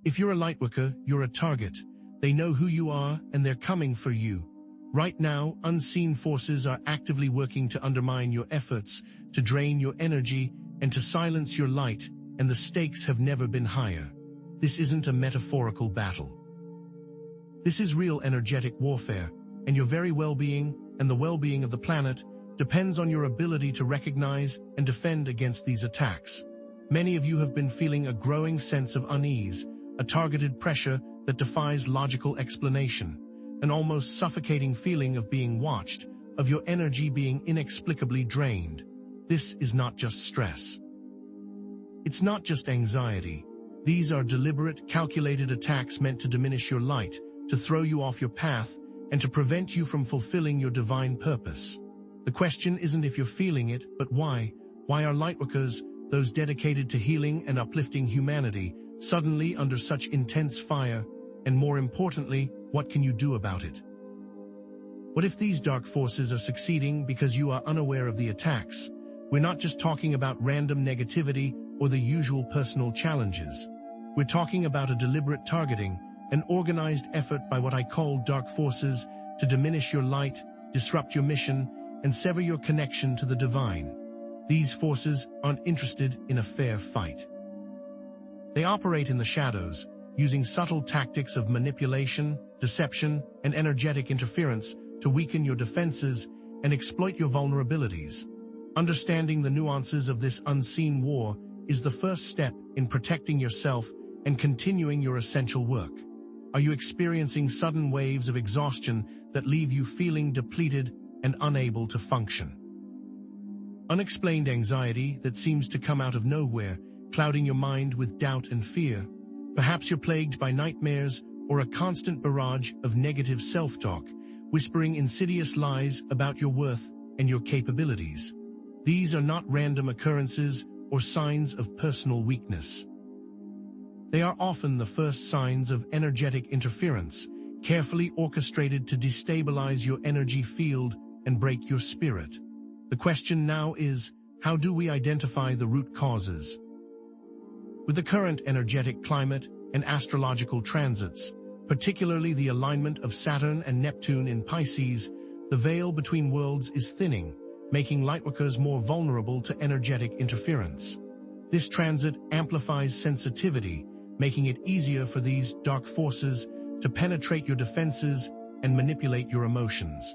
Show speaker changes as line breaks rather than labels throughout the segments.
If you're a Lightworker, you're a target. They know who you are and they're coming for you. Right now, unseen forces are actively working to undermine your efforts, to drain your energy, and to silence your light, and the stakes have never been higher. This isn't a metaphorical battle. This is real energetic warfare, and your very well-being and the well-being of the planet depends on your ability to recognize and defend against these attacks. Many of you have been feeling a growing sense of unease, a targeted pressure that defies logical explanation, an almost suffocating feeling of being watched, of your energy being inexplicably drained. This is not just stress. It's not just anxiety. These are deliberate, calculated attacks meant to diminish your light, to throw you off your path, and to prevent you from fulfilling your divine purpose. The question isn't if you're feeling it, but why. Why are Lightworkers, those dedicated to healing and uplifting humanity, suddenly under such intense fire? And more importantly, what can you do about it? What if these dark forces are succeeding because you are unaware of the attacks? We're not just talking about random negativity or the usual personal challenges. We're talking about a deliberate targeting, an organized effort by what I call dark forces to diminish your light, disrupt your mission, and sever your connection to the divine. These forces aren't interested in a fair fight. They operate in the shadows, using subtle tactics of manipulation, deception, and energetic interference to weaken your defenses and exploit your vulnerabilities. Understanding the nuances of this unseen war is the first step in protecting yourself and continuing your essential work. Are you experiencing sudden waves of exhaustion that leave you feeling depleted and unable to function? Unexplained anxiety that seems to come out of nowhere, clouding your mind with doubt and fear. Perhaps you're plagued by nightmares or a constant barrage of negative self-talk, whispering insidious lies about your worth and your capabilities. These are not random occurrences or signs of personal weakness. They are often the first signs of energetic interference, carefully orchestrated to destabilize your energy field and break your spirit. The question now is, how do we identify the root causes? With the current energetic climate and astrological transits, particularly the alignment of Saturn and Neptune in Pisces, the veil between worlds is thinning, making Lightworkers more vulnerable to energetic interference. This transit amplifies sensitivity, making it easier for these dark forces to penetrate your defenses and manipulate your emotions.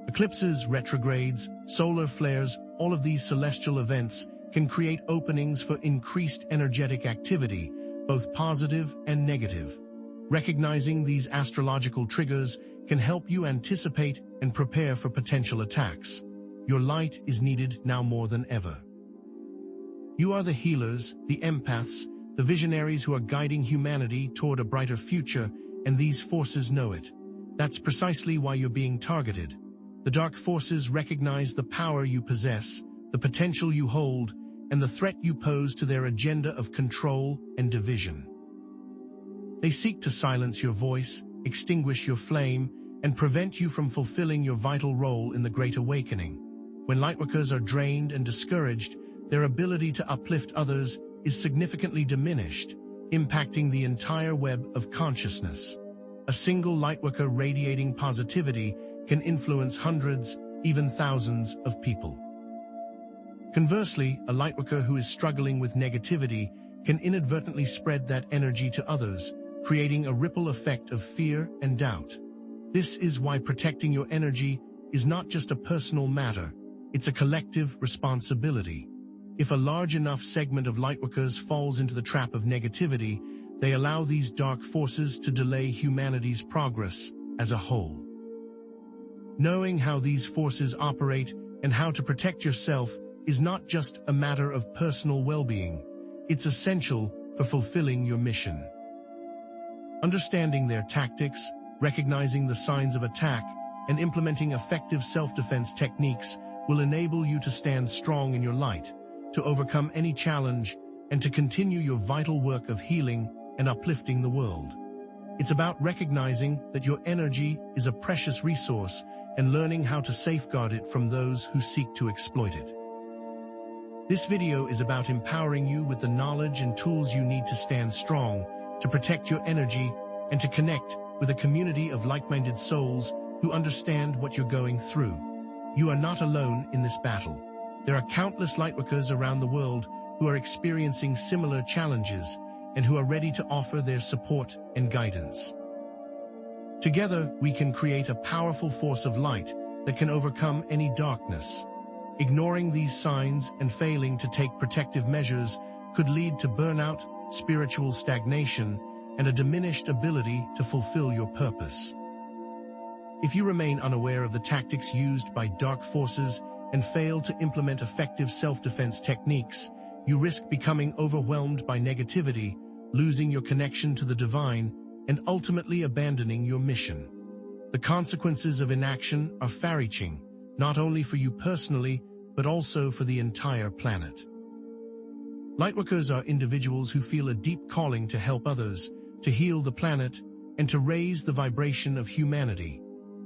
Eclipses, retrogrades, solar flares, all of these celestial events can create openings for increased energetic activity, both positive and negative. Recognizing these astrological triggers can help you anticipate and prepare for potential attacks. Your light is needed now more than ever. You are the healers, the empaths, the visionaries who are guiding humanity toward a brighter future, and these forces know it. That's precisely why you're being targeted. The dark forces recognize the power you possess, the potential you hold, and the threat you pose to their agenda of control and division. They seek to silence your voice, extinguish your flame, and prevent you from fulfilling your vital role in the Great Awakening. When Lightworkers are drained and discouraged, their ability to uplift others is significantly diminished, impacting the entire web of consciousness. A single Lightworker radiating positivity can influence hundreds, even thousands of people. Conversely, a Lightworker who is struggling with negativity can inadvertently spread that energy to others, creating a ripple effect of fear and doubt. This is why protecting your energy is not just a personal matter, it's a collective responsibility. If a large enough segment of Lightworkers falls into the trap of negativity, they allow these dark forces to delay humanity's progress as a whole. Knowing how these forces operate and how to protect yourself is not just a matter of personal well-being, it's essential for fulfilling your mission. Understanding their tactics, recognizing the signs of attack, and implementing effective self-defense techniques will enable you to stand strong in your light, to overcome any challenge, and to continue your vital work of healing and uplifting the world. It's about recognizing that your energy is a precious resource and learning how to safeguard it from those who seek to exploit it. This video is about empowering you with the knowledge and tools you need to stand strong, to protect your energy, and to connect with a community of like-minded souls who understand what you're going through. You are not alone in this battle. There are countless lightworkers around the world who are experiencing similar challenges and who are ready to offer their support and guidance. Together, we can create a powerful force of light that can overcome any darkness. Ignoring these signs and failing to take protective measures could lead to burnout, spiritual stagnation, and a diminished ability to fulfill your purpose. If you remain unaware of the tactics used by dark forces and fail to implement effective self-defense techniques, you risk becoming overwhelmed by negativity, losing your connection to the divine, and ultimately abandoning your mission. The consequences of inaction are far-reaching, not only for you personally, but also for the entire planet. Lightworkers are individuals who feel a deep calling to help others, to heal the planet, and to raise the vibration of humanity.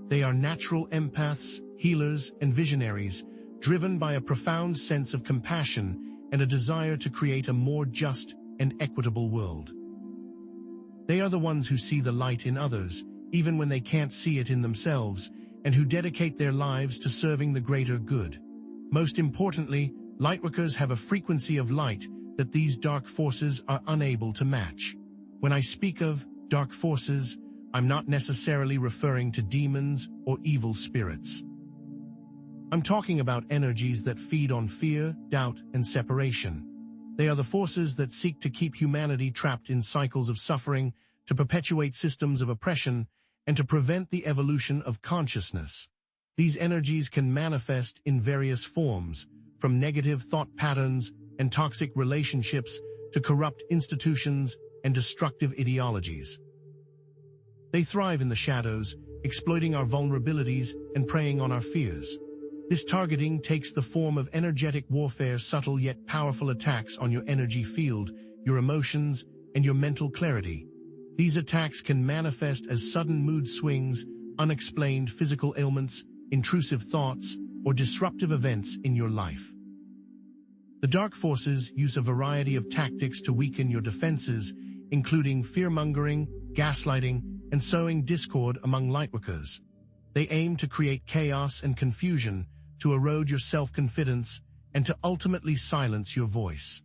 They are natural empaths, healers, and visionaries, driven by a profound sense of compassion and a desire to create a more just and equitable world. They are the ones who see the light in others, even when they can't see it in themselves, and who dedicate their lives to serving the greater good. Most importantly, lightworkers have a frequency of light that these dark forces are unable to match. When I speak of dark forces, I'm not necessarily referring to demons or evil spirits. I'm talking about energies that feed on fear, doubt, and separation. They are the forces that seek to keep humanity trapped in cycles of suffering, to perpetuate systems of oppression, and to prevent the evolution of consciousness. These energies can manifest in various forms, from negative thought patterns and toxic relationships to corrupt institutions and destructive ideologies. They thrive in the shadows, exploiting our vulnerabilities and preying on our fears. This targeting takes the form of energetic warfare, subtle yet powerful attacks on your energy field, your emotions, and your mental clarity. These attacks can manifest as sudden mood swings, unexplained physical ailments, intrusive thoughts, or disruptive events in your life. The dark forces use a variety of tactics to weaken your defenses, including fear-mongering, gaslighting, and sowing discord among lightworkers. They aim to create chaos and confusion, to erode your self-confidence, and to ultimately silence your voice.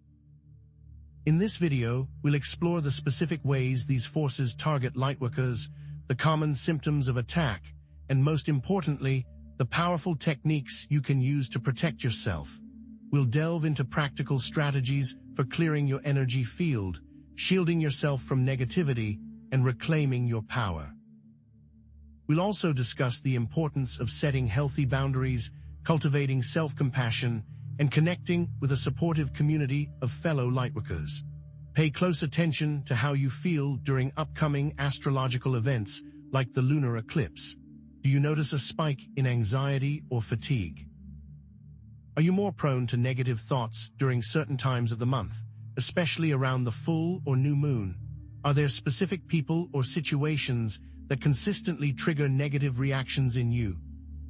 In this video, we'll explore the specific ways these forces target lightworkers, the common symptoms of attack, and most importantly, the powerful techniques you can use to protect yourself. We'll delve into practical strategies for clearing your energy field, shielding yourself from negativity, and reclaiming your power. We'll also discuss the importance of setting healthy boundaries, cultivating self-compassion, and connecting with a supportive community of fellow lightworkers. Pay close attention to how you feel during upcoming astrological events like the lunar eclipse. Do you notice a spike in anxiety or fatigue? Are you more prone to negative thoughts during certain times of the month, especially around the full or new moon? Are there specific people or situations that consistently trigger negative reactions in you?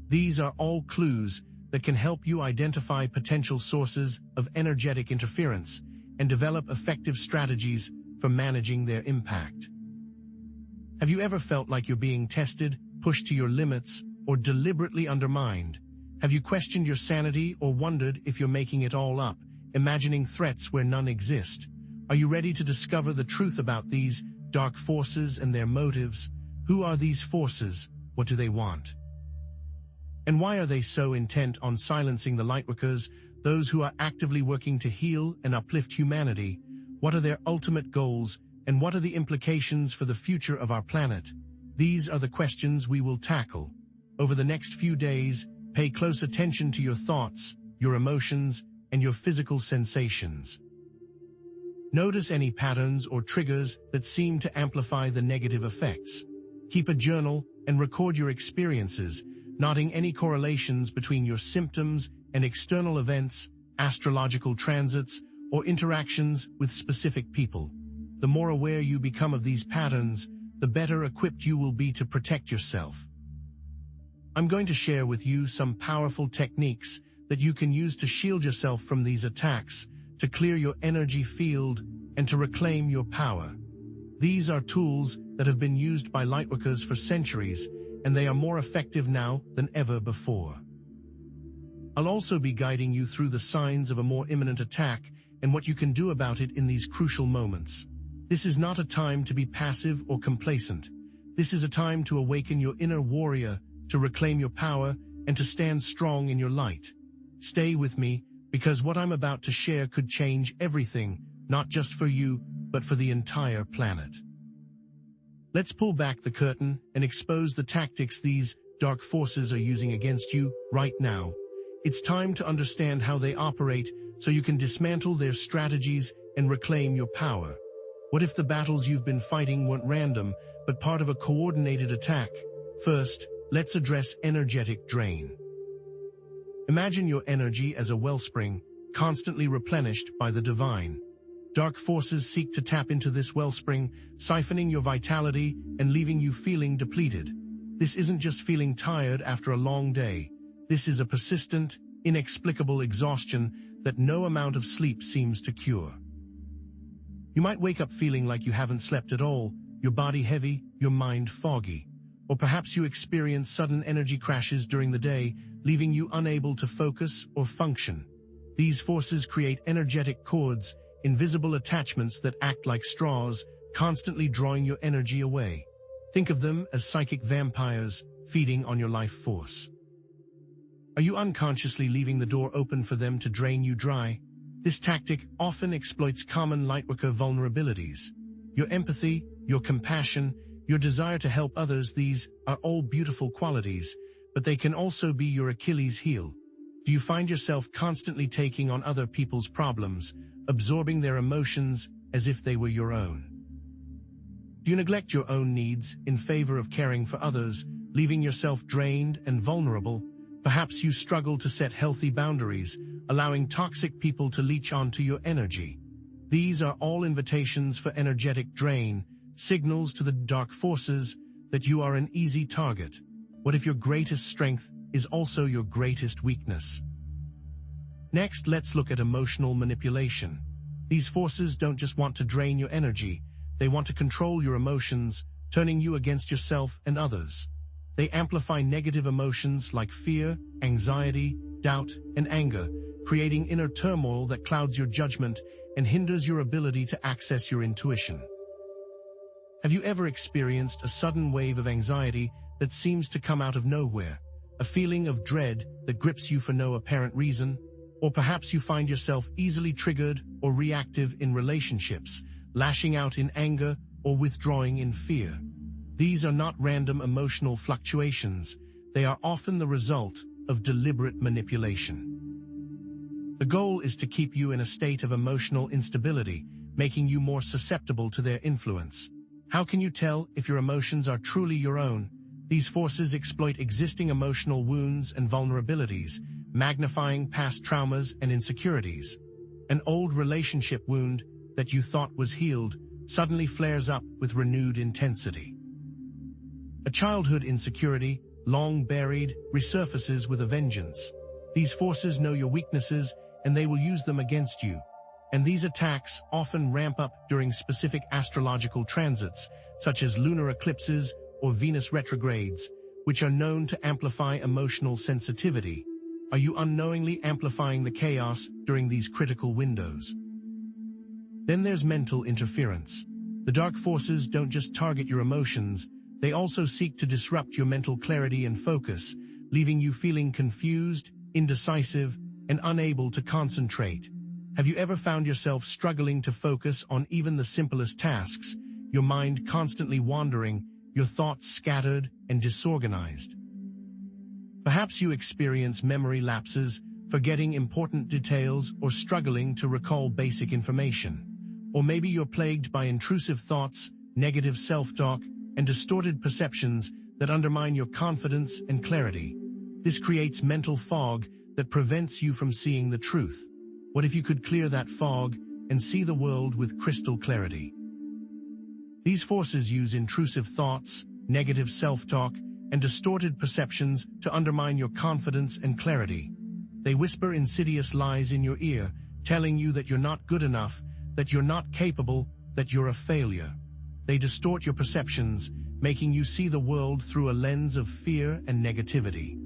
These are all clues that can help you identify potential sources of energetic interference and develop effective strategies for managing their impact. Have you ever felt like you're being tested, pushed to your limits, or deliberately undermined? Have you questioned your sanity or wondered if you're making it all up, imagining threats where none exist? Are you ready to discover the truth about these dark forces and their motives? Who are these forces? What do they want? And why are they so intent on silencing the lightworkers, those who are actively working to heal and uplift humanity? What are their ultimate goals, and what are the implications for the future of our planet? These are the questions we will tackle. Over the next few days, pay close attention to your thoughts, your emotions, and your physical sensations. Notice any patterns or triggers that seem to amplify the negative effects. Keep a journal and record your experiences, noting any correlations between your symptoms and external events, astrological transits, or interactions with specific people. The more aware you become of these patterns, the better equipped you will be to protect yourself. I'm going to share with you some powerful techniques that you can use to shield yourself from these attacks, to clear your energy field, and to reclaim your power. These are tools that have been used by Lightworkers for centuries, and they are more effective now than ever before. I'll also be guiding you through the signs of a more imminent attack and what you can do about it in these crucial moments. This is not a time to be passive or complacent. This is a time to awaken your inner warrior, to reclaim your power, and to stand strong in your light. Stay with me, because what I'm about to share could change everything, not just for you, but for the entire planet. Let's pull back the curtain and expose the tactics these dark forces are using against you right now. It's time to understand how they operate so you can dismantle their strategies and reclaim your power. What if the battles you've been fighting weren't random, but part of a coordinated attack? First, let's address energetic drain. Imagine your energy as a wellspring, constantly replenished by the divine. Dark forces seek to tap into this wellspring, siphoning your vitality and leaving you feeling depleted. This isn't just feeling tired after a long day. This is a persistent, inexplicable exhaustion that no amount of sleep seems to cure. You might wake up feeling like you haven't slept at all, your body heavy, your mind foggy. Or perhaps you experience sudden energy crashes during the day, leaving you unable to focus or function. These forces create energetic cords, invisible attachments that act like straws, constantly drawing your energy away. Think of them as psychic vampires feeding on your life force. Are you unconsciously leaving the door open for them to drain you dry? This tactic often exploits common Lightworker vulnerabilities. Your empathy, your compassion, your desire to help others, these are all beautiful qualities, but they can also be your Achilles heel. Do you find yourself constantly taking on other people's problems, absorbing their emotions as if they were your own? Do you neglect your own needs in favor of caring for others, leaving yourself drained and vulnerable? Perhaps you struggle to set healthy boundaries, allowing toxic people to leech onto your energy. These are all invitations for energetic drain, signals to the dark forces that you are an easy target. What if your greatest strength is also your greatest weakness? Next, let's look at emotional manipulation. These forces don't just want to drain your energy, they want to control your emotions, turning you against yourself and others. They amplify negative emotions like fear, anxiety, doubt, and anger, creating inner turmoil that clouds your judgment and hinders your ability to access your intuition. Have you ever experienced a sudden wave of anxiety that seems to come out of nowhere, a feeling of dread that grips you for no apparent reason? Or perhaps you find yourself easily triggered or reactive in relationships, lashing out in anger or withdrawing in fear. These are not random emotional fluctuations. They are often the result of deliberate manipulation. The goal is to keep you in a state of emotional instability, making you more susceptible to their influence. How can you tell if your emotions are truly your own? These forces exploit existing emotional wounds and vulnerabilities, magnifying past traumas and insecurities. An old relationship wound that you thought was healed suddenly flares up with renewed intensity. A childhood insecurity, long buried, resurfaces with a vengeance. These forces know your weaknesses and they will use them against you. And these attacks often ramp up during specific astrological transits, such as lunar eclipses or Venus retrogrades, which are known to amplify emotional sensitivity. Are you unknowingly amplifying the chaos during these critical windows? Then there's mental interference. The dark forces don't just target your emotions, they also seek to disrupt your mental clarity and focus, leaving you feeling confused, indecisive, and unable to concentrate. Have you ever found yourself struggling to focus on even the simplest tasks, your mind constantly wandering, your thoughts scattered and disorganized? Perhaps you experience memory lapses, forgetting important details or struggling to recall basic information. Or maybe you're plagued by intrusive thoughts, negative self-talk, and distorted perceptions that undermine your confidence and clarity. This creates mental fog that prevents you from seeing the truth. What if you could clear that fog and see the world with crystal clarity? These forces use intrusive thoughts, negative self-talk, and distorted perceptions to undermine your confidence and clarity. They whisper insidious lies in your ear, telling you that you're not good enough, that you're not capable, that you're a failure. They distort your perceptions, making you see the world through a lens of fear and negativity.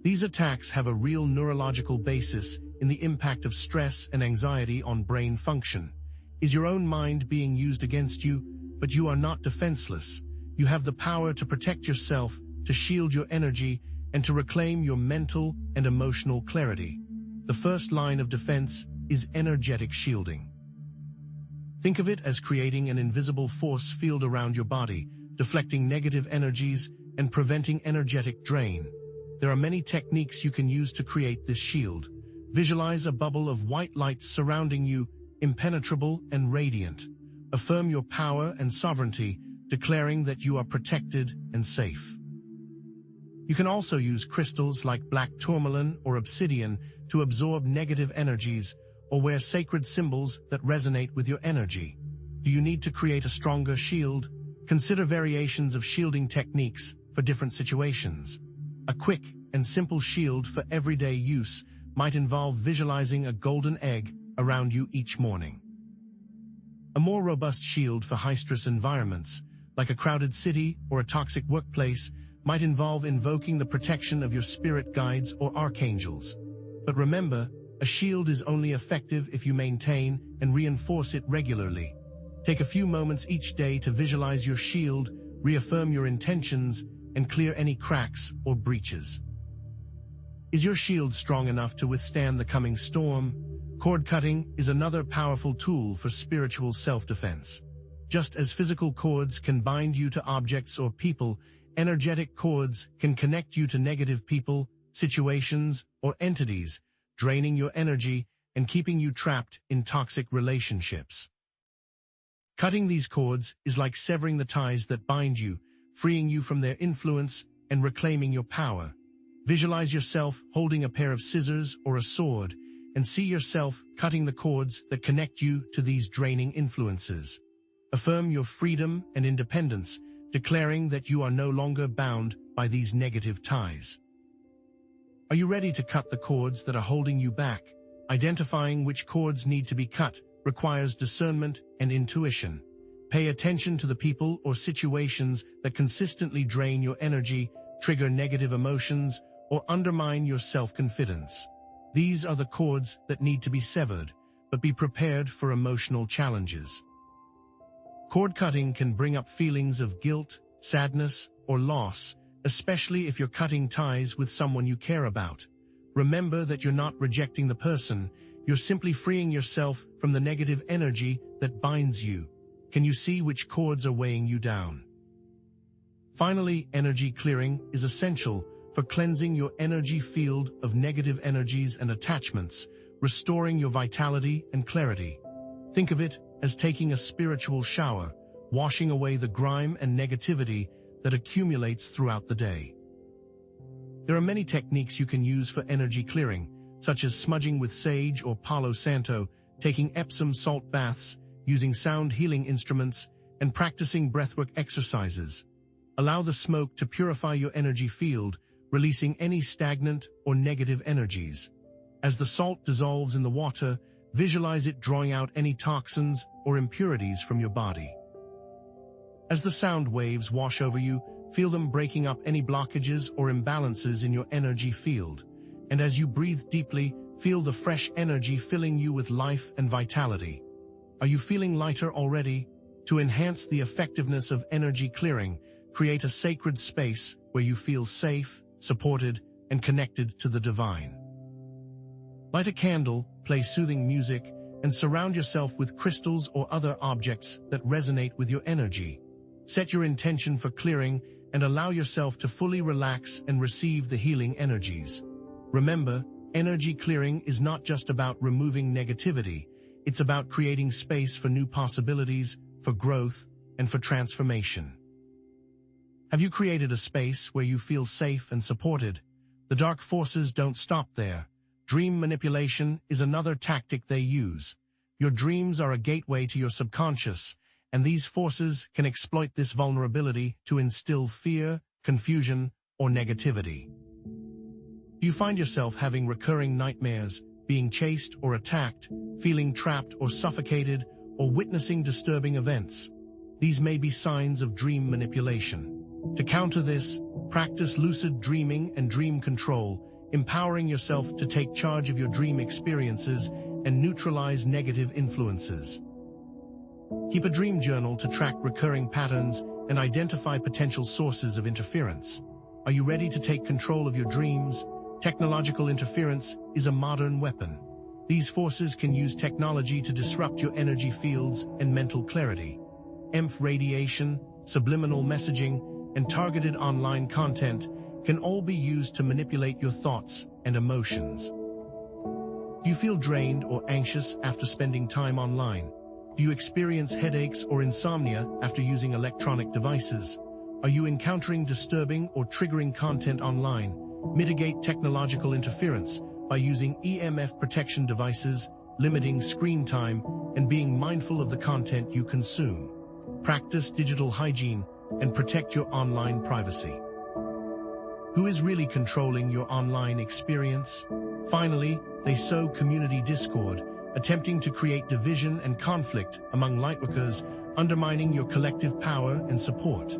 These attacks have a real neurological basis in the impact of stress and anxiety on brain function. Is your own mind being used against you? But you are not defenseless. You have the power to protect yourself, to shield your energy, and to reclaim your mental and emotional clarity. The first line of defense is energetic shielding. Think of it as creating an invisible force field around your body, deflecting negative energies and preventing energetic drain. There are many techniques you can use to create this shield. Visualize a bubble of white light surrounding you, impenetrable and radiant. Affirm your power and sovereignty, declaring that you are protected and safe. You can also use crystals like black tourmaline or obsidian to absorb negative energies, or wear sacred symbols that resonate with your energy. Do you need to create a stronger shield? Consider variations of shielding techniques for different situations. A quick and simple shield for everyday use might involve visualizing a golden egg around you each morning. A more robust shield for high-stress environments, like a crowded city or a toxic workplace, might involve invoking the protection of your spirit guides or archangels. But remember, a shield is only effective if you maintain and reinforce it regularly. Take a few moments each day to visualize your shield, reaffirm your intentions, and clear any cracks or breaches. Is your shield strong enough to withstand the coming storm? Cord cutting is another powerful tool for spiritual self-defense. Just as physical cords can bind you to objects or people, energetic cords can connect you to negative people, situations, or entities, draining your energy and keeping you trapped in toxic relationships. Cutting these cords is like severing the ties that bind you, freeing you from their influence and reclaiming your power. Visualize yourself holding a pair of scissors or a sword, and see yourself cutting the cords that connect you to these draining influences. Affirm your freedom and independence, declaring that you are no longer bound by these negative ties. Are you ready to cut the cords that are holding you back? Identifying which cords need to be cut requires discernment and intuition. Pay attention to the people or situations that consistently drain your energy, trigger negative emotions, or undermine your self-confidence. These are the cords that need to be severed, but be prepared for emotional challenges. Cord cutting can bring up feelings of guilt, sadness, or loss, especially if you're cutting ties with someone you care about. Remember that you're not rejecting the person, you're simply freeing yourself from the negative energy that binds you. Can you see which cords are weighing you down? Finally, energy clearing is essential for cleansing your energy field of negative energies and attachments, restoring your vitality and clarity. Think of it as taking a spiritual shower, washing away the grime and negativity that accumulates throughout the day. There are many techniques you can use for energy clearing, such as smudging with sage or Palo Santo, taking Epsom salt baths, using sound healing instruments, and practicing breathwork exercises. Allow the smoke to purify your energy field, releasing any stagnant or negative energies. As the salt dissolves in the water, visualize it drawing out any toxins or impurities from your body. As the sound waves wash over you, feel them breaking up any blockages or imbalances in your energy field. And as you breathe deeply, feel the fresh energy filling you with life and vitality. Are you feeling lighter already? To enhance the effectiveness of energy clearing, create a sacred space where you feel safe, supported, and connected to the divine. Light a candle, play soothing music, and surround yourself with crystals or other objects that resonate with your energy. Set your intention for clearing and allow yourself to fully relax and receive the healing energies. Remember, energy clearing is not just about removing negativity, it's about creating space for new possibilities, for growth, and for transformation. Have you created a space where you feel safe and supported? The dark forces don't stop there. Dream manipulation is another tactic they use. Your dreams are a gateway to your subconscious, and these forces can exploit this vulnerability to instill fear, confusion, or negativity. Do you find yourself having recurring nightmares, being chased or attacked, feeling trapped or suffocated, or witnessing disturbing events? These may be signs of dream manipulation. To counter this, practice lucid dreaming and dream control, empowering yourself to take charge of your dream experiences and neutralize negative influences. Keep a dream journal to track recurring patterns and identify potential sources of interference. Are you ready to take control of your dreams? Technological interference is a modern weapon. These forces can use technology to disrupt your energy fields and mental clarity. EMF radiation, subliminal messaging, and targeted online content can all be used to manipulate your thoughts and emotions. Do you feel drained or anxious after spending time online? Do you experience headaches or insomnia after using electronic devices? Are you encountering disturbing or triggering content online? Mitigate technological interference by using EMF protection devices, limiting screen time, and being mindful of the content you consume. Practice digital hygiene and protect your online privacy. Who is really controlling your online experience? Finally, they sow community discord, attempting to create division and conflict among lightworkers, undermining your collective power and support.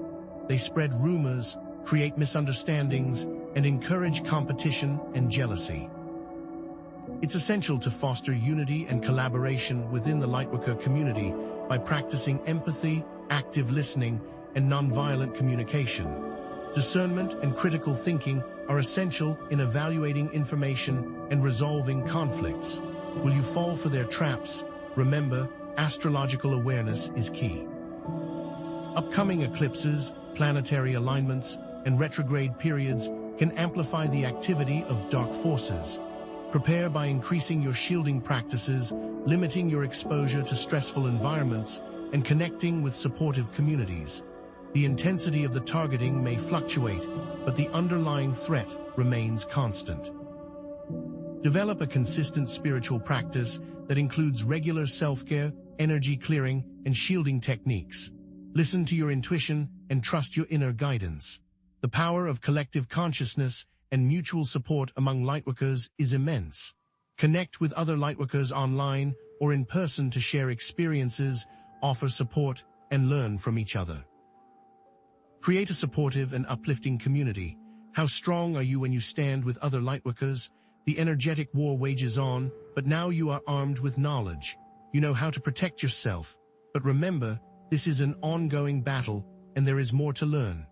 They spread rumors, create misunderstandings, and encourage competition and jealousy. It's essential to foster unity and collaboration within the lightworker community by practicing empathy, active listening, and nonviolent communication. Discernment and critical thinking are essential in evaluating information and resolving conflicts. Will you fall for their traps? Remember, astrological awareness is key. Upcoming eclipses, planetary alignments, and retrograde periods can amplify the activity of dark forces. Prepare by increasing your shielding practices, limiting your exposure to stressful environments, and connecting with supportive communities. The intensity of the targeting may fluctuate, but the underlying threat remains constant. Develop a consistent spiritual practice that includes regular self-care, energy clearing, and shielding techniques. Listen to your intuition and trust your inner guidance. The power of collective consciousness and mutual support among lightworkers is immense. Connect with other lightworkers online or in person to share experiences, offer support, and learn from each other. Create a supportive and uplifting community. How strong are you when you stand with other lightworkers? The energetic war wages on, but now you are armed with knowledge. You know how to protect yourself. But remember, this is an ongoing battle, and there is more to learn.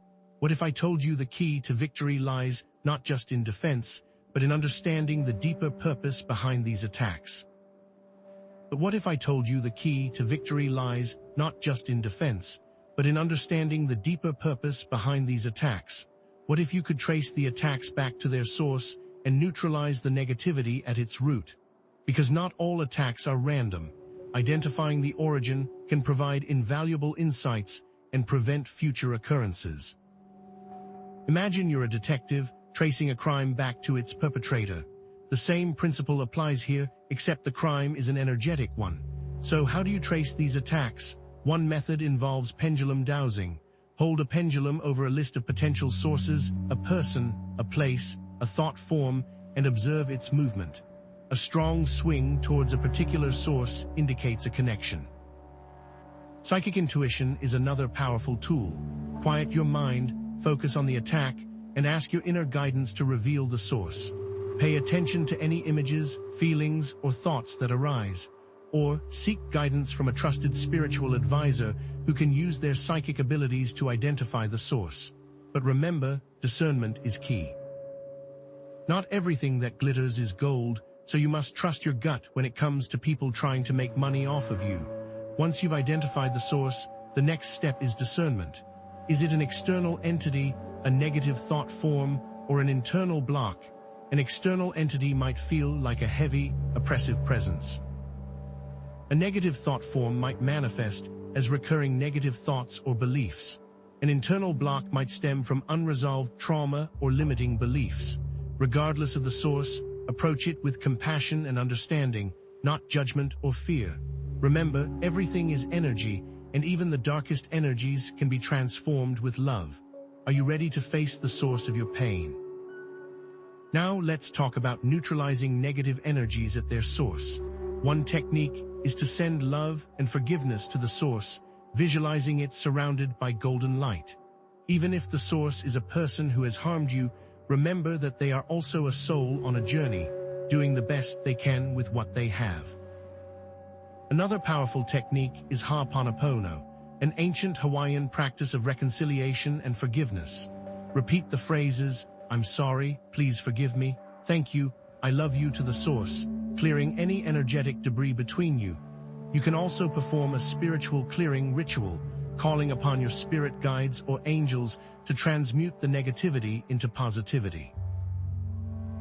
What if I told you the key to victory lies not just in defense, but in understanding the deeper purpose behind these attacks? But what if I told you the key to victory lies not just in defense, but in understanding the deeper purpose behind these attacks? What if you could trace the attacks back to their source and neutralize the negativity at its root? Because not all attacks are random. Identifying the origin can provide invaluable insights and prevent future occurrences. Imagine you're a detective tracing a crime back to its perpetrator. The same principle applies here, except the crime is an energetic one. So how do you trace these attacks? One method involves pendulum dowsing. Hold a pendulum over a list of potential sources, a person, a place, a thought form, and observe its movement. A strong swing towards a particular source indicates a connection. Psychic intuition is another powerful tool. Quiet your mind, focus on the attack, and ask your inner guidance to reveal the source. Pay attention to any images, feelings, or thoughts that arise, or seek guidance from a trusted spiritual advisor who can use their psychic abilities to identify the source. But remember, discernment is key. Not everything that glitters is gold, so you must trust your gut when it comes to people trying to make money off of you. Once you've identified the source, the next step is discernment. Is it an external entity, a negative thought form, or an internal block? An external entity might feel like a heavy, oppressive presence. A negative thought form might manifest as recurring negative thoughts or beliefs. An internal block might stem from unresolved trauma or limiting beliefs. Regardless of the source, approach it with compassion and understanding, not judgment or fear. Remember, everything is energy, and even the darkest energies can be transformed with love. Are you ready to face the source of your pain? Now let's talk about neutralizing negative energies at their source. One technique is to send love and forgiveness to the source, visualizing it surrounded by golden light. Even if the source is a person who has harmed you, remember that they are also a soul on a journey, doing the best they can with what they have. Another powerful technique is Ha'aponopono, an ancient Hawaiian practice of reconciliation and forgiveness. Repeat the phrases, "I'm sorry, please forgive me, thank you, I love you" to the source, clearing any energetic debris between you. You can also perform a spiritual clearing ritual, calling upon your spirit guides or angels to transmute the negativity into positivity.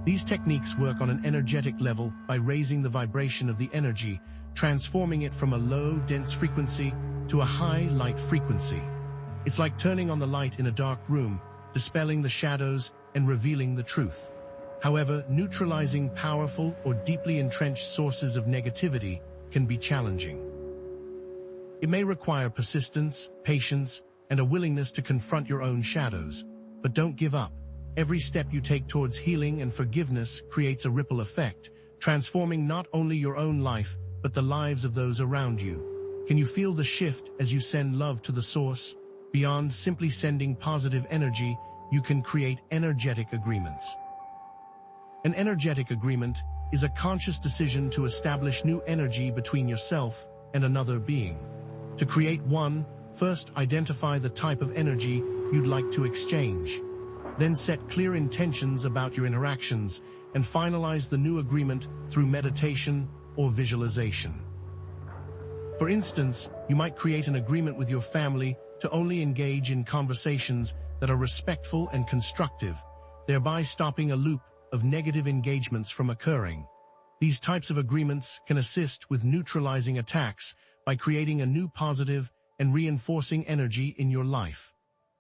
These techniques work on an energetic level by raising the vibration of the energy, transforming it from a low, dense frequency to a high, light frequency. It's like turning on the light in a dark room, dispelling the shadows and revealing the truth. However, neutralizing powerful or deeply entrenched sources of negativity can be challenging. It may require persistence, patience, and a willingness to confront your own shadows. But don't give up. Every step you take towards healing and forgiveness creates a ripple effect, transforming not only your own life, but the lives of those around you. Can you feel the shift as you send love to the source? Beyond simply sending positive energy, you can create energetic agreements. An energetic agreement is a conscious decision to establish new energy between yourself and another being. To create one, first identify the type of energy you'd like to exchange. Then set clear intentions about your interactions and finalize the new agreement through meditation or visualization. For instance, you might create an agreement with your family to only engage in conversations that are respectful and constructive, thereby stopping a loop of negative engagements from occurring. These types of agreements can assist with neutralizing attacks by creating a new positive and reinforcing energy in your life.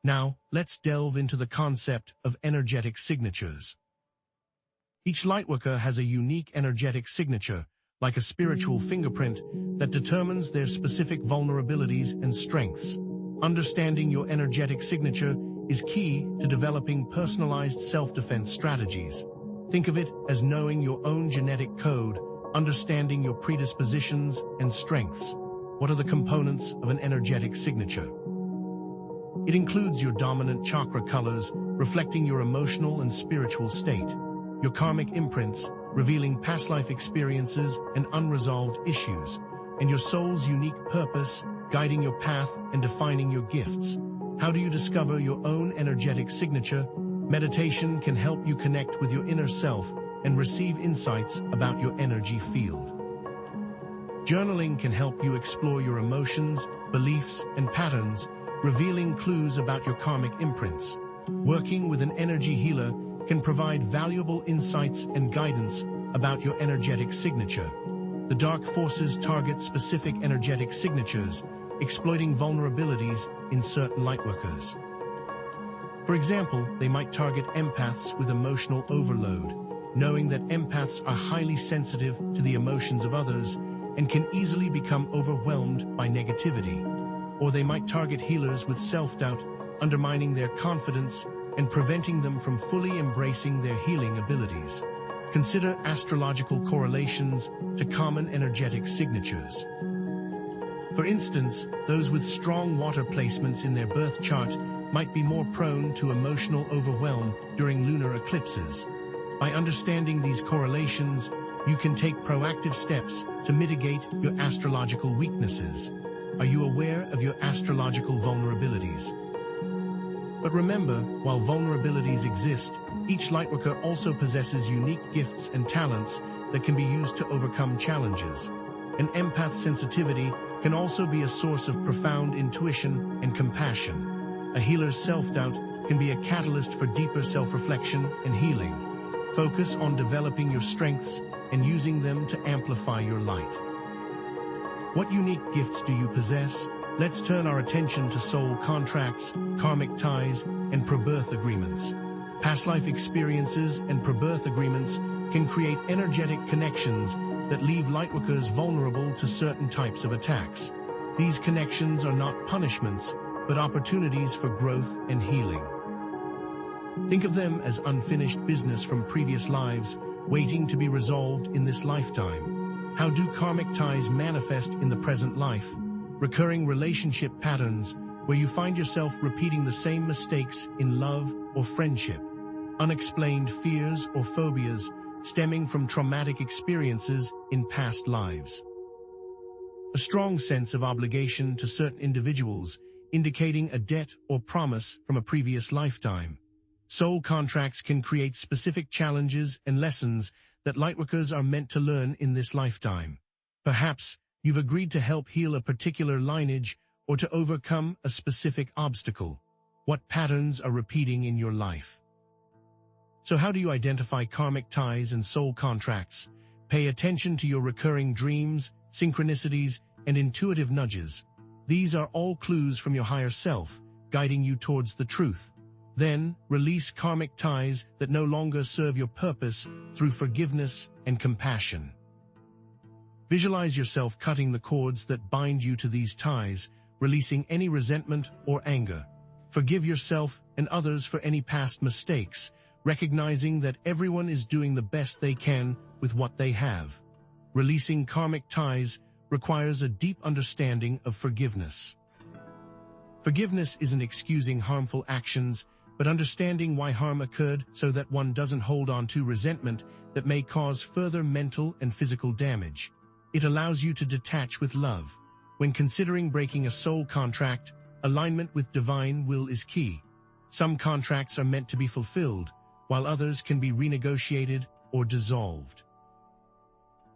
Now, let's delve into the concept of energetic signatures. Each lightworker has a unique energetic signature, like a spiritual fingerprint, that determines their specific vulnerabilities and strengths. Understanding your energetic signature is key to developing personalized self-defense strategies. Think of it as knowing your own genetic code, understanding your predispositions and strengths. What are the components of an energetic signature? It includes your dominant chakra colors, reflecting your emotional and spiritual state, your karmic imprints, revealing past life experiences and unresolved issues, and your soul's unique purpose, guiding your path and defining your gifts. How do you discover your own energetic signature? Meditation can help you connect with your inner self and receive insights about your energy field. Journaling can help you explore your emotions, beliefs, and patterns, revealing clues about your karmic imprints. Working with an energy healer can provide valuable insights and guidance about your energetic signature. The dark forces target specific energetic signatures, exploiting vulnerabilities in certain lightworkers. For example, they might target empaths with emotional overload, knowing that empaths are highly sensitive to the emotions of others and can easily become overwhelmed by negativity. Or they might target healers with self-doubt, undermining their confidence and preventing them from fully embracing their healing abilities. Consider astrological correlations to common energetic signatures. For instance, those with strong water placements in their birth chart might be more prone to emotional overwhelm during lunar eclipses. By understanding these correlations, you can take proactive steps to mitigate your astrological weaknesses. Are you aware of your astrological vulnerabilities? But remember, while vulnerabilities exist, each lightworker also possesses unique gifts and talents that can be used to overcome challenges. An empath's sensitivity can also be a source of profound intuition and compassion. A healer's self-doubt can be a catalyst for deeper self-reflection and healing. Focus on developing your strengths and using them to amplify your light. What unique gifts do you possess? Let's turn our attention to soul contracts, karmic ties, and pro-birth agreements. Past life experiences and pro-birth agreements can create energetic connections that leave lightworkers vulnerable to certain types of attacks. These connections are not punishments, but opportunities for growth and healing. Think of them as unfinished business from previous lives, waiting to be resolved in this lifetime. How do karmic ties manifest in the present life? Recurring relationship patterns, where you find yourself repeating the same mistakes in love or friendship. Unexplained fears or phobias stemming from traumatic experiences in past lives. A strong sense of obligation to certain individuals, indicating a debt or promise from a previous lifetime. Soul contracts can create specific challenges and lessons that lightworkers are meant to learn in this lifetime. Perhaps you've agreed to help heal a particular lineage or to overcome a specific obstacle. What patterns are repeating in your life? So how do you identify karmic ties and soul contracts? Pay attention to your recurring dreams, synchronicities, and intuitive nudges. These are all clues from your higher self, guiding you towards the truth. Then, release karmic ties that no longer serve your purpose through forgiveness and compassion. Visualize yourself cutting the cords that bind you to these ties, releasing any resentment or anger. Forgive yourself and others for any past mistakes, recognizing that everyone is doing the best they can with what they have. Releasing karmic ties requires a deep understanding of forgiveness. Forgiveness isn't excusing harmful actions, but understanding why harm occurred so that one doesn't hold on to resentment that may cause further mental and physical damage. It allows you to detach with love. When considering breaking a soul contract, alignment with divine will is key. Some contracts are meant to be fulfilled, while others can be renegotiated or dissolved.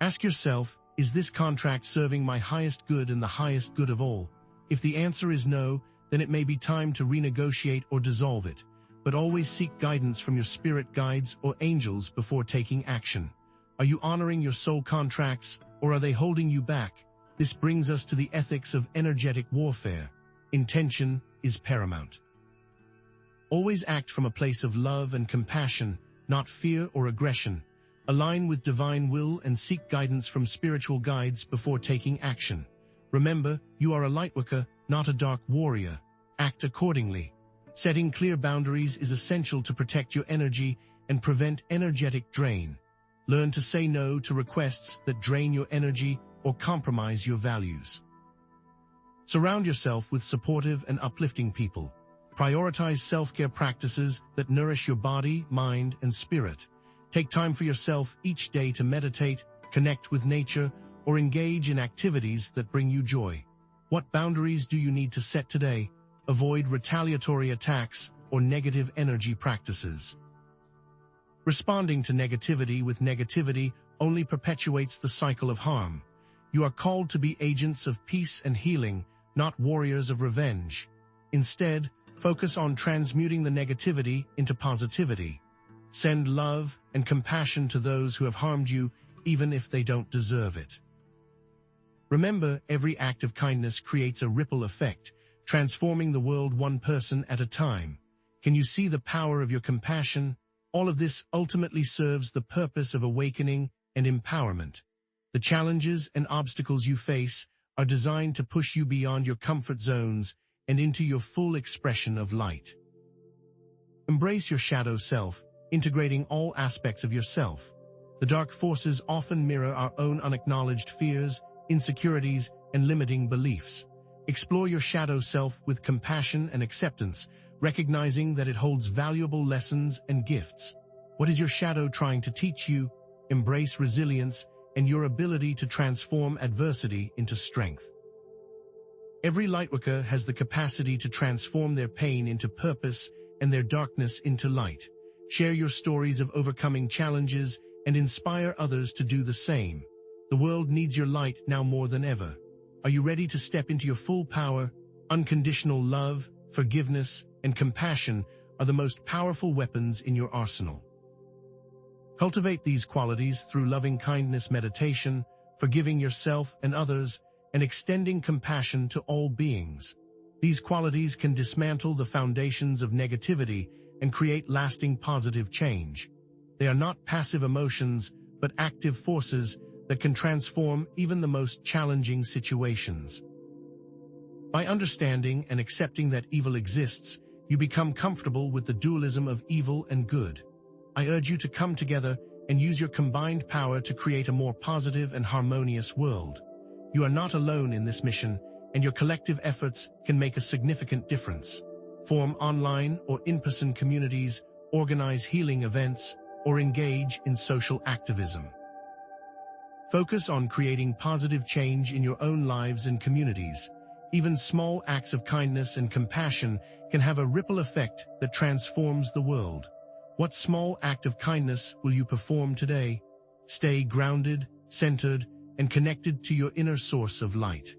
Ask yourself, is this contract serving my highest good and the highest good of all? If the answer is no, then it may be time to renegotiate or dissolve it, but always seek guidance from your spirit guides or angels before taking action. Are you honoring your soul contracts, or are they holding you back? This brings us to the ethics of energetic warfare. Intention is paramount. Always act from a place of love and compassion, not fear or aggression. Align with divine will and seek guidance from spiritual guides before taking action. Remember, you are a lightworker, not a dark warrior. Act accordingly. Setting clear boundaries is essential to protect your energy and prevent energetic drain. Learn to say no to requests that drain your energy or compromise your values. Surround yourself with supportive and uplifting people. Prioritize self-care practices that nourish your body, mind, and spirit. Take time for yourself each day to meditate, connect with nature, or engage in activities that bring you joy. What boundaries do you need to set today? Avoid retaliatory attacks or negative energy practices. Responding to negativity with negativity only perpetuates the cycle of harm. You are called to be agents of peace and healing, not warriors of revenge. Instead, focus on transmuting the negativity into positivity. Send love and compassion to those who have harmed you, even if they don't deserve it. Remember, every act of kindness creates a ripple effect, transforming the world one person at a time. Can you see the power of your compassion? All of this ultimately serves the purpose of awakening and empowerment. The challenges and obstacles you face are designed to push you beyond your comfort zones and into your full expression of light. Embrace your shadow self, integrating all aspects of yourself. The dark forces often mirror our own unacknowledged fears, insecurities, and limiting beliefs. Explore your shadow self with compassion and acceptance, recognizing that it holds valuable lessons and gifts. What is your shadow trying to teach you? Embrace resilience and your ability to transform adversity into strength. Every lightworker has the capacity to transform their pain into purpose and their darkness into light. Share your stories of overcoming challenges and inspire others to do the same. The world needs your light now more than ever. Are you ready to step into your full power? Unconditional love, forgiveness, and compassion are the most powerful weapons in your arsenal. Cultivate these qualities through loving kindness meditation, forgiving yourself and others, and extending compassion to all beings. These qualities can dismantle the foundations of negativity and create lasting positive change. They are not passive emotions, but active forces that can transform even the most challenging situations. By understanding and accepting that evil exists, you become comfortable with the dualism of evil and good. I urge you to come together and use your combined power to create a more positive and harmonious world. You are not alone in this mission, and your collective efforts can make a significant difference. Form online or in-person communities, organize healing events, or engage in social activism. Focus on creating positive change in your own lives and communities. Even small acts of kindness and compassion can have a ripple effect that transforms the world. What small act of kindness will you perform today? Stay grounded, centered, and connected to your inner source of light.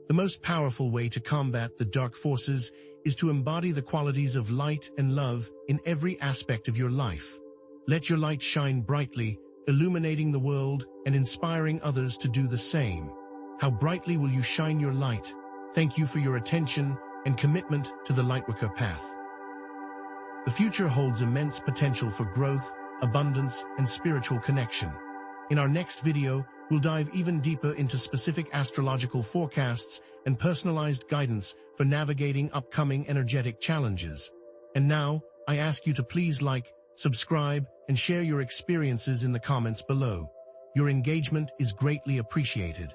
The most powerful way to combat the dark forces is to embody the qualities of light and love in every aspect of your life. Let your light shine brightly, illuminating the world and inspiring others to do the same. How brightly will you shine your light? Thank you for your attention and commitment to the Lightworker path. The future holds immense potential for growth, abundance, and spiritual connection. In our next video, we'll dive even deeper into specific astrological forecasts and personalized guidance for navigating upcoming energetic challenges. And now, I ask you to please like, subscribe, and share your experiences in the comments below. Your engagement is greatly appreciated.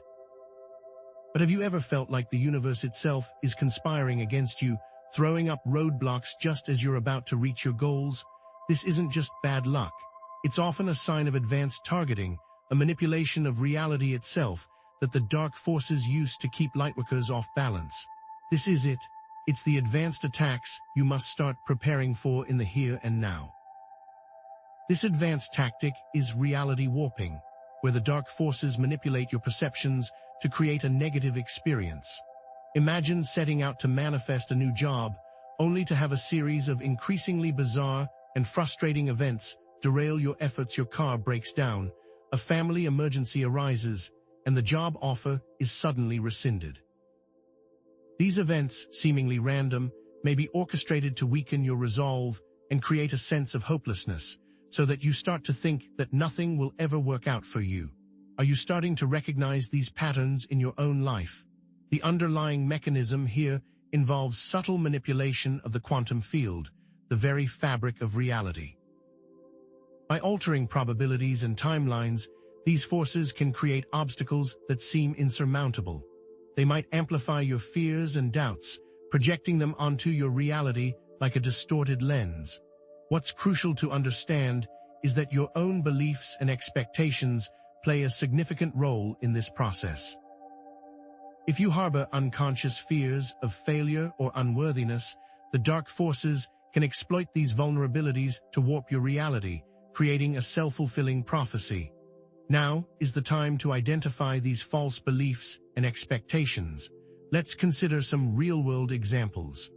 But have you ever felt like the universe itself is conspiring against you, throwing up roadblocks just as you're about to reach your goals? This isn't just bad luck. It's often a sign of advanced targeting, a manipulation of reality itself that the dark forces use to keep lightworkers off balance. This is it. It's the advanced attacks you must start preparing for in the here and now. This advanced tactic is reality warping, where the dark forces manipulate your perceptions to create a negative experience. Imagine setting out to manifest a new job, only to have a series of increasingly bizarre and frustrating events derail your efforts. Your car breaks down, a family emergency arises, and the job offer is suddenly rescinded. These events, seemingly random, may be orchestrated to weaken your resolve and create a sense of hopelessness, so that you start to think that nothing will ever work out for you. Are you starting to recognize these patterns in your own life? The underlying mechanism here involves subtle manipulation of the quantum field, the very fabric of reality. By altering probabilities and timelines, these forces can create obstacles that seem insurmountable. They might amplify your fears and doubts, projecting them onto your reality like a distorted lens. What's crucial to understand is that your own beliefs and expectations play a significant role in this process. If you harbor unconscious fears of failure or unworthiness, the dark forces can exploit these vulnerabilities to warp your reality, creating a self-fulfilling prophecy. Now is the time to identify these false beliefs and expectations. Let's consider some real-world examples.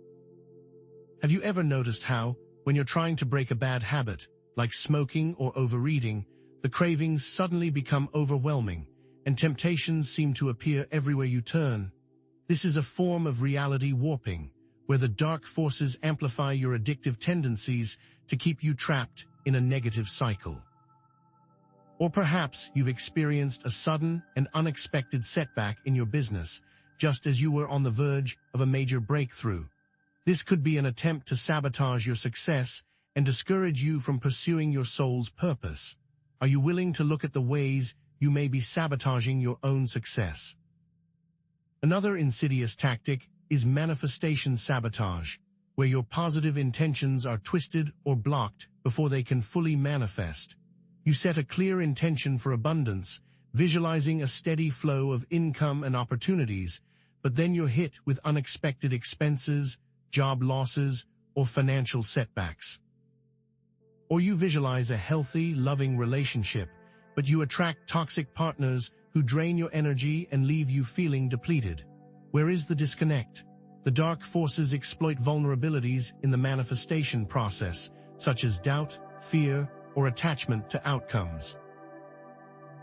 Have you ever noticed how, when you're trying to break a bad habit, like smoking or overeating, the cravings suddenly become overwhelming, and temptations seem to appear everywhere you turn? This is a form of reality warping, where the dark forces amplify your addictive tendencies to keep you trapped in a negative cycle. Or perhaps you've experienced a sudden and unexpected setback in your business, just as you were on the verge of a major breakthrough. This could be an attempt to sabotage your success and discourage you from pursuing your soul's purpose. Are you willing to look at the ways you may be sabotaging your own success? Another insidious tactic is manifestation sabotage, where your positive intentions are twisted or blocked before they can fully manifest. You set a clear intention for abundance, visualizing a steady flow of income and opportunities, but then you're hit with unexpected expenses, job losses, or financial setbacks. Or you visualize a healthy, loving relationship, but you attract toxic partners who drain your energy and leave you feeling depleted. Where is the disconnect? The dark forces exploit vulnerabilities in the manifestation process, such as doubt, fear, or attachment to outcomes.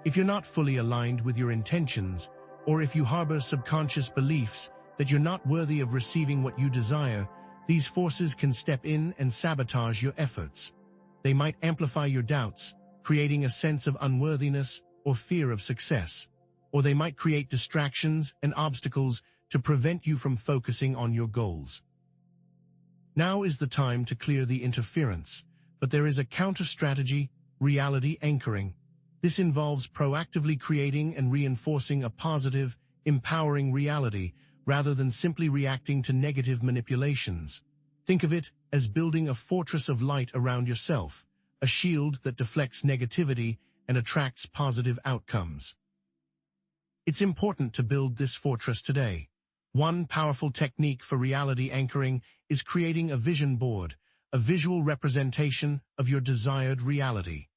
If you're not fully aligned with your intentions, or if you harbor subconscious beliefs that you're not worthy of receiving what you desire, these forces can step in and sabotage your efforts. They might amplify your doubts, creating a sense of unworthiness or fear of success. Or they might create distractions and obstacles to prevent you from focusing on your goals. Now is the time to clear the interference, but there is a counter-strategy: reality anchoring. This involves proactively creating and reinforcing a positive, empowering reality rather than simply reacting to negative manipulations. Think of it as building a fortress of light around yourself, a shield that deflects negativity and attracts positive outcomes. It's important to build this fortress today. One powerful technique for reality anchoring is creating a vision board, a visual representation of your desired reality.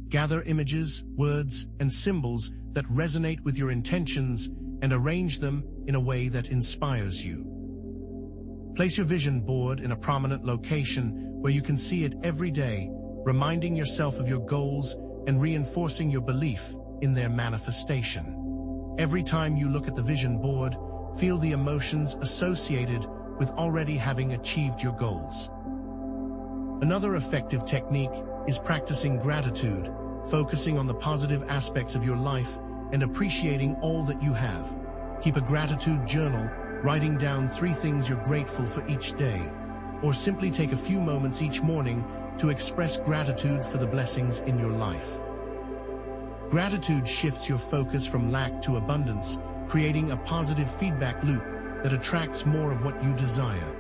Gather images, words, and symbols that resonate with your intentions and arrange them in a way that inspires you. Place your vision board in a prominent location where you can see it every day, reminding yourself of your goals and reinforcing your belief in their manifestation. Every time you look at the vision board, feel the emotions associated with already having achieved your goals. Another effective technique is practicing gratitude, focusing on the positive aspects of your life and appreciating all that you have. Keep a gratitude journal, writing down 3 things you're grateful for each day, or simply take a few moments each morning to express gratitude for the blessings in your life. Gratitude shifts your focus from lack to abundance, creating a positive feedback loop that attracts more of what you desire.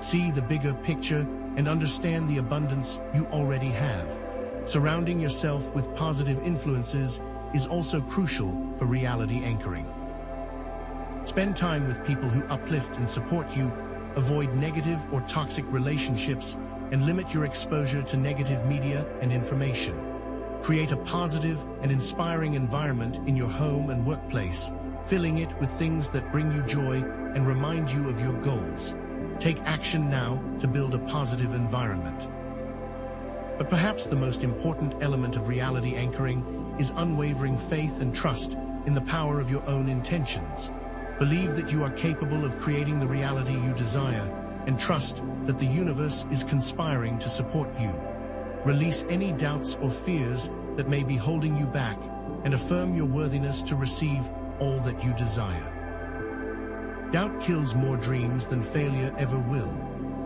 See the bigger picture and understand the abundance you already have. Surrounding yourself with positive influences is also crucial for reality anchoring. Spend time with people who uplift and support you, avoid negative or toxic relationships, and limit your exposure to negative media and information. Create a positive and inspiring environment in your home and workplace, filling it with things that bring you joy and remind you of your goals. Take action now to build a positive environment. But perhaps the most important element of reality anchoring is unwavering faith and trust in the power of your own intentions. Believe that you are capable of creating the reality you desire, and trust that the universe is conspiring to support you. Release any doubts or fears that may be holding you back, and affirm your worthiness to receive all that you desire. Doubt kills more dreams than failure ever will.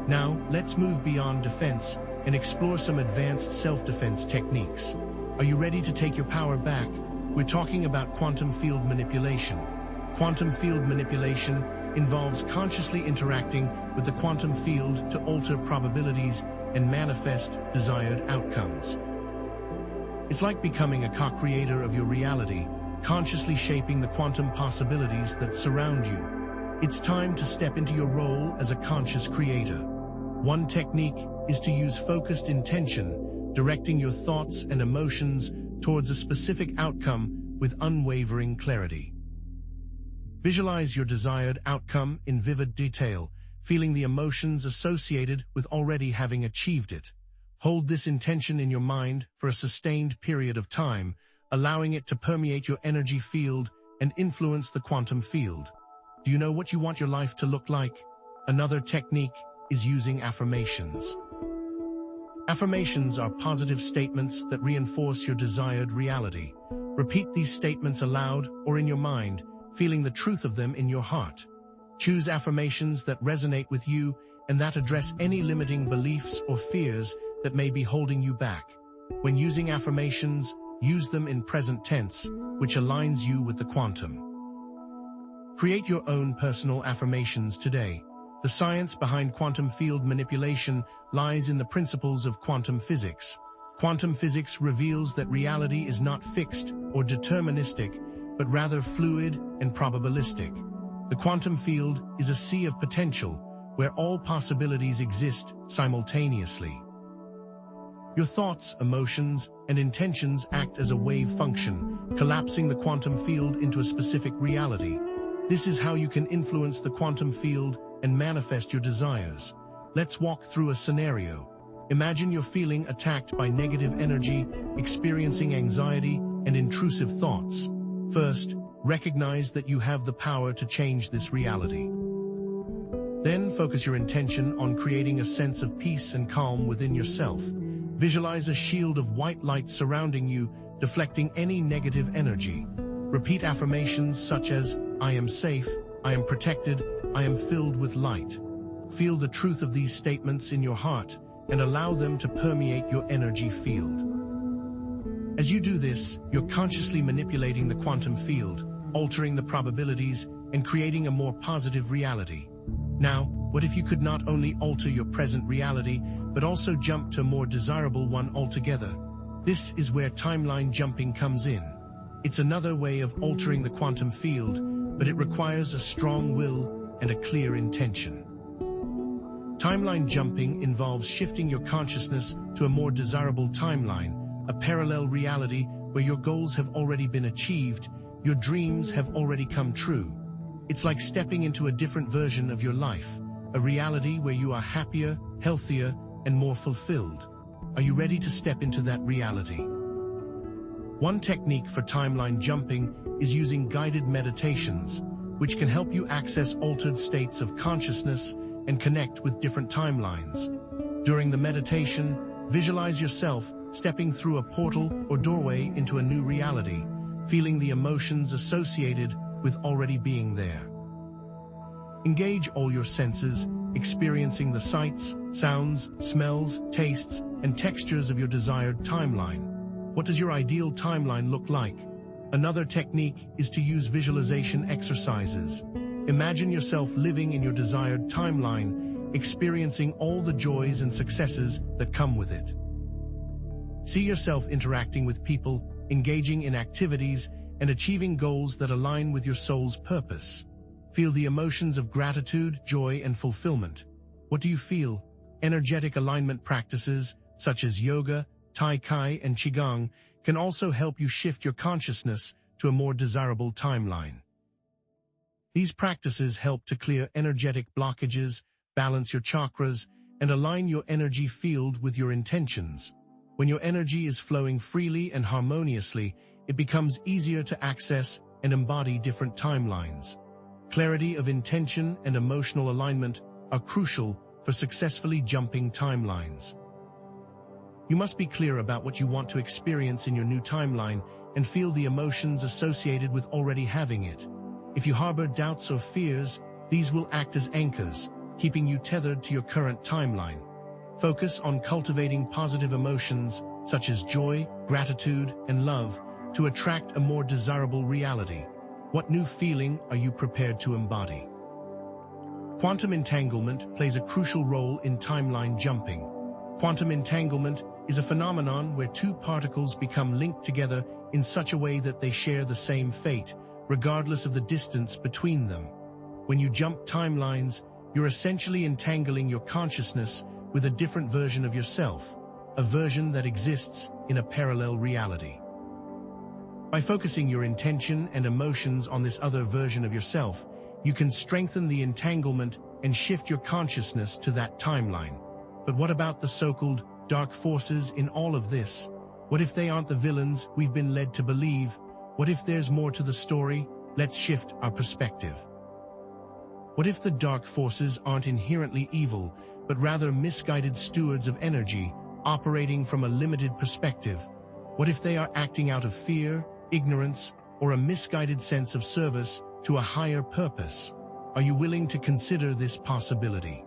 Now, let's move beyond defense and explore some advanced self-defense techniques. Are you ready to take your power back? We're talking about quantum field manipulation. Quantum field manipulation involves consciously interacting with the quantum field to alter probabilities and manifest desired outcomes. It's like becoming a co-creator of your reality, consciously shaping the quantum possibilities that surround you. It's time to step into your role as a conscious creator. One technique is to use focused intention, directing your thoughts and emotions towards a specific outcome with unwavering clarity. Visualize your desired outcome in vivid detail, feeling the emotions associated with already having achieved it. Hold this intention in your mind for a sustained period of time, allowing it to permeate your energy field and influence the quantum field. Do you know what you want your life to look like? Another technique is using affirmations. Affirmations are positive statements that reinforce your desired reality. Repeat these statements aloud or in your mind, feeling the truth of them in your heart. Choose affirmations that resonate with you and that address any limiting beliefs or fears that may be holding you back. When using affirmations, use them in present tense, which aligns you with the quantum. Create your own personal affirmations today. The science behind quantum field manipulation lies in the principles of quantum physics. Quantum physics reveals that reality is not fixed or deterministic, but rather fluid and probabilistic. The quantum field is a sea of potential, where all possibilities exist simultaneously. Your thoughts, emotions, and intentions act as a wave function, collapsing the quantum field into a specific reality. This is how you can influence the quantum field and manifest your desires. Let's walk through a scenario. Imagine you're feeling attacked by negative energy, experiencing anxiety and intrusive thoughts. First, recognize that you have the power to change this reality. Then focus your intention on creating a sense of peace and calm within yourself. Visualize a shield of white light surrounding you, deflecting any negative energy. Repeat affirmations such as, "I am safe, I am protected, I am filled with light." feel the truth of these statements in your heart and allow them to permeate your energy field. As you do this, you're consciously manipulating the quantum field, altering the probabilities, and creating a more positive reality. Now, what if you could not only alter your present reality, but also jump to a more desirable one altogether? This is where timeline jumping comes in. It's another way of altering the quantum field, but it requires a strong will and a clear intention. Timeline jumping involves shifting your consciousness to a more desirable timeline, a parallel reality where your goals have already been achieved, your dreams have already come true. It's like stepping into a different version of your life, a reality where you are happier, healthier, and more fulfilled. Are you ready to step into that reality? One technique for timeline jumping is using guided meditations, which can help you access altered states of consciousness and connect with different timelines. During the meditation, visualize yourself stepping through a portal or doorway into a new reality, feeling the emotions associated with already being there. Engage all your senses, experiencing the sights, sounds, smells, tastes, and textures of your desired timeline. What does your ideal timeline look like? Another technique is to use visualization exercises. Imagine yourself living in your desired timeline, experiencing all the joys and successes that come with it. See yourself interacting with people, engaging in activities, and achieving goals that align with your soul's purpose. Feel the emotions of gratitude, joy, and fulfillment. What do you feel? Energetic alignment practices, such as yoga, Tai Chi, and Qigong, can also help you shift your consciousness to a more desirable timeline. These practices help to clear energetic blockages, balance your chakras, and align your energy field with your intentions. When your energy is flowing freely and harmoniously, it becomes easier to access and embody different timelines. Clarity of intention and emotional alignment are crucial for successfully jumping timelines. You must be clear about what you want to experience in your new timeline and feel the emotions associated with already having it. If you harbor doubts or fears, these will act as anchors, keeping you tethered to your current timeline. Focus on cultivating positive emotions such as joy, gratitude, and love to attract a more desirable reality. What new feeling are you prepared to embody? Quantum entanglement plays a crucial role in timeline jumping. Quantum entanglement is a phenomenon where two particles become linked together in such a way that they share the same fate, regardless of the distance between them. When you jump timelines, you're essentially entangling your consciousness with a different version of yourself, a version that exists in a parallel reality. By focusing your intention and emotions on this other version of yourself, you can strengthen the entanglement and shift your consciousness to that timeline. But what about the so-called dark forces in all of this? What if they aren't the villains we've been led to believe? What if there's more to the story? Let's shift our perspective. What if the dark forces aren't inherently evil, but rather misguided stewards of energy, operating from a limited perspective? What if they are acting out of fear, ignorance, or a misguided sense of service to a higher purpose? Are you willing to consider this possibility?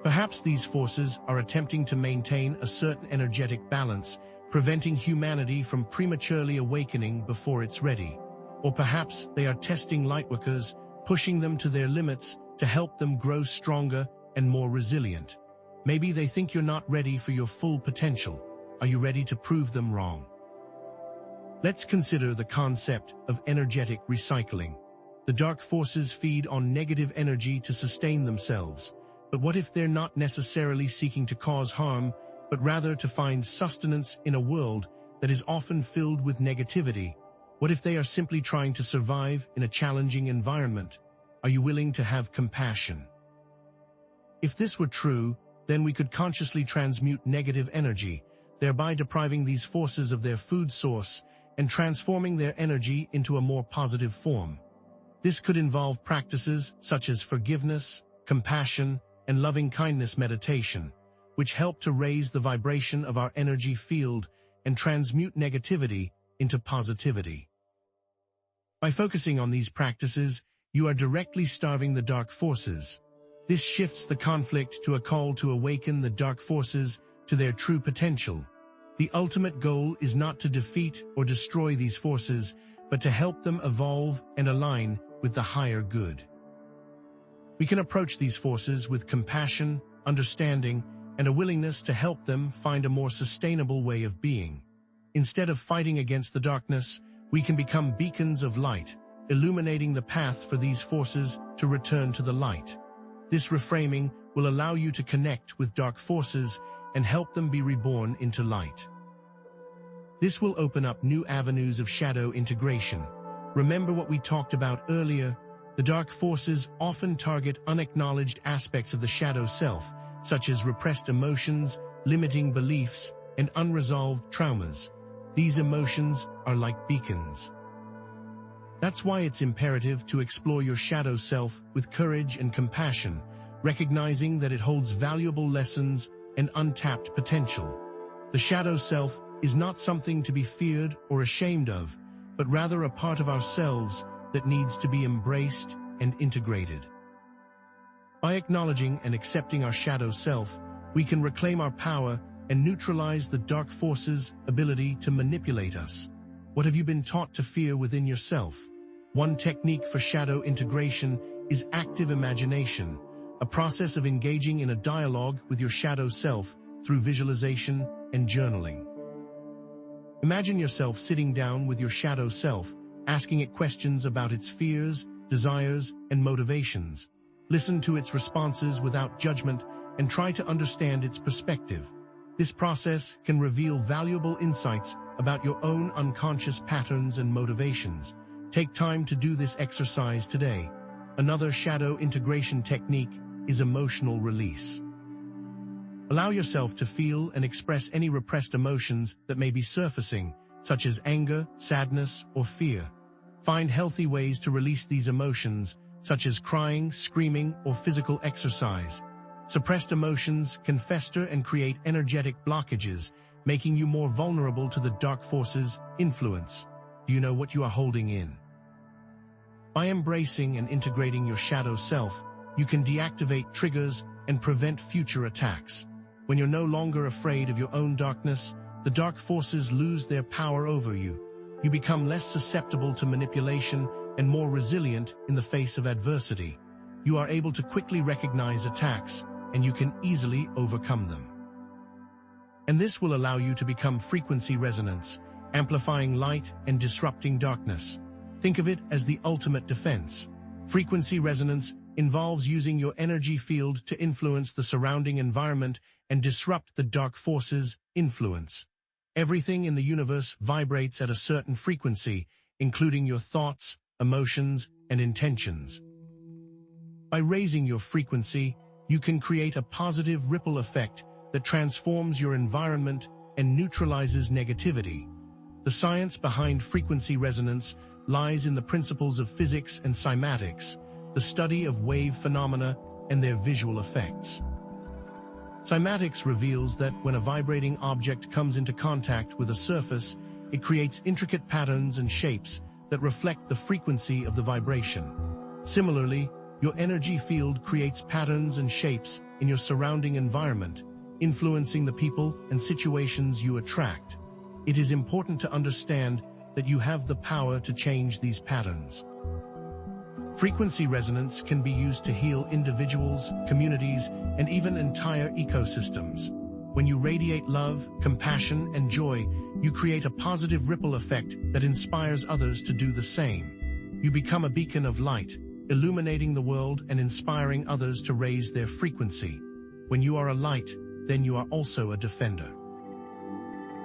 Perhaps these forces are attempting to maintain a certain energetic balance, preventing humanity from prematurely awakening before it's ready. Or perhaps they are testing lightworkers, pushing them to their limits to help them grow stronger and more resilient. Maybe they think you're not ready for your full potential. Are you ready to prove them wrong? Let's consider the concept of energetic recycling. The dark forces feed on negative energy to sustain themselves. But what if they're not necessarily seeking to cause harm, but rather to find sustenance in a world that is often filled with negativity? What if they are simply trying to survive in a challenging environment? Are you willing to have compassion? If this were true, then we could consciously transmute negative energy, thereby depriving these forces of their food source and transforming their energy into a more positive form. This could involve practices such as forgiveness, compassion, and loving-kindness meditation, which help to raise the vibration of our energy field and transmute negativity into positivity. By focusing on these practices, you are directly starving the dark forces. This shifts the conflict to a call to awaken the dark forces to their true potential. The ultimate goal is not to defeat or destroy these forces, but to help them evolve and align with the higher good. We can approach these forces with compassion, understanding, and a willingness to help them find a more sustainable way of being. Instead of fighting against the darkness, we can become beacons of light, illuminating the path for these forces to return to the light. This reframing will allow you to connect with dark forces and help them be reborn into light. This will open up new avenues of shadow integration. Remember what we talked about earlier? The dark forces often target unacknowledged aspects of the shadow self, such as repressed emotions, limiting beliefs, and unresolved traumas. These emotions are like beacons. That's why it's imperative to explore your shadow self with courage and compassion, recognizing that it holds valuable lessons and untapped potential. The shadow self is not something to be feared or ashamed of, but rather a part of ourselves that needs to be embraced and integrated. By acknowledging and accepting our shadow self, we can reclaim our power and neutralize the dark forces' ability to manipulate us. What have you been taught to fear within yourself? One technique for shadow integration is active imagination, a process of engaging in a dialogue with your shadow self through visualization and journaling. Imagine yourself sitting down with your shadow self, asking it questions about its fears, desires, and motivations. Listen to its responses without judgment and try to understand its perspective. This process can reveal valuable insights about your own unconscious patterns and motivations. Take time to do this exercise today. Another shadow integration technique is emotional release. Allow yourself to feel and express any repressed emotions that may be surfacing, such as anger, sadness, or fear. Find healthy ways to release these emotions, such as crying, screaming, or physical exercise. Suppressed emotions can fester and create energetic blockages, making you more vulnerable to the dark forces' influence. Do you know what you are holding in? By embracing and integrating your shadow self, you can deactivate triggers and prevent future attacks. When you're no longer afraid of your own darkness, the dark forces lose their power over you. You become less susceptible to manipulation and more resilient in the face of adversity. You are able to quickly recognize attacks, and you can easily overcome them. And this will allow you to become frequency resonance, amplifying light and disrupting darkness. Think of it as the ultimate defense. Frequency resonance involves using your energy field to influence the surrounding environment and disrupt the dark forces' influence. Everything in the universe vibrates at a certain frequency, including your thoughts, emotions, and intentions. By raising your frequency, you can create a positive ripple effect that transforms your environment and neutralizes negativity. The science behind frequency resonance lies in the principles of physics and cymatics, the study of wave phenomena and their visual effects. Cymatics reveals that when a vibrating object comes into contact with a surface, it creates intricate patterns and shapes that reflect the frequency of the vibration. Similarly, your energy field creates patterns and shapes in your surrounding environment, influencing the people and situations you attract. It is important to understand that you have the power to change these patterns. Frequency resonance can be used to heal individuals, communities, and even entire ecosystems. When you radiate love, compassion, and joy, you create a positive ripple effect that inspires others to do the same. You become a beacon of light, illuminating the world and inspiring others to raise their frequency. When you are a light, then you are also a defender.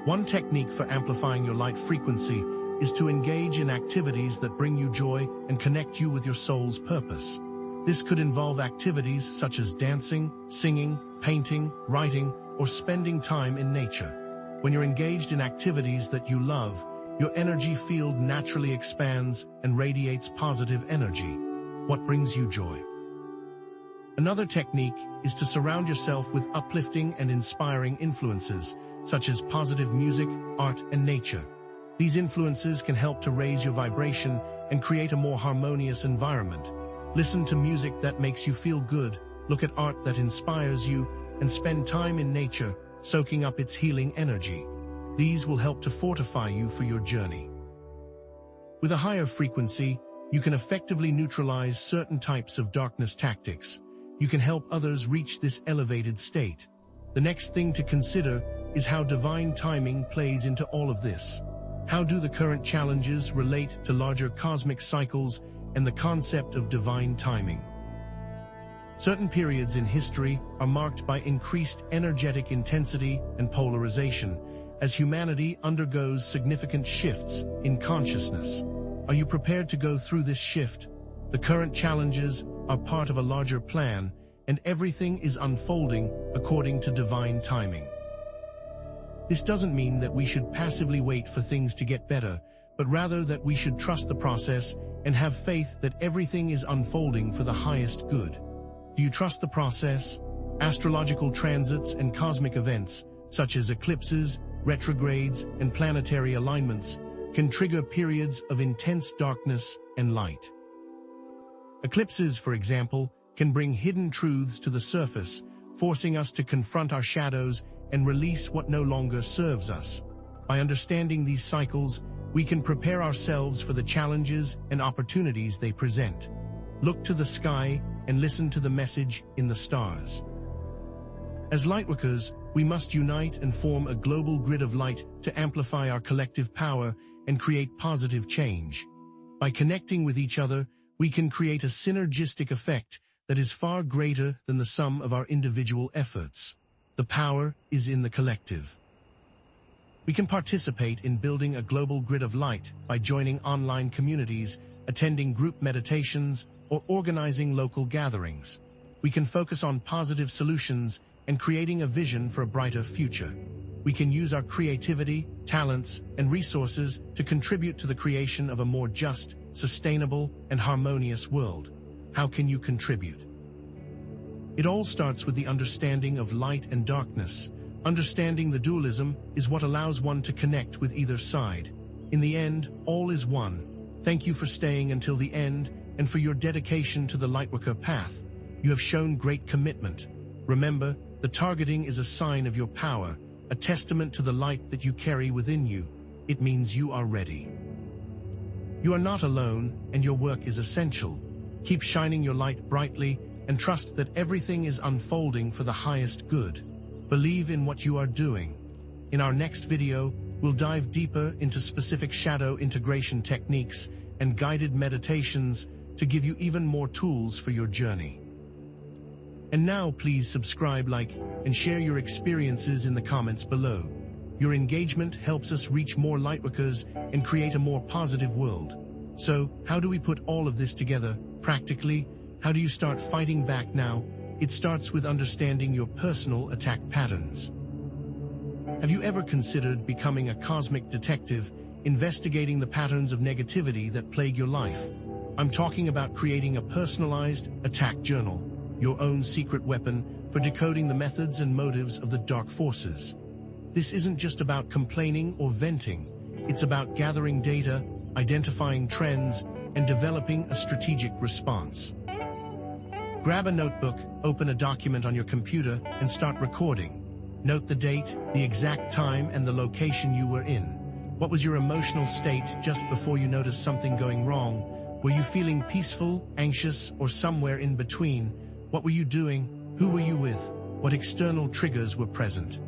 One technique for amplifying your light frequency is to engage in activities that bring you joy and connect you with your soul's purpose. This could involve activities such as dancing, singing, painting, writing, or spending time in nature. When you're engaged in activities that you love, your energy field naturally expands and radiates positive energy. What brings you joy? Another technique is to surround yourself with uplifting and inspiring influences, such as positive music, art, and nature. These influences can help to raise your vibration and create a more harmonious environment. Listen to music that makes you feel good, look at art that inspires you, and spend time in nature, soaking up its healing energy. These will help to fortify you for your journey. With a higher frequency, you can effectively neutralize certain types of darkness tactics. You can help others reach this elevated state. The next thing to consider is how divine timing plays into all of this. How do the current challenges relate to larger cosmic cycles and the concept of divine timing? Certain periods in history are marked by increased energetic intensity and polarization as humanity undergoes significant shifts in consciousness. Are you prepared to go through this shift? The current challenges are part of a larger plan, and everything is unfolding according to divine timing. This doesn't mean that we should passively wait for things to get better, but rather that we should trust the process and have faith that everything is unfolding for the highest good. Do you trust the process? Astrological transits and cosmic events, such as eclipses, retrogrades, and planetary alignments, can trigger periods of intense darkness and light. Eclipses, for example, can bring hidden truths to the surface, forcing us to confront our shadows and release what no longer serves us. By understanding these cycles, we can prepare ourselves for the challenges and opportunities they present. Look to the sky and listen to the message in the stars. As lightworkers, we must unite and form a global grid of light to amplify our collective power and create positive change. By connecting with each other, we can create a synergistic effect that is far greater than the sum of our individual efforts. The power is in the collective. We can participate in building a global grid of light by joining online communities, attending group meditations, or organizing local gatherings. We can focus on positive solutions and creating a vision for a brighter future. We can use our creativity, talents, and resources to contribute to the creation of a more just, sustainable, and harmonious world. How can you contribute? It all starts with the understanding of light and darkness. Understanding the dualism is what allows one to connect with either side. In the end, all is one. Thank you for staying until the end and for your dedication to the Lightworker path. You have shown great commitment. Remember, the targeting is a sign of your power, a testament to the light that you carry within you. It means you are ready. You are not alone, and your work is essential. Keep shining your light brightly and trust that everything is unfolding for the highest good. Believe in what you are doing. In our next video, we'll dive deeper into specific shadow integration techniques and guided meditations to give you even more tools for your journey. And now please subscribe, like, and share your experiences in the comments below. Your engagement helps us reach more lightworkers and create a more positive world. So, how do we put all of this together? Practically, how do you start fighting back now? It starts with understanding your personal attack patterns. Have you ever considered becoming a cosmic detective, investigating the patterns of negativity that plague your life? I'm talking about creating a personalized attack journal, your own secret weapon for decoding the methods and motives of the dark forces. This isn't just about complaining or venting. It's about gathering data, identifying trends, and developing a strategic response. Grab a notebook, open a document on your computer, and start recording. Note the date, the exact time, and the location you were in. What was your emotional state just before you noticed something going wrong? Were you feeling peaceful, anxious, or somewhere in between? What were you doing? Who were you with? What external triggers were present?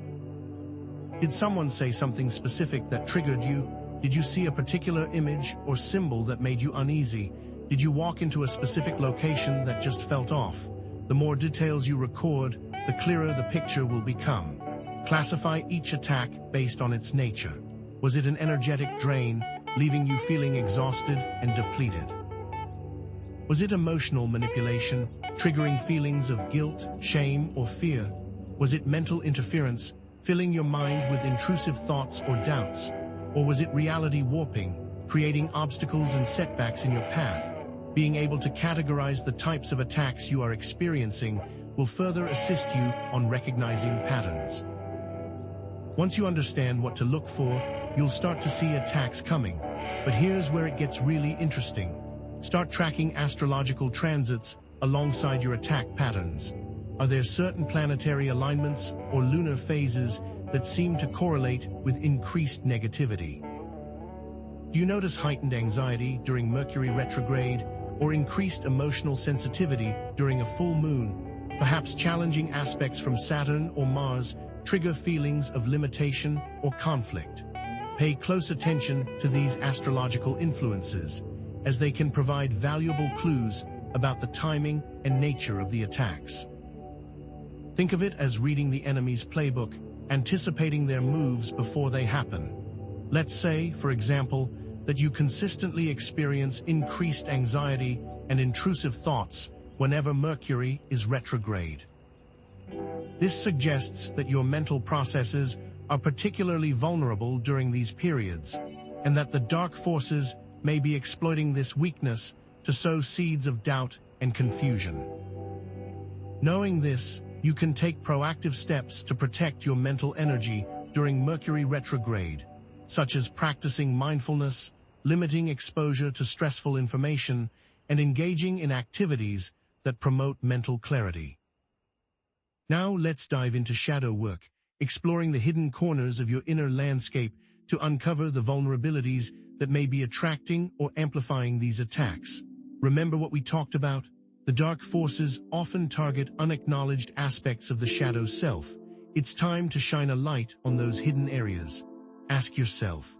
Did someone say something specific that triggered you? Did you see a particular image or symbol that made you uneasy? Did you walk into a specific location that just felt off? The more details you record, the clearer the picture will become. Classify each attack based on its nature. Was it an energetic drain, leaving you feeling exhausted and depleted? Was it emotional manipulation, triggering feelings of guilt, shame, or fear? Was it mental interference, filling your mind with intrusive thoughts or doubts? Or was it reality warping, creating obstacles and setbacks in your path? Being able to categorize the types of attacks you are experiencing will further assist you on recognizing patterns. Once you understand what to look for, you'll start to see attacks coming. But here's where it gets really interesting. Start tracking astrological transits alongside your attack patterns. Are there certain planetary alignments or lunar phases that seem to correlate with increased negativity? Do you notice heightened anxiety during Mercury retrograde or increased emotional sensitivity during a full moon? Perhaps challenging aspects from Saturn or Mars trigger feelings of limitation or conflict. Pay close attention to these astrological influences, as they can provide valuable clues about the timing and nature of the attacks. Think of it as reading the enemy's playbook, anticipating their moves before they happen. Let's say, for example, that you consistently experience increased anxiety and intrusive thoughts whenever Mercury is retrograde. This suggests that your mental processes are particularly vulnerable during these periods, and that the dark forces may be exploiting this weakness to sow seeds of doubt and confusion. Knowing this, you can take proactive steps to protect your mental energy during Mercury retrograde, such as practicing mindfulness, limiting exposure to stressful information, and engaging in activities that promote mental clarity. Now let's dive into shadow work, exploring the hidden corners of your inner landscape to uncover the vulnerabilities that may be attracting or amplifying these attacks. Remember what we talked about? The dark forces often target unacknowledged aspects of the shadow self. It's time to shine a light on those hidden areas. Ask yourself,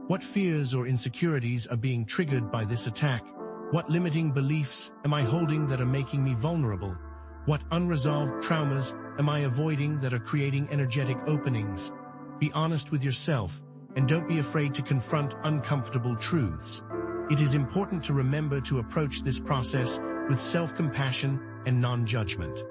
what fears or insecurities are being triggered by this attack? What limiting beliefs am I holding that are making me vulnerable? What unresolved traumas am I avoiding that are creating energetic openings? Be honest with yourself, and don't be afraid to confront uncomfortable truths. It is important to remember to approach this process with self-compassion and non-judgment.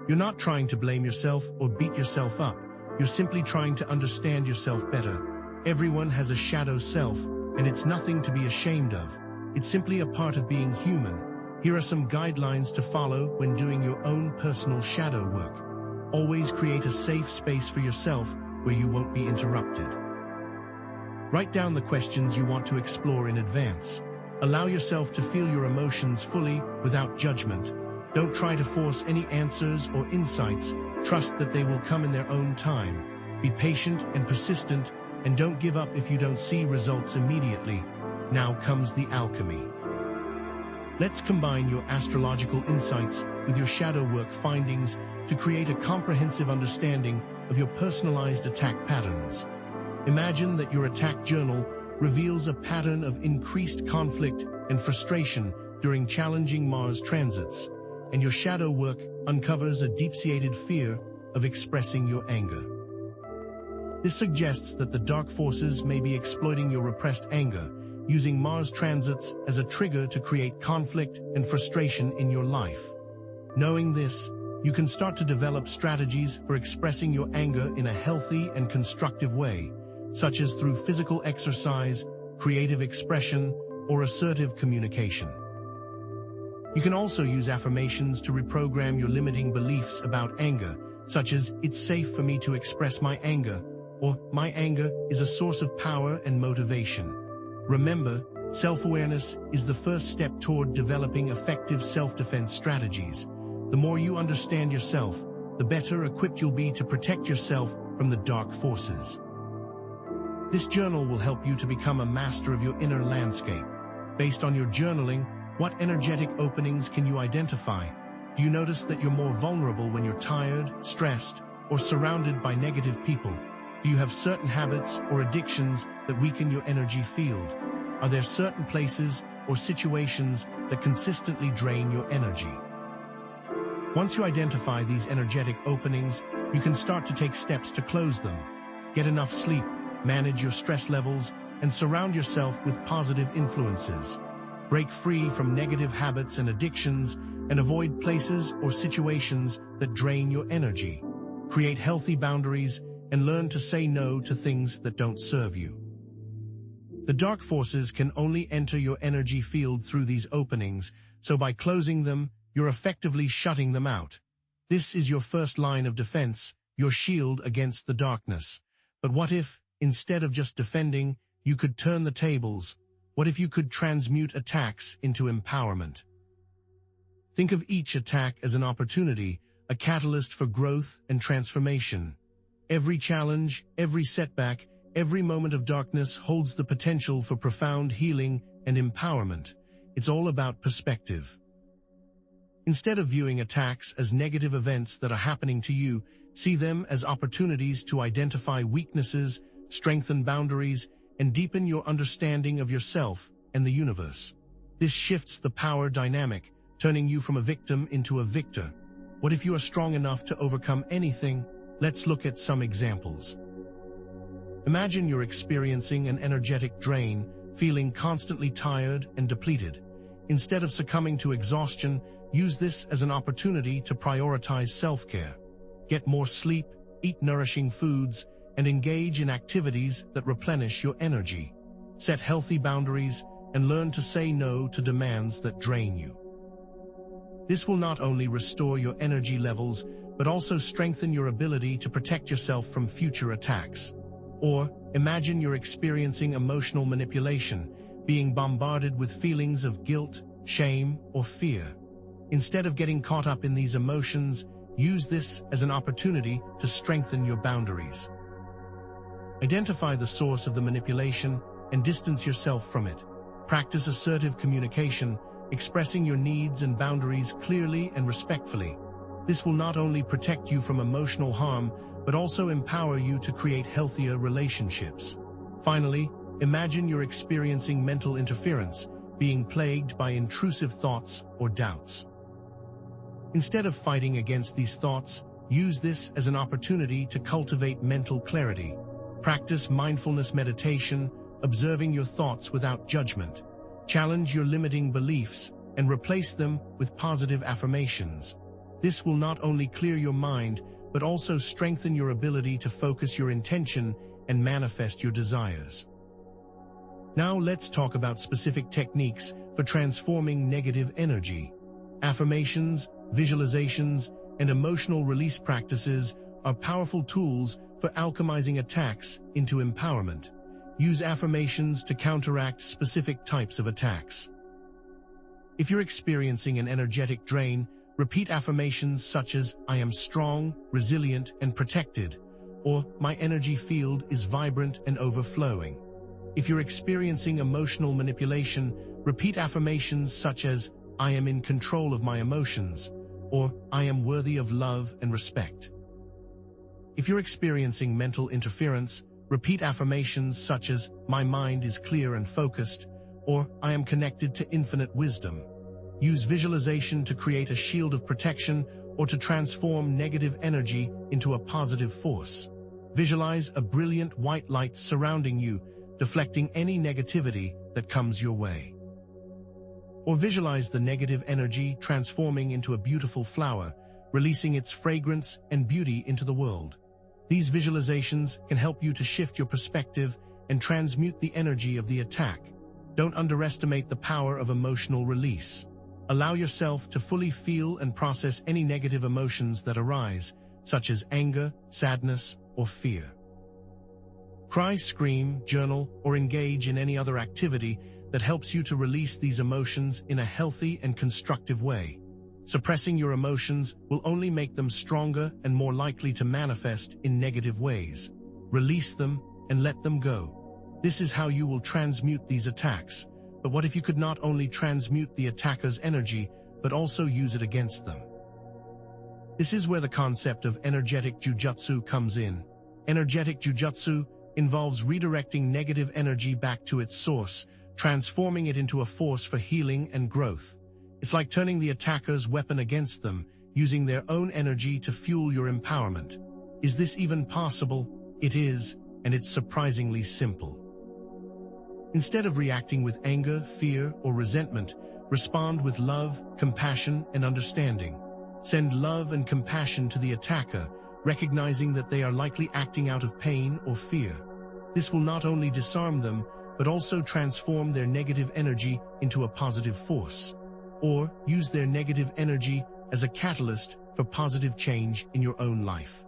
You're not trying to blame yourself or beat yourself up. You're simply trying to understand yourself better. Everyone has a shadow self, and it's nothing to be ashamed of. It's simply a part of being human. Here are some guidelines to follow when doing your own personal shadow work. Always create a safe space for yourself where you won't be interrupted. Write down the questions you want to explore in advance. Allow yourself to feel your emotions fully without judgment. Don't try to force any answers or insights. Trust that they will come in their own time. Be patient and persistent, and don't give up if you don't see results immediately. Now comes the alchemy. Let's combine your astrological insights with your shadow work findings to create a comprehensive understanding of your personalized attack patterns. Imagine that your attack journal reveals a pattern of increased conflict and frustration during challenging Mars transits, and your shadow work uncovers a deep-seated fear of expressing your anger. This suggests that the dark forces may be exploiting your repressed anger, using Mars transits as a trigger to create conflict and frustration in your life. Knowing this, you can start to develop strategies for expressing your anger in a healthy and constructive way, such as through physical exercise, creative expression, or assertive communication. You can also use affirmations to reprogram your limiting beliefs about anger, such as, "It's safe for me to express my anger," or "My anger is a source of power and motivation." Remember, self-awareness is the first step toward developing effective self-defense strategies. The more you understand yourself, the better equipped you'll be to protect yourself from the dark forces. This journal will help you to become a master of your inner landscape. Based on your journaling, what energetic openings can you identify? Do you notice that you're more vulnerable when you're tired, stressed, or surrounded by negative people? Do you have certain habits or addictions that weaken your energy field? Are there certain places or situations that consistently drain your energy? Once you identify these energetic openings, you can start to take steps to close them. Get enough sleep, manage your stress levels, and surround yourself with positive influences. Break free from negative habits and addictions, and avoid places or situations that drain your energy. Create healthy boundaries and learn to say no to things that don't serve you. The dark forces can only enter your energy field through these openings, so by closing them, you're effectively shutting them out. This is your first line of defense, your shield against the darkness. But what if, instead of just defending, you could turn the tables? What if you could transmute attacks into empowerment? Think of each attack as an opportunity, a catalyst for growth and transformation. Every challenge, every setback, every moment of darkness holds the potential for profound healing and empowerment. It's all about perspective. Instead of viewing attacks as negative events that are happening to you, see them as opportunities to identify weaknesses, strengthen boundaries, and deepen your understanding of yourself and the universe. This shifts the power dynamic, turning you from a victim into a victor. What if you are strong enough to overcome anything? Let's look at some examples. Imagine you're experiencing an energetic drain, feeling constantly tired and depleted. Instead of succumbing to exhaustion, use this as an opportunity to prioritize self-care. Get more sleep, eat nourishing foods, and engage in activities that replenish your energy. Set healthy boundaries and learn to say no to demands that drain you. This will not only restore your energy levels, but also strengthen your ability to protect yourself from future attacks. Or, imagine you're experiencing emotional manipulation, being bombarded with feelings of guilt, shame, or fear. Instead of getting caught up in these emotions, use this as an opportunity to strengthen your boundaries. Identify the source of the manipulation and distance yourself from it. Practice assertive communication, expressing your needs and boundaries clearly and respectfully. This will not only protect you from emotional harm, but also empower you to create healthier relationships. Finally, imagine you're experiencing mental interference, being plagued by intrusive thoughts or doubts. Instead of fighting against these thoughts, use this as an opportunity to cultivate mental clarity. Practice mindfulness meditation, observing your thoughts without judgment. Challenge your limiting beliefs and replace them with positive affirmations. This will not only clear your mind, but also strengthen your ability to focus your intention and manifest your desires. Now let's talk about specific techniques for transforming negative energy. Affirmations, visualizations, and emotional release practices are powerful tools for alchemizing attacks into empowerment. Use affirmations to counteract specific types of attacks. If you're experiencing an energetic drain, repeat affirmations such as, "I am strong, resilient, and protected," or "My energy field is vibrant and overflowing." If you're experiencing emotional manipulation, repeat affirmations such as, "I am in control of my emotions," or "I am worthy of love and respect." If you're experiencing mental interference, repeat affirmations such as, "My mind is clear and focused," or "I am connected to infinite wisdom." Use visualization to create a shield of protection or to transform negative energy into a positive force. Visualize a brilliant white light surrounding you, deflecting any negativity that comes your way. Or visualize the negative energy transforming into a beautiful flower, releasing its fragrance and beauty into the world. These visualizations can help you to shift your perspective and transmute the energy of the attack. Don't underestimate the power of emotional release. Allow yourself to fully feel and process any negative emotions that arise, such as anger, sadness, or fear. Cry, scream, journal, or engage in any other activity that helps you to release these emotions in a healthy and constructive way. Suppressing your emotions will only make them stronger and more likely to manifest in negative ways. Release them and let them go. This is how you will transmute these attacks. But what if you could not only transmute the attacker's energy, but also use it against them? This is where the concept of energetic jujutsu comes in. Energetic jujutsu involves redirecting negative energy back to its source, transforming it into a force for healing and growth. It's like turning the attacker's weapon against them, using their own energy to fuel your empowerment. Is this even possible? It is, and it's surprisingly simple. Instead of reacting with anger, fear, or resentment, respond with love, compassion, and understanding. Send love and compassion to the attacker, recognizing that they are likely acting out of pain or fear. This will not only disarm them, but also transform their negative energy into a positive force. Or use their negative energy as a catalyst for positive change in your own life.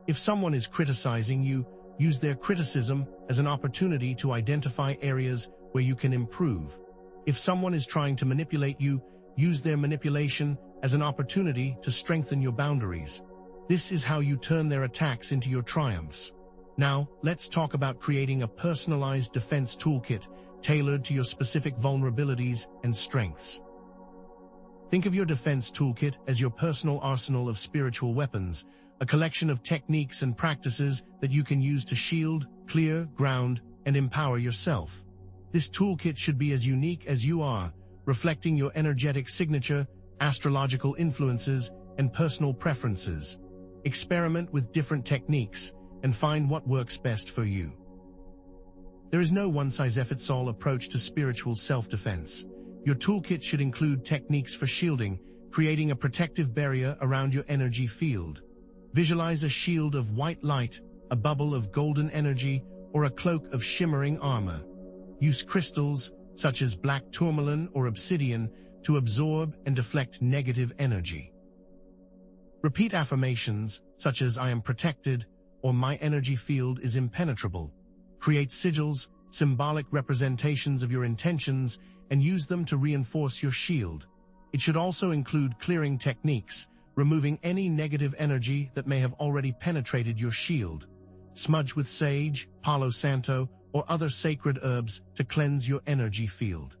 If someone is criticizing you, use their criticism as an opportunity to identify areas where you can improve. If someone is trying to manipulate you, use their manipulation as an opportunity to strengthen your boundaries. This is how you turn their attacks into your triumphs. Now, let's talk about creating a personalized defense toolkit tailored to your specific vulnerabilities and strengths. Think of your defense toolkit as your personal arsenal of spiritual weapons, a collection of techniques and practices that you can use to shield, clear, ground, and empower yourself. This toolkit should be as unique as you are, reflecting your energetic signature, astrological influences, and personal preferences. Experiment with different techniques and find what works best for you. There is no one-size-fits-all approach to spiritual self-defense. Your toolkit should include techniques for shielding, creating a protective barrier around your energy field. Visualize a shield of white light, a bubble of golden energy, or a cloak of shimmering armor. Use crystals, such as black tourmaline or obsidian, to absorb and deflect negative energy. Repeat affirmations, such as "I am protected" or "My energy field is impenetrable." Create sigils, symbolic representations of your intentions, and use them to reinforce your shield. It should also include clearing techniques, removing any negative energy that may have already penetrated your shield. Smudge with sage, Palo Santo, or other sacred herbs to cleanse your energy field.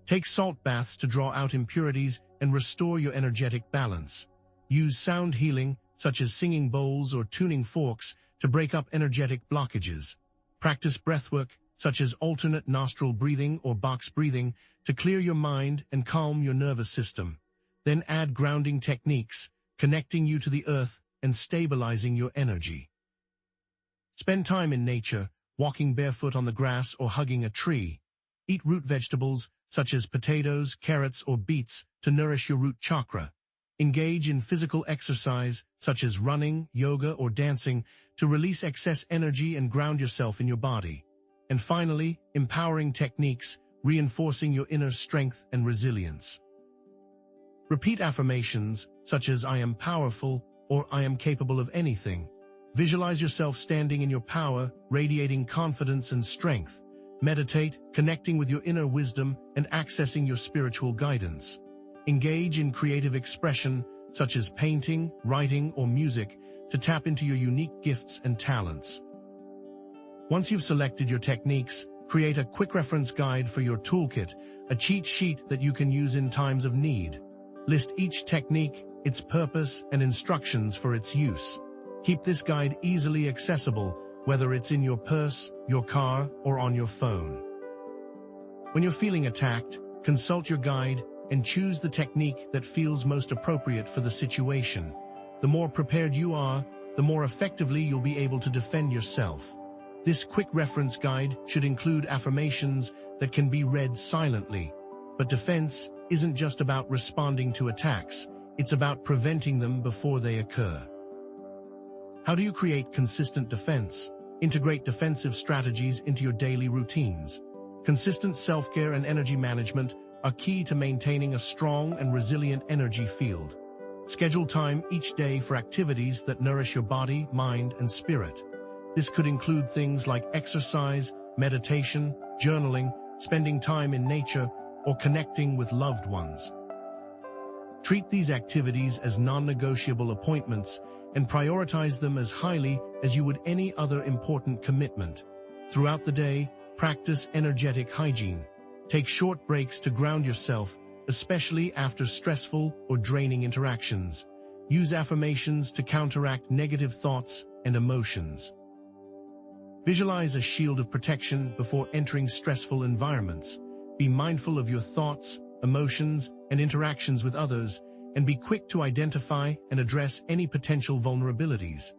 Take salt baths to draw out impurities and restore your energetic balance. Use sound healing, such as singing bowls or tuning forks, to break up energetic blockages. Practice breathwork, such as alternate nostril breathing or box breathing, to clear your mind and calm your nervous system. Then add grounding techniques, connecting you to the earth and stabilizing your energy. Spend time in nature, walking barefoot on the grass or hugging a tree. Eat root vegetables, such as potatoes, carrots, or beets, to nourish your root chakra. Engage in physical exercise, such as running, yoga, or dancing, to release excess energy and ground yourself in your body. And finally, empowering techniques, reinforcing your inner strength and resilience. Repeat affirmations, such as "I am powerful" or "I am capable of anything." Visualize yourself standing in your power, radiating confidence and strength. Meditate, connecting with your inner wisdom and accessing your spiritual guidance. Engage in creative expression, such as painting, writing, or music, to tap into your unique gifts and talents. Once you've selected your techniques, create a quick reference guide for your toolkit, a cheat sheet that you can use in times of need. List each technique, its purpose, and instructions for its use. Keep this guide easily accessible, whether it's in your purse, your car, or on your phone. When you're feeling attacked, consult your guide and choose the technique that feels most appropriate for the situation. The more prepared you are, the more effectively you'll be able to defend yourself. This quick reference guide should include affirmations that can be read silently. But defense isn't just about responding to attacks, it's about preventing them before they occur. How do you create consistent defense? Integrate defensive strategies into your daily routines. Consistent self-care and energy management are key to maintaining a strong and resilient energy field. Schedule time each day for activities that nourish your body, mind, and spirit. This could include things like exercise, meditation, journaling, spending time in nature, or connecting with loved ones. Treat these activities as non-negotiable appointments and prioritize them as highly as you would any other important commitment. Throughout the day, practice energetic hygiene. Take short breaks to ground yourself, especially after stressful or draining interactions. Use affirmations to counteract negative thoughts and emotions. Visualize a shield of protection before entering stressful environments. Be mindful of your thoughts, emotions, and interactions with others, and be quick to identify and address any potential vulnerabilities.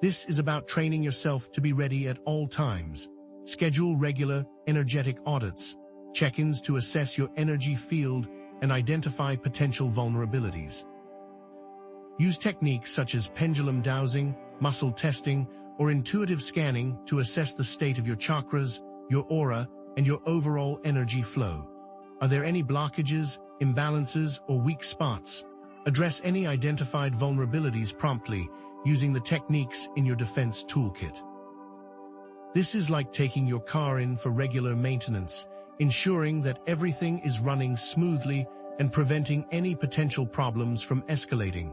This is about training yourself to be ready at all times. Schedule regular, energetic audits, check-ins to assess your energy field and identify potential vulnerabilities. Use techniques such as pendulum dowsing, muscle testing, or intuitive scanning to assess the state of your chakras, your aura, and your overall energy flow. Are there any blockages, imbalances, or weak spots? Address any identified vulnerabilities promptly using the techniques in your defense toolkit. This is like taking your car in for regular maintenance, ensuring that everything is running smoothly and preventing any potential problems from escalating.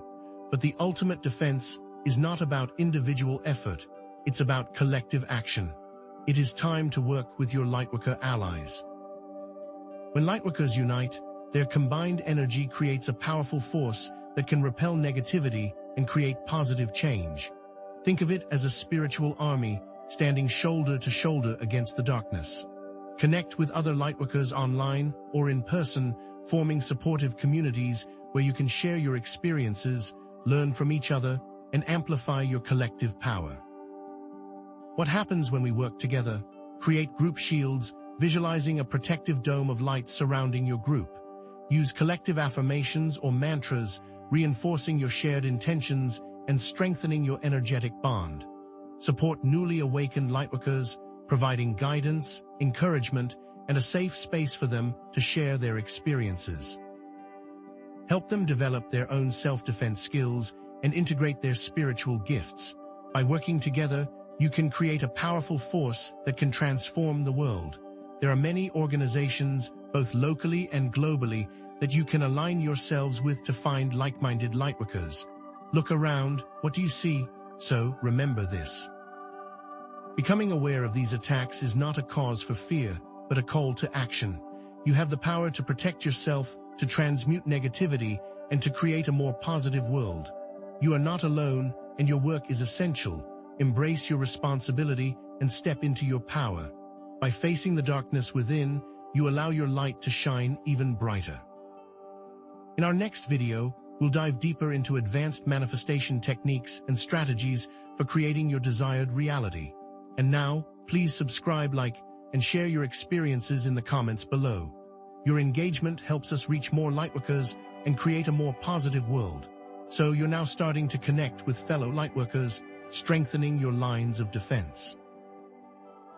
But the ultimate defense is not about individual effort, it's about collective action. It is time to work with your Lightworker allies. When Lightworkers unite, their combined energy creates a powerful force that can repel negativity and create positive change. Think of it as a spiritual army standing shoulder to shoulder against the darkness. Connect with other Lightworkers online or in person, forming supportive communities where you can share your experiences, learn from each other, and amplify your collective power. What happens when we work together? Create group shields, visualizing a protective dome of light surrounding your group. Use collective affirmations or mantras, reinforcing your shared intentions and strengthening your energetic bond. Support newly awakened Lightworkers, providing guidance, encouragement, and a safe space for them to share their experiences. Help them develop their own self-defense skills and integrate their spiritual gifts. By working together, you can create a powerful force that can transform the world. There are many organizations, both locally and globally, that you can align yourselves with to find like-minded Lightworkers. Look around, what do you see? So remember this. Becoming aware of these attacks is not a cause for fear, but a call to action. You have the power to protect yourself, to transmute negativity, and to create a more positive world. You are not alone, and your work is essential. Embrace your responsibility and step into your power. By facing the darkness within, you allow your light to shine even brighter. In our next video, we'll dive deeper into advanced manifestation techniques and strategies for creating your desired reality. And now, please subscribe, like, and share your experiences in the comments below. Your engagement helps us reach more Lightworkers and create a more positive world. So you're now starting to connect with fellow Lightworkers, strengthening your lines of defense.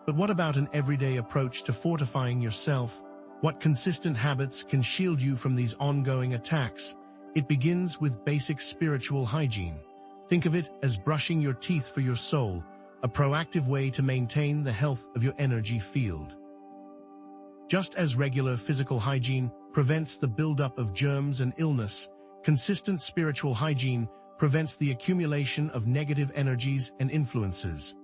But what about an everyday approach to fortifying yourself? What consistent habits can shield you from these ongoing attacks? It begins with basic spiritual hygiene. Think of it as brushing your teeth for your soul, a proactive way to maintain the health of your energy field. Just as regular physical hygiene prevents the buildup of germs and illness, consistent spiritual hygiene prevents the accumulation of negative energies and influences.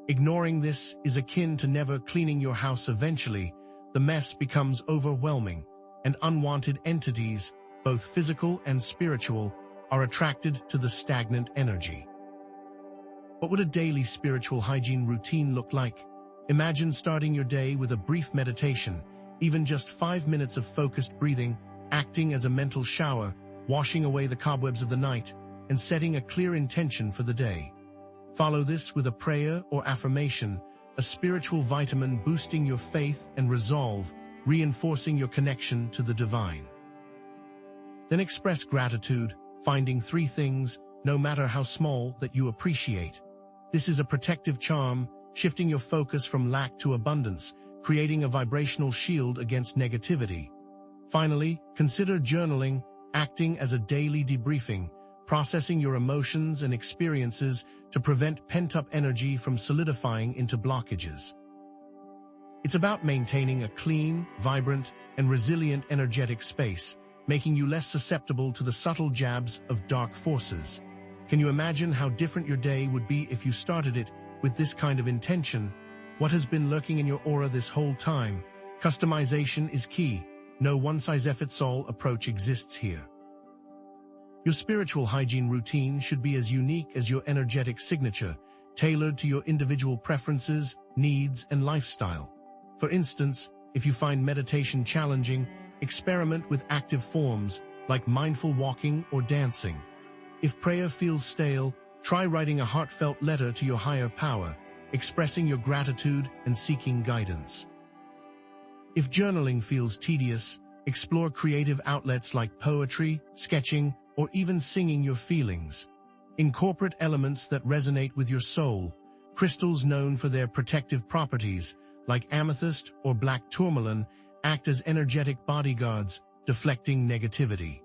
Ignoring this is akin to never cleaning your house. Eventually, the mess becomes overwhelming, and unwanted entities, both physical and spiritual, are attracted to the stagnant energy. What would a daily spiritual hygiene routine look like? Imagine starting your day with a brief meditation, even just 5 minutes of focused breathing, acting as a mental shower, washing away the cobwebs of the night, and setting a clear intention for the day. Follow this with a prayer or affirmation, a spiritual vitamin boosting your faith and resolve, reinforcing your connection to the divine. Then express gratitude, finding 3 things, no matter how small, that you appreciate. This is a protective charm, shifting your focus from lack to abundance, creating a vibrational shield against negativity. Finally, consider journaling, acting as a daily debriefing, processing your emotions and experiences to prevent pent-up energy from solidifying into blockages. It's about maintaining a clean, vibrant, and resilient energetic space, making you less susceptible to the subtle jabs of dark forces. Can you imagine how different your day would be if you started it with this kind of intention? What has been lurking in your aura this whole time? Customization is key. No one-size-fits-all approach exists here. Your spiritual hygiene routine should be as unique as your energetic signature, tailored to your individual preferences, needs, and lifestyle. For instance, if you find meditation challenging, experiment with active forms like mindful walking or dancing. If prayer feels stale, try writing a heartfelt letter to your higher power, expressing your gratitude and seeking guidance. If journaling feels tedious, explore creative outlets like poetry, sketching, or even singing your feelings. Incorporate elements that resonate with your soul. Crystals known for their protective properties, like amethyst or black tourmaline, act as energetic bodyguards, deflecting negativity.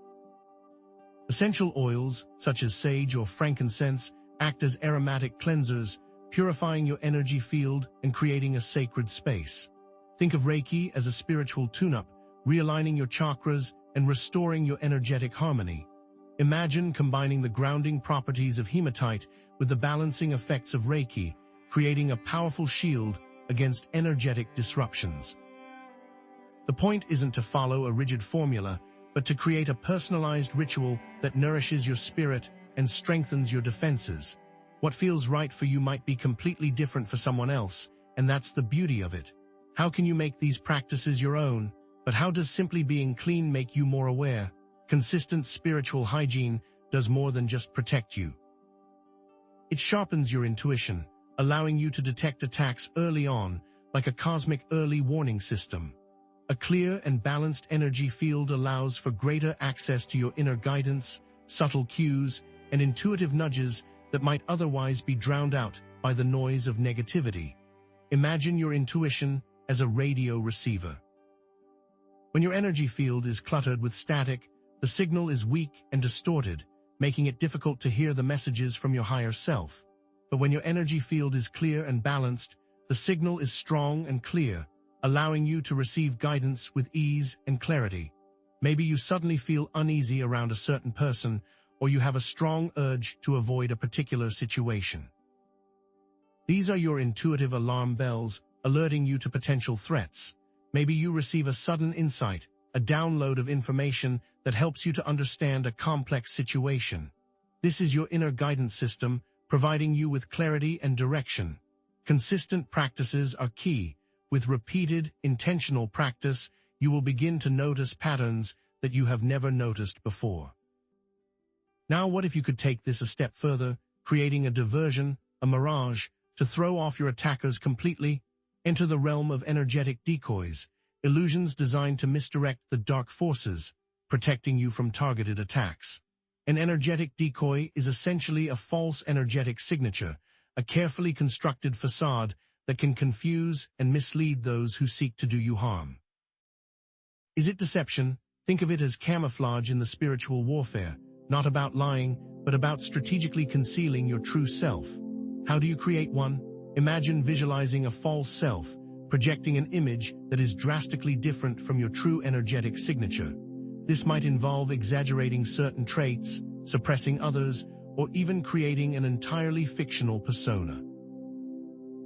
Essential oils, such as sage or frankincense, act as aromatic cleansers, purifying your energy field and creating a sacred space. Think of Reiki as a spiritual tune-up, realigning your chakras and restoring your energetic harmony. Imagine combining the grounding properties of hematite with the balancing effects of Reiki, creating a powerful shield against energetic disruptions. The point isn't to follow a rigid formula, but to create a personalized ritual that nourishes your spirit and strengthens your defenses. What feels right for you might be completely different for someone else, and that's the beauty of it. How can you make these practices your own? But how does simply being clean make you more aware? Consistent spiritual hygiene does more than just protect you. It sharpens your intuition, allowing you to detect attacks early on, like a cosmic early warning system. A clear and balanced energy field allows for greater access to your inner guidance, subtle cues, and intuitive nudges that might otherwise be drowned out by the noise of negativity. Imagine your intuition as a radio receiver. When your energy field is cluttered with static, the signal is weak and distorted, making it difficult to hear the messages from your higher self. But when your energy field is clear and balanced, the signal is strong and clear, allowing you to receive guidance with ease and clarity. Maybe you suddenly feel uneasy around a certain person, or you have a strong urge to avoid a particular situation. These are your intuitive alarm bells, alerting you to potential threats. Maybe you receive a sudden insight, a download of information that helps you to understand a complex situation. This is your inner guidance system, providing you with clarity and direction. Consistent practices are key. With repeated, intentional practice, you will begin to notice patterns that you have never noticed before. Now, what if you could take this a step further, creating a diversion, a mirage, to throw off your attackers completely? Enter the realm of energetic decoys, illusions designed to misdirect the dark forces, protecting you from targeted attacks. An energetic decoy is essentially a false energetic signature, a carefully constructed facade that can confuse and mislead those who seek to do you harm. Is it deception? Think of it as camouflage in the spiritual warfare, not about lying, but about strategically concealing your true self. How do you create one? Imagine visualizing a false self, projecting an image that is drastically different from your true energetic signature. This might involve exaggerating certain traits, suppressing others, or even creating an entirely fictional persona.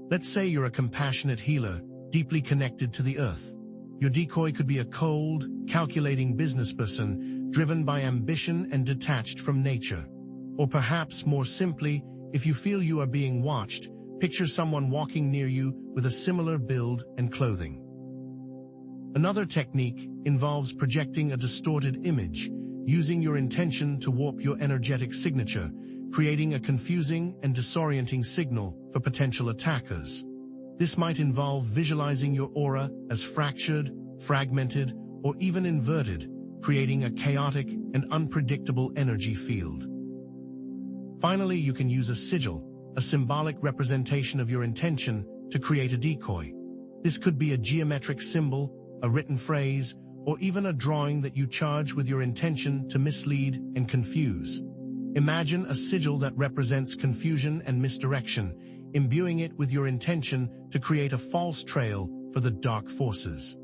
Let's say you're a compassionate healer, deeply connected to the earth. Your decoy could be a cold, calculating businessperson, driven by ambition and detached from nature. Or perhaps, more simply, if you feel you are being watched, picture someone walking near you with a similar build and clothing. Another technique involves projecting a distorted image, using your intention to warp your energetic signature, creating a confusing and disorienting signal for potential attackers. This might involve visualizing your aura as fractured, fragmented, or even inverted, creating a chaotic and unpredictable energy field. Finally, you can use a sigil, a symbolic representation of your intention, to create a decoy. This could be a geometric symbol, a written phrase, or even a drawing that you charge with your intention to mislead and confuse. Imagine a sigil that represents confusion and misdirection, imbuing it with your intention to create a false trail for the dark forces.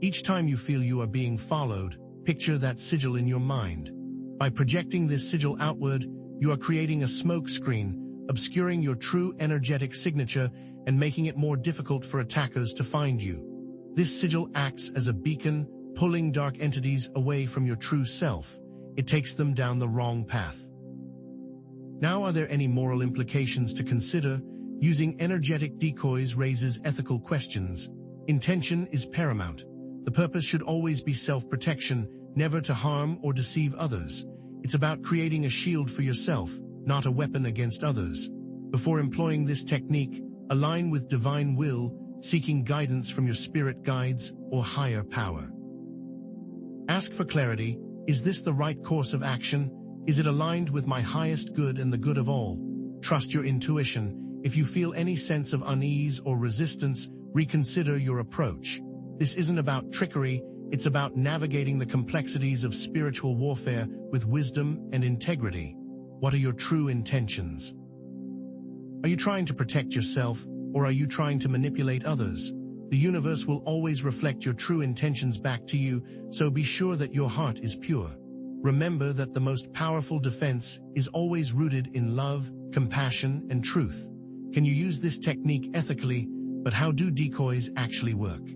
Each time you feel you are being followed, picture that sigil in your mind. By projecting this sigil outward, you are creating a smoke screen, obscuring your true energetic signature and making it more difficult for attackers to find you. This sigil acts as a beacon, pulling dark entities away from your true self. It takes them down the wrong path. Now, are there any moral implications to consider? Using energetic decoys raises ethical questions. Intention is paramount. The purpose should always be self-protection, never to harm or deceive others. It's about creating a shield for yourself, not a weapon against others. Before employing this technique, align with divine will, seeking guidance from your spirit guides or higher power. Ask for clarity. Is this the right course of action? Is it aligned with my highest good and the good of all? Trust your intuition. If you feel any sense of unease or resistance, reconsider your approach. This isn't about trickery, it's about navigating the complexities of spiritual warfare with wisdom and integrity. What are your true intentions? Are you trying to protect yourself, or are you trying to manipulate others? The universe will always reflect your true intentions back to you, so be sure that your heart is pure. Remember that the most powerful defense is always rooted in love, compassion, and truth. Can you use this technique ethically? But how do decoys actually work?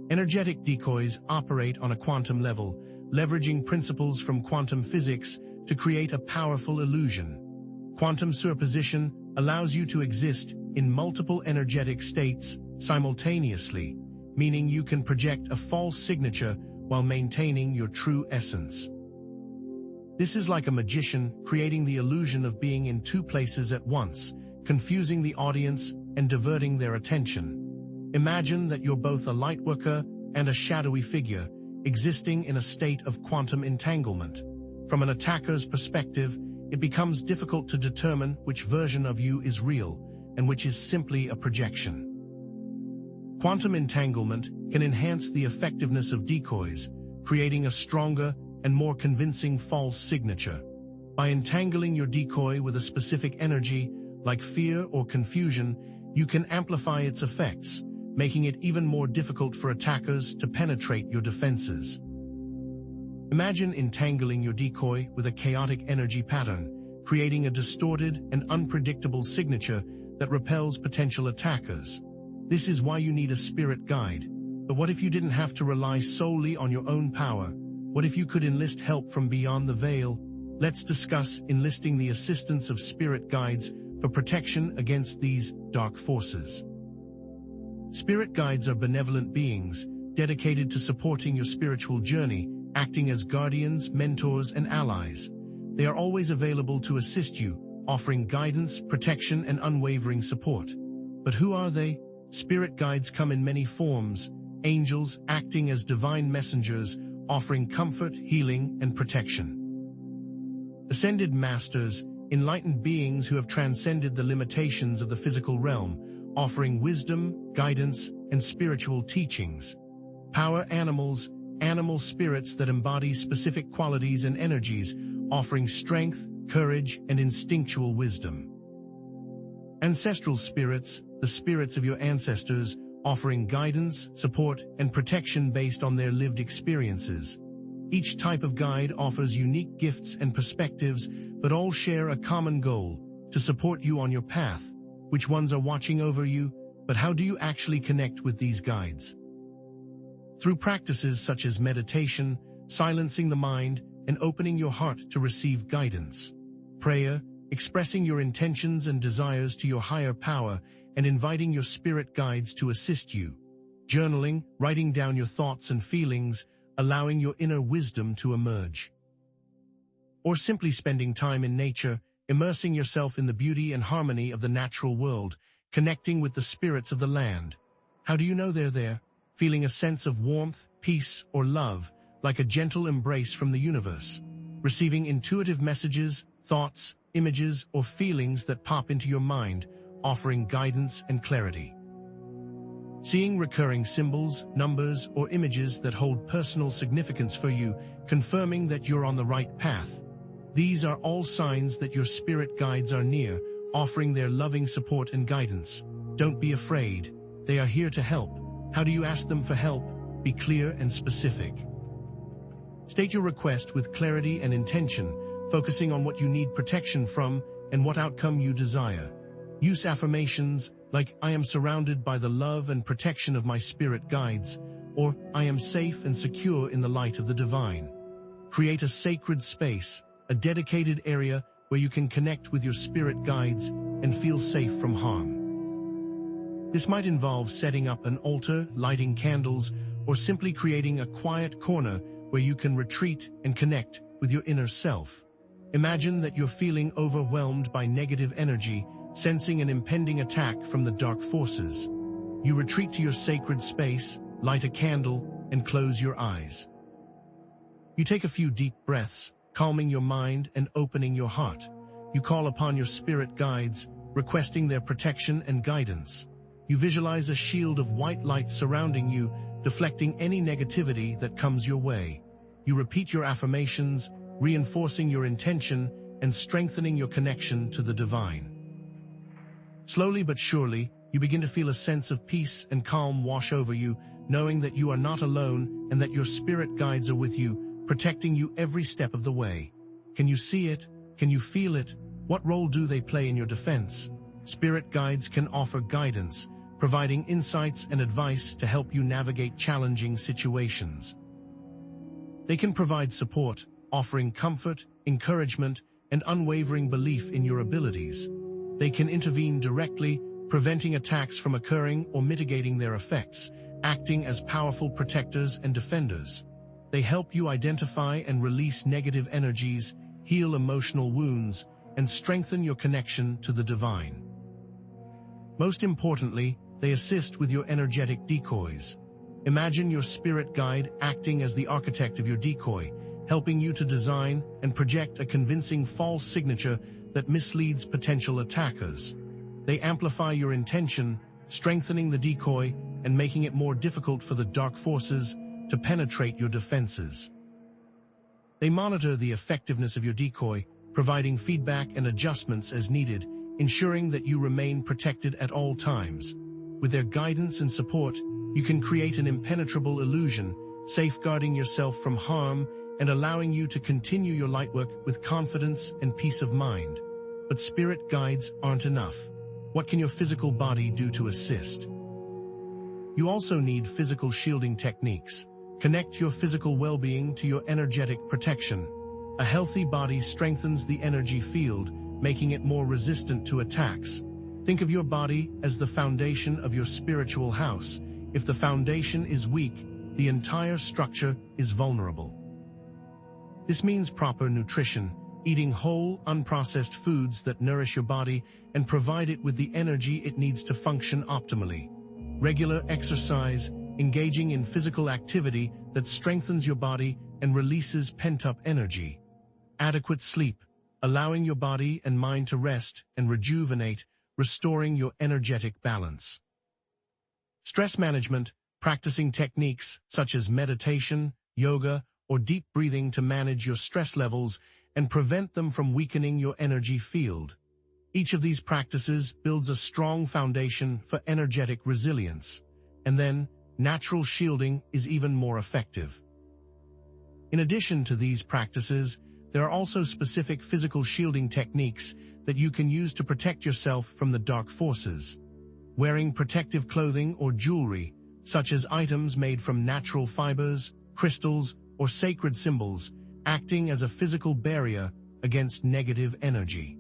Energetic decoys operate on a quantum level, leveraging principles from quantum physics to create a powerful illusion. Quantum superposition allows you to exist in multiple energetic states simultaneously, meaning you can project a false signature while maintaining your true essence. This is like a magician creating the illusion of being in two places at once, confusing the audience and diverting their attention. Imagine that you're both a lightworker and a shadowy figure, existing in a state of quantum entanglement. From an attacker's perspective, it becomes difficult to determine which version of you is real and which is simply a projection. Quantum entanglement can enhance the effectiveness of decoys, creating a stronger and more convincing false signature. By entangling your decoy with a specific energy, like fear or confusion, you can amplify its effects, making it even more difficult for attackers to penetrate your defenses. Imagine entangling your decoy with a chaotic energy pattern, creating a distorted and unpredictable signature that repels potential attackers. This is why you need a spirit guide. But what if you didn't have to rely solely on your own power? What if you could enlist help from beyond the veil? Let's discuss enlisting the assistance of spirit guides for protection against these dark forces. Spirit guides are benevolent beings dedicated to supporting your spiritual journey, acting as guardians, mentors, and allies. They are always available to assist you, offering guidance, protection, and unwavering support. But who are they? Spirit guides come in many forms: angels acting as divine messengers, offering comfort, healing, and protection. Ascended masters, enlightened beings who have transcended the limitations of the physical realm, offering wisdom, guidance, and spiritual teachings. Power animals, animal spirits that embody specific qualities and energies, offering strength, courage, and instinctual wisdom. Ancestral spirits, the spirits of your ancestors, offering guidance, support, and protection based on their lived experiences. Each type of guide offers unique gifts and perspectives, but all share a common goal: to support you on your path. Which ones are watching over you? But how do you actually connect with these guides? Through practices such as meditation, silencing the mind, and opening your heart to receive guidance. Prayer, expressing your intentions and desires to your higher power, and inviting your spirit guides to assist you. Journaling, writing down your thoughts and feelings, allowing your inner wisdom to emerge. Or simply spending time in nature, immersing yourself in the beauty and harmony of the natural world, connecting with the spirits of the land. How do you know they're there? Feeling a sense of warmth, peace, or love, like a gentle embrace from the universe. Receiving intuitive messages, thoughts, images, or feelings that pop into your mind, offering guidance and clarity. Seeing recurring symbols, numbers, or images that hold personal significance for you, confirming that you're on the right path. These are all signs that your spirit guides are near, offering their loving support and guidance. Don't be afraid. They are here to help. How do you ask them for help? Be clear and specific. State your request with clarity and intention, focusing on what you need protection from and what outcome you desire. Use affirmations like, "I am surrounded by the love and protection of my spirit guides," or "I am safe and secure in the light of the divine." Create a sacred space, a dedicated area where you can connect with your spirit guides and feel safe from harm. This might involve setting up an altar, lighting candles, or simply creating a quiet corner where you can retreat and connect with your inner self. Imagine that you're feeling overwhelmed by negative energy, sensing an impending attack from the dark forces. You retreat to your sacred space, light a candle, and close your eyes. You take a few deep breaths, calming your mind and opening your heart. You call upon your spirit guides, requesting their protection and guidance. You visualize a shield of white light surrounding you, deflecting any negativity that comes your way. You repeat your affirmations, reinforcing your intention and strengthening your connection to the divine. Slowly but surely, you begin to feel a sense of peace and calm wash over you, knowing that you are not alone and that your spirit guides are with you, protecting you every step of the way. Can you see it? Can you feel it? What role do they play in your defense? Spirit guides can offer guidance, providing insights and advice to help you navigate challenging situations. They can provide support, offering comfort, encouragement, and unwavering belief in your abilities. They can intervene directly, preventing attacks from occurring or mitigating their effects, acting as powerful protectors and defenders. They help you identify and release negative energies, heal emotional wounds, and strengthen your connection to the divine. Most importantly, they assist with your energetic decoys. Imagine your spirit guide acting as the architect of your decoy, helping you to design and project a convincing false signature that misleads potential attackers. They amplify your intention, strengthening the decoy and making it more difficult for the dark forces to penetrate your defenses. They monitor the effectiveness of your decoy, providing feedback and adjustments as needed, ensuring that you remain protected at all times. With their guidance and support, you can create an impenetrable illusion, safeguarding yourself from harm and allowing you to continue your lightwork with confidence and peace of mind. But spirit guides aren't enough. What can your physical body do to assist? You also need physical shielding techniques. Connect your physical well-being to your energetic protection. A healthy body strengthens the energy field, making it more resistant to attacks. Think of your body as the foundation of your spiritual house. If the foundation is weak, the entire structure is vulnerable. This means proper nutrition, eating whole, unprocessed foods that nourish your body and provide it with the energy it needs to function optimally. Regular exercise, engaging in physical activity that strengthens your body and releases pent-up energy. Adequate sleep, allowing your body and mind to rest and rejuvenate, restoring your energetic balance. Stress management, practicing techniques such as meditation, yoga, or deep breathing to manage your stress levels and prevent them from weakening your energy field. Each of these practices builds a strong foundation for energetic resilience. And then, natural shielding is even more effective. In addition to these practices, there are also specific physical shielding techniques that you can use to protect yourself from the dark forces. Wearing protective clothing or jewelry, such as items made from natural fibers, crystals, or sacred symbols, acting as a physical barrier against negative energy.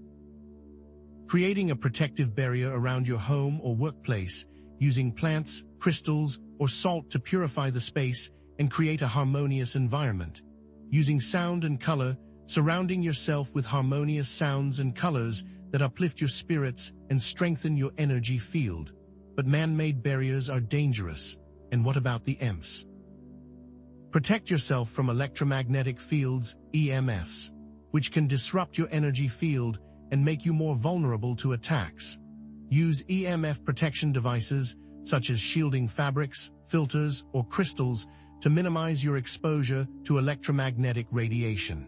Creating a protective barrier around your home or workplace, using plants, crystals, or salt to purify the space and create a harmonious environment. Using sound and color, surrounding yourself with harmonious sounds and colors that uplift your spirits and strengthen your energy field. But man-made barriers are dangerous. And what about the EMFs? Protect yourself from electromagnetic fields, EMFs, which can disrupt your energy field and make you more vulnerable to attacks. Use EMF protection devices such as shielding fabrics, filters, or crystals to minimize your exposure to electromagnetic radiation.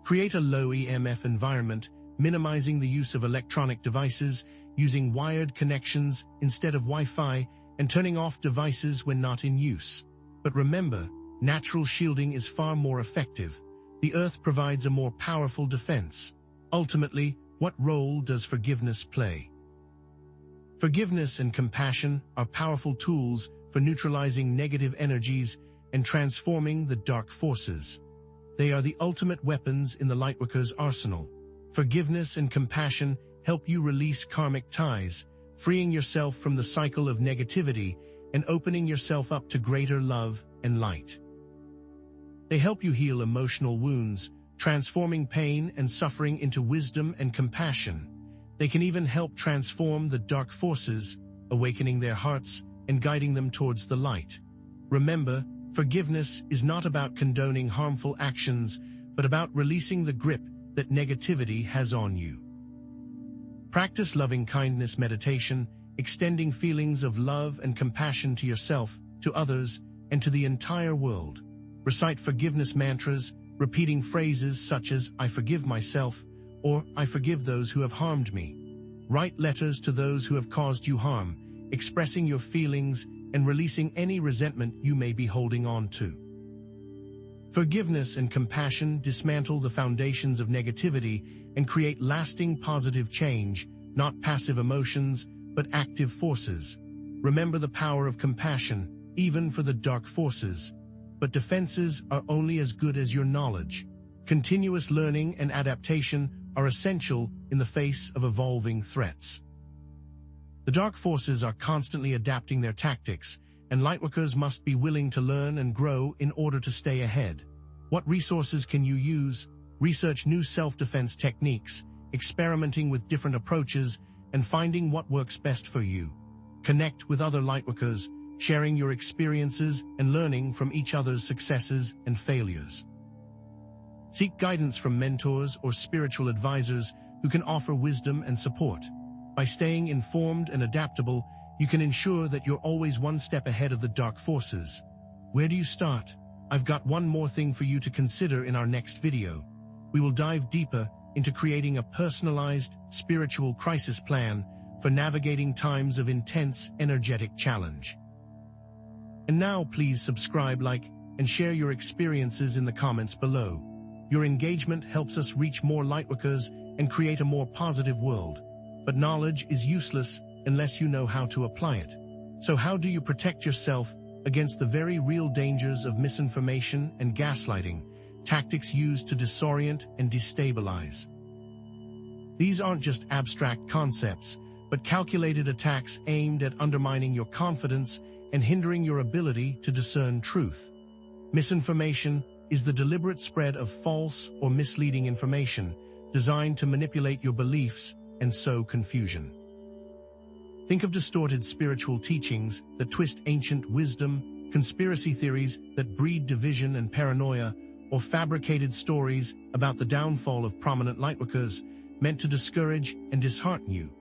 Create a low EMF environment, minimizing the use of electronic devices, using wired connections instead of Wi-Fi, and turning off devices when not in use. But remember, natural shielding is far more effective. The earth provides a more powerful defense. Ultimately, what role does forgiveness play? Forgiveness and compassion are powerful tools for neutralizing negative energies and transforming the dark forces. They are the ultimate weapons in the Lightworker's arsenal. Forgiveness and compassion help you release karmic ties, freeing yourself from the cycle of negativity and opening yourself up to greater love and light. They help you heal emotional wounds, transforming pain and suffering into wisdom and compassion. They can even help transform the dark forces, awakening their hearts and guiding them towards the light. Remember, forgiveness is not about condoning harmful actions, but about releasing the grip that negativity has on you. Practice loving-kindness meditation, extending feelings of love and compassion to yourself, to others, and to the entire world. Recite forgiveness mantras, repeating phrases such as, "I forgive myself," or "I forgive those who have harmed me." Write letters to those who have caused you harm, expressing your feelings and releasing any resentment you may be holding on to. Forgiveness and compassion dismantle the foundations of negativity and create lasting positive change, not passive emotions, but active forces. Remember the power of compassion, even for the dark forces. But defenses are only as good as your knowledge. Continuous learning and adaptation are essential in the face of evolving threats. The dark forces are constantly adapting their tactics, and lightworkers must be willing to learn and grow in order to stay ahead. What resources can you use? Research new self-defense techniques, experimenting with different approaches, and finding what works best for you. Connect with other lightworkers, sharing your experiences and learning from each other's successes and failures. Seek guidance from mentors or spiritual advisors who can offer wisdom and support. By staying informed and adaptable, you can ensure that you're always one step ahead of the dark forces. Where do you start? I've got one more thing for you to consider in our next video. We will dive deeper into creating a personalized, spiritual crisis plan for navigating times of intense, energetic challenge. And now please subscribe, like, and share your experiences in the comments below. Your engagement helps us reach more lightworkers and create a more positive world. But knowledge is useless unless you know how to apply it. So how do you protect yourself against the very real dangers of misinformation and gaslighting, tactics used to disorient and destabilize? These aren't just abstract concepts, but calculated attacks aimed at undermining your confidence and hindering your ability to discern truth. Misinformation is the deliberate spread of false or misleading information designed to manipulate your beliefs and sow confusion. Think of distorted spiritual teachings that twist ancient wisdom, conspiracy theories that breed division and paranoia, or fabricated stories about the downfall of prominent lightworkers meant to discourage and dishearten you.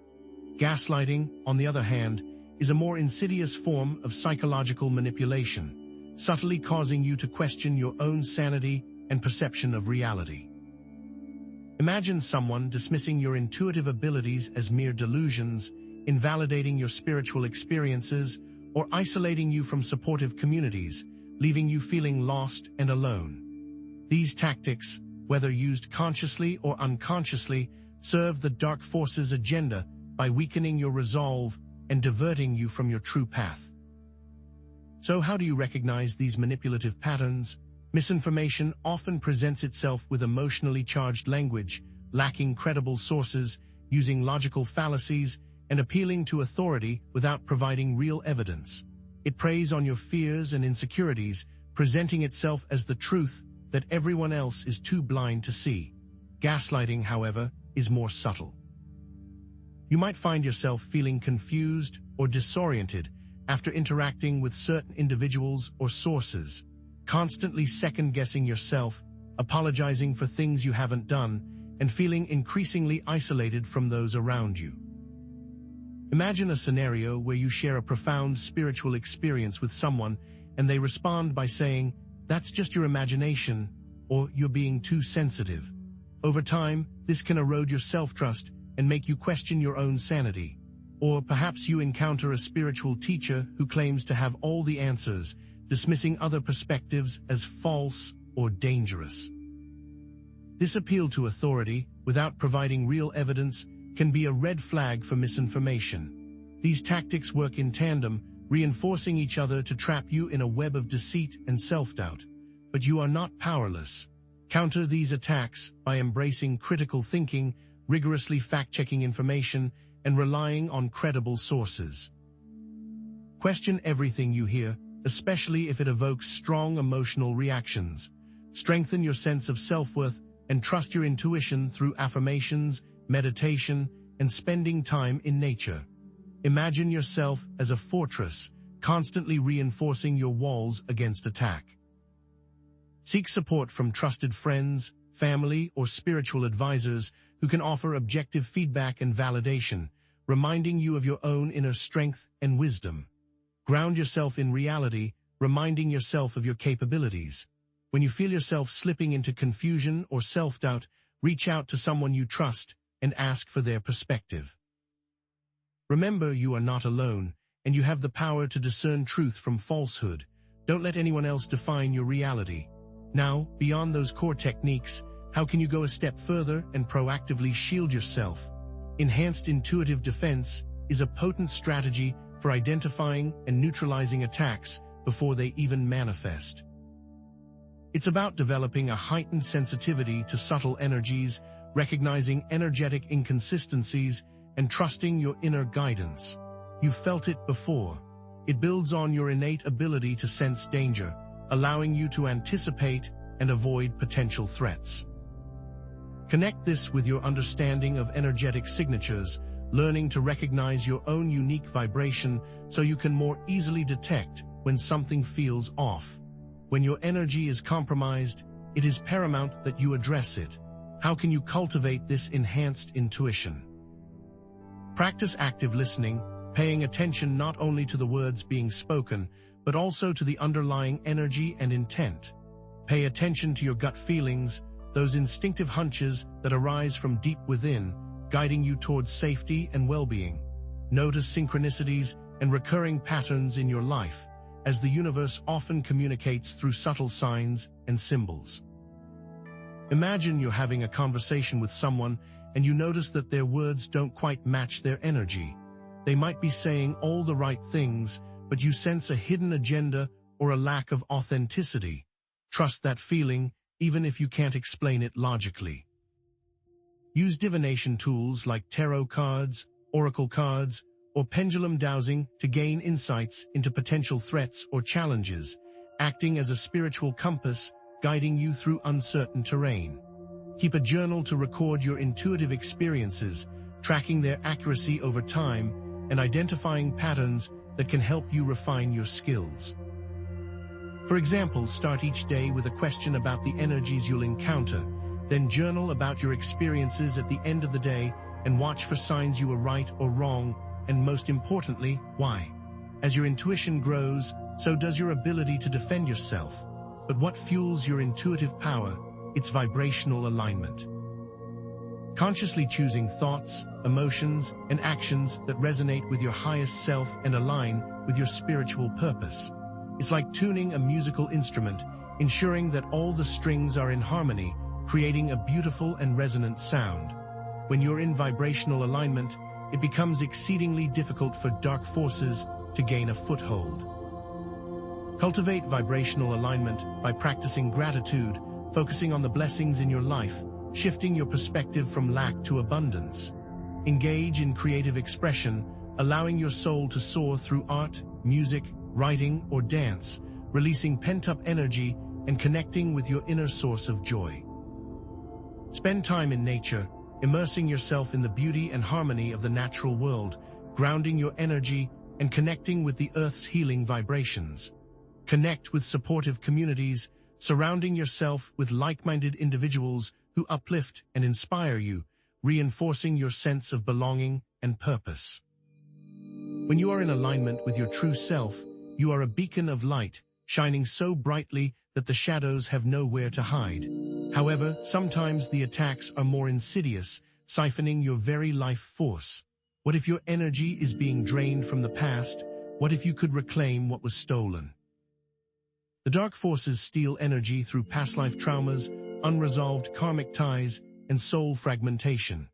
Gaslighting, on the other hand, is a more insidious form of psychological manipulation, subtly causing you to question your own sanity and perception of reality. Imagine someone dismissing your intuitive abilities as mere delusions, invalidating your spiritual experiences, or isolating you from supportive communities, leaving you feeling lost and alone. These tactics, whether used consciously or unconsciously, serve the dark forces' agenda by weakening your resolve and diverting you from your true path. So how do you recognize these manipulative patterns? Misinformation often presents itself with emotionally charged language, lacking credible sources, using logical fallacies, and appealing to authority without providing real evidence. It preys on your fears and insecurities, presenting itself as the truth that everyone else is too blind to see. Gaslighting, however, is more subtle. You might find yourself feeling confused or disoriented after interacting with certain individuals or sources, constantly second-guessing yourself, apologizing for things you haven't done, and feeling increasingly isolated from those around you. Imagine a scenario where you share a profound spiritual experience with someone and they respond by saying, "That's just your imagination," or "You're being too sensitive." Over time, this can erode your self-trust and make you question your own sanity. Or perhaps you encounter a spiritual teacher who claims to have all the answers, dismissing other perspectives as false or dangerous. This appeal to authority, without providing real evidence, can be a red flag for misinformation. These tactics work in tandem, reinforcing each other to trap you in a web of deceit and self-doubt. But you are not powerless. Counter these attacks by embracing critical thinking, rigorously fact-checking information, and relying on credible sources. Question everything you hear, especially if it evokes strong emotional reactions. Strengthen your sense of self-worth and trust your intuition through affirmations, meditation, and spending time in nature. Imagine yourself as a fortress, constantly reinforcing your walls against attack. Seek support from trusted friends, family, or spiritual advisors who can offer objective feedback and validation, reminding you of your own inner strength and wisdom. Ground yourself in reality, reminding yourself of your capabilities. When you feel yourself slipping into confusion or self-doubt, reach out to someone you trust and ask for their perspective. Remember, you are not alone, and you have the power to discern truth from falsehood. Don't let anyone else define your reality. Now, beyond those core techniques, how can you go a step further and proactively shield yourself? Enhanced intuitive defense is a potent strategy for identifying and neutralizing attacks before they even manifest. It's about developing a heightened sensitivity to subtle energies, recognizing energetic inconsistencies, and trusting your inner guidance. You've felt it before. It builds on your innate ability to sense danger, allowing you to anticipate and avoid potential threats. Connect this with your understanding of energetic signatures, learning to recognize your own unique vibration so you can more easily detect when something feels off. When your energy is compromised, it is paramount that you address it. How can you cultivate this enhanced intuition? Practice active listening, paying attention not only to the words being spoken, but also to the underlying energy and intent. Pay attention to your gut feelings, those instinctive hunches that arise from deep within, guiding you towards safety and well-being. Notice synchronicities and recurring patterns in your life, as the universe often communicates through subtle signs and symbols. Imagine you're having a conversation with someone and you notice that their words don't quite match their energy. They might be saying all the right things, but you sense a hidden agenda or a lack of authenticity. Trust that feeling, even if you can't explain it logically. Use divination tools like tarot cards, oracle cards, or pendulum dowsing to gain insights into potential threats or challenges, acting as a spiritual compass guiding you through uncertain terrain. Keep a journal to record your intuitive experiences, tracking their accuracy over time and identifying patterns that can help you refine your skills. For example, start each day with a question about the energies you'll encounter, then journal about your experiences at the end of the day and watch for signs you were right or wrong, and most importantly, why. As your intuition grows, so does your ability to defend yourself. But what fuels your intuitive power? It's vibrational alignment. Consciously choosing thoughts, emotions, and actions that resonate with your highest self and align with your spiritual purpose. It's like tuning a musical instrument, ensuring that all the strings are in harmony, creating a beautiful and resonant sound. When you're in vibrational alignment, it becomes exceedingly difficult for dark forces to gain a foothold. Cultivate vibrational alignment by practicing gratitude, focusing on the blessings in your life, shifting your perspective from lack to abundance. Engage in creative expression, allowing your soul to soar through art, music, writing, or dance, releasing pent-up energy and connecting with your inner source of joy. Spend time in nature, immersing yourself in the beauty and harmony of the natural world, grounding your energy and connecting with the Earth's healing vibrations. Connect with supportive communities, surrounding yourself with like-minded individuals who uplift and inspire you, reinforcing your sense of belonging and purpose. When you are in alignment with your true self, you are a beacon of light, shining so brightly that the shadows have nowhere to hide. However, sometimes the attacks are more insidious, siphoning your very life force. What if your energy is being drained from the past? What if you could reclaim what was stolen? The dark forces steal energy through past life traumas, unresolved karmic ties, and soul fragmentation.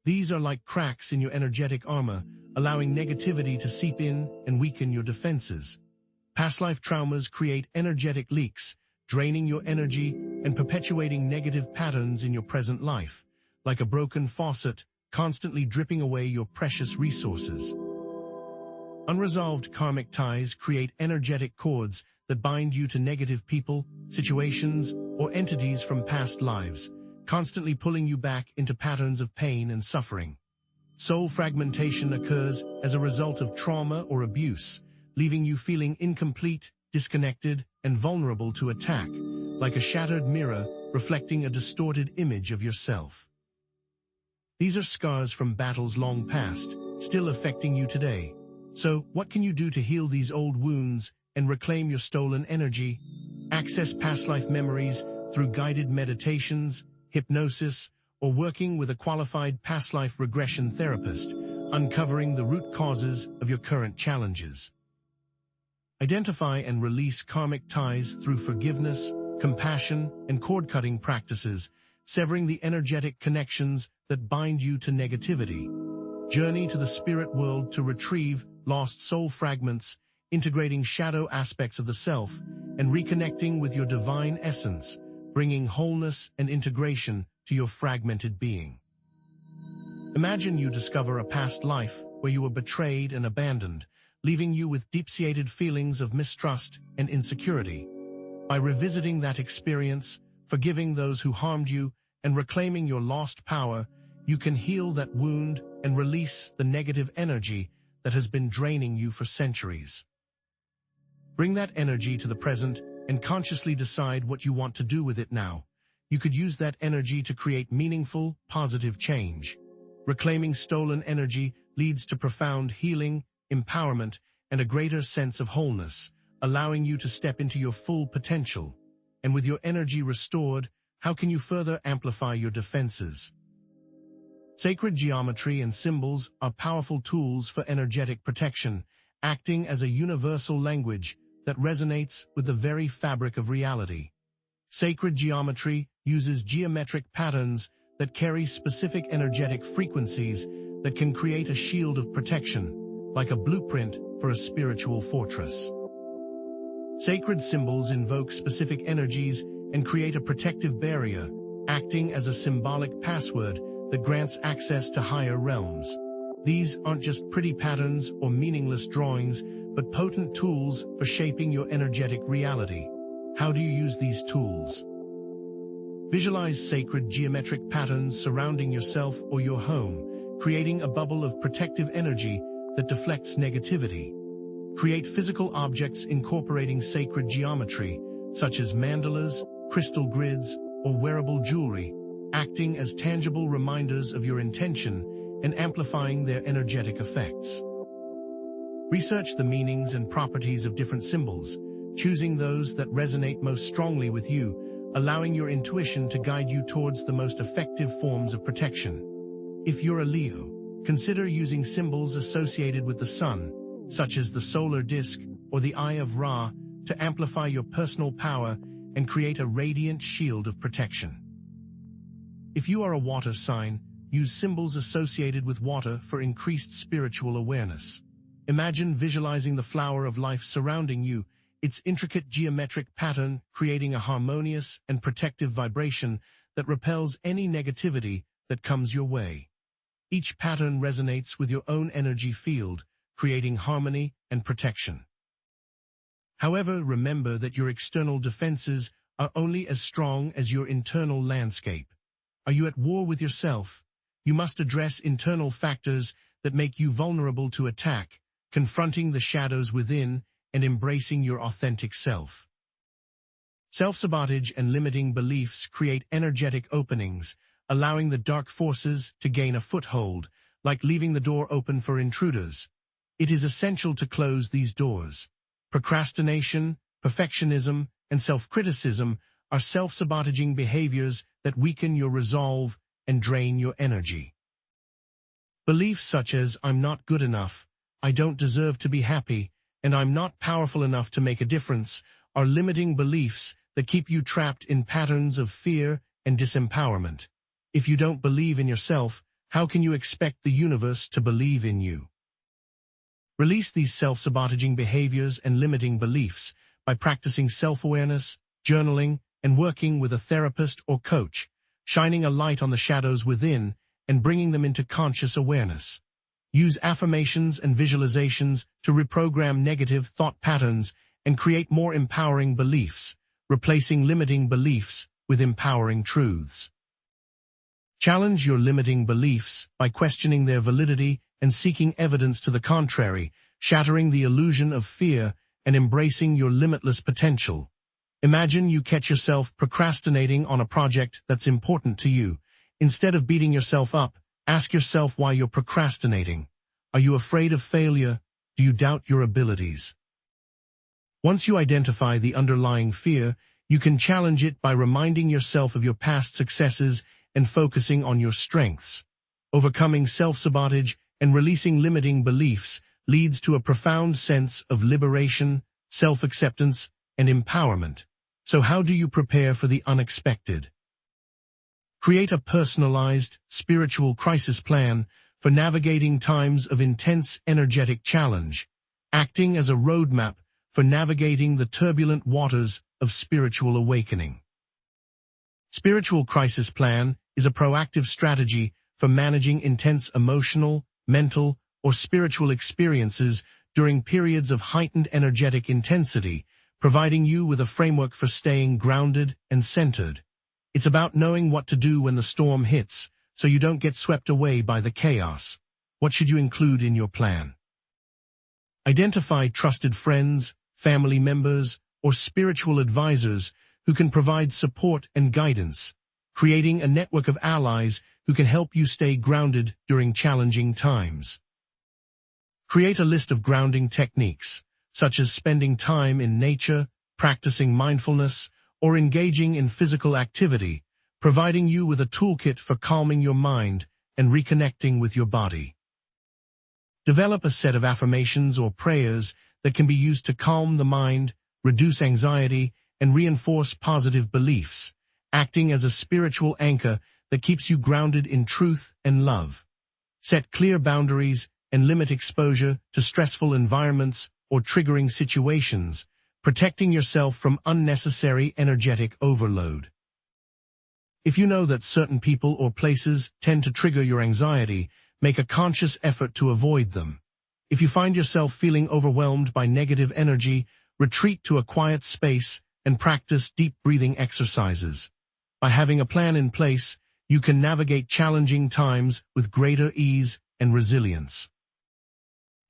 These are like cracks in your energetic armor, allowing negativity to seep in and weaken your defenses. Past life traumas create energetic leaks, draining your energy and perpetuating negative patterns in your present life, like a broken faucet, constantly dripping away your precious resources. Unresolved karmic ties create energetic cords that bind you to negative people, situations, or entities from past lives, constantly pulling you back into patterns of pain and suffering. Soul fragmentation occurs as a result of trauma or abuse, leaving you feeling incomplete, disconnected, and vulnerable to attack, like a shattered mirror reflecting a distorted image of yourself. These are scars from battles long past, still affecting you today. So, what can you do to heal these old wounds and reclaim your stolen energy? Access past life memories through guided meditations, hypnosis, or working with a qualified past life regression therapist, uncovering the root causes of your current challenges. Identify and release karmic ties through forgiveness, compassion, and cord-cutting practices, severing the energetic connections that bind you to negativity. Journey to the spirit world to retrieve lost soul fragments, integrating shadow aspects of the self, and reconnecting with your divine essence, bringing wholeness and integration to your fragmented being. Imagine you discover a past life where you were betrayed and abandoned, leaving you with deep-seated feelings of mistrust and insecurity. By revisiting that experience, forgiving those who harmed you, and reclaiming your lost power, you can heal that wound and release the negative energy that has been draining you for centuries. Bring that energy to the present and consciously decide what you want to do with it now. You could use that energy to create meaningful, positive change. Reclaiming stolen energy leads to profound healing, empowerment, and a greater sense of wholeness, allowing you to step into your full potential. And with your energy restored, how can you further amplify your defenses? Sacred geometry and symbols are powerful tools for energetic protection, acting as a universal language that resonates with the very fabric of reality. Sacred geometry uses geometric patterns that carry specific energetic frequencies that can create a shield of protection, like a blueprint for a spiritual fortress. Sacred symbols invoke specific energies and create a protective barrier, acting as a symbolic password that grants access to higher realms. These aren't just pretty patterns or meaningless drawings, but potent tools for shaping your energetic reality. How do you use these tools? Visualize sacred geometric patterns surrounding yourself or your home, creating a bubble of protective energy that deflects negativity. Create physical objects incorporating sacred geometry, such as mandalas, crystal grids, or wearable jewelry, acting as tangible reminders of your intention and amplifying their energetic effects. Research the meanings and properties of different symbols, choosing those that resonate most strongly with you, allowing your intuition to guide you towards the most effective forms of protection. If you're a Leo, consider using symbols associated with the sun, such as the solar disk or the Eye of Ra, to amplify your personal power and create a radiant shield of protection. If you are a water sign, use symbols associated with water for increased spiritual awareness. Imagine visualizing the flower of life surrounding you, its intricate geometric pattern creating a harmonious and protective vibration that repels any negativity that comes your way. Each pattern resonates with your own energy field, creating harmony and protection. However, remember that your external defenses are only as strong as your internal landscape. Are you at war with yourself? You must address internal factors that make you vulnerable to attack, confronting the shadows within and embracing your authentic self. Self-sabotage and limiting beliefs create energetic openings, allowing the dark forces to gain a foothold, like leaving the door open for intruders. It is essential to close these doors. Procrastination, perfectionism, and self-criticism are self-sabotaging behaviors that weaken your resolve and drain your energy. Beliefs such as "I'm not good enough," "I don't deserve to be happy," and "I'm not powerful enough to make a difference" are limiting beliefs that keep you trapped in patterns of fear and disempowerment. If you don't believe in yourself, how can you expect the universe to believe in you? Release these self-sabotaging behaviors and limiting beliefs by practicing self-awareness, journaling, and working with a therapist or coach, shining a light on the shadows within and bringing them into conscious awareness. Use affirmations and visualizations to reprogram negative thought patterns and create more empowering beliefs, replacing limiting beliefs with empowering truths. Challenge your limiting beliefs by questioning their validity and seeking evidence to the contrary, shattering the illusion of fear and embracing your limitless potential. Imagine you catch yourself procrastinating on a project that's important to you. Instead of beating yourself up, ask yourself why you're procrastinating. Are you afraid of failure? Do you doubt your abilities? Once you identify the underlying fear, you can challenge it by reminding yourself of your past successes and focusing on your strengths. Overcoming self-sabotage and releasing limiting beliefs leads to a profound sense of liberation, self-acceptance, and empowerment. So how do you prepare for the unexpected? Create a personalized, spiritual crisis plan for navigating times of intense energetic challenge, acting as a roadmap for navigating the turbulent waters of spiritual awakening. Spiritual crisis plan is a proactive strategy for managing intense emotional, mental, or spiritual experiences during periods of heightened energetic intensity, providing you with a framework for staying grounded and centered. It's about knowing what to do when the storm hits, so you don't get swept away by the chaos. What should you include in your plan? Identify trusted friends, family members, or spiritual advisors who can provide support and guidance, creating a network of allies who can help you stay grounded during challenging times. Create a list of grounding techniques, such as spending time in nature, practicing mindfulness, or engaging in physical activity, providing you with a toolkit for calming your mind and reconnecting with your body. Develop a set of affirmations or prayers that can be used to calm the mind, reduce anxiety, and reinforce positive beliefs, acting as a spiritual anchor that keeps you grounded in truth and love. Set clear boundaries and limit exposure to stressful environments or triggering situations, protecting yourself from unnecessary energetic overload. If you know that certain people or places tend to trigger your anxiety, make a conscious effort to avoid them. If you find yourself feeling overwhelmed by negative energy, retreat to a quiet space and practice deep breathing exercises. By having a plan in place, you can navigate challenging times with greater ease and resilience.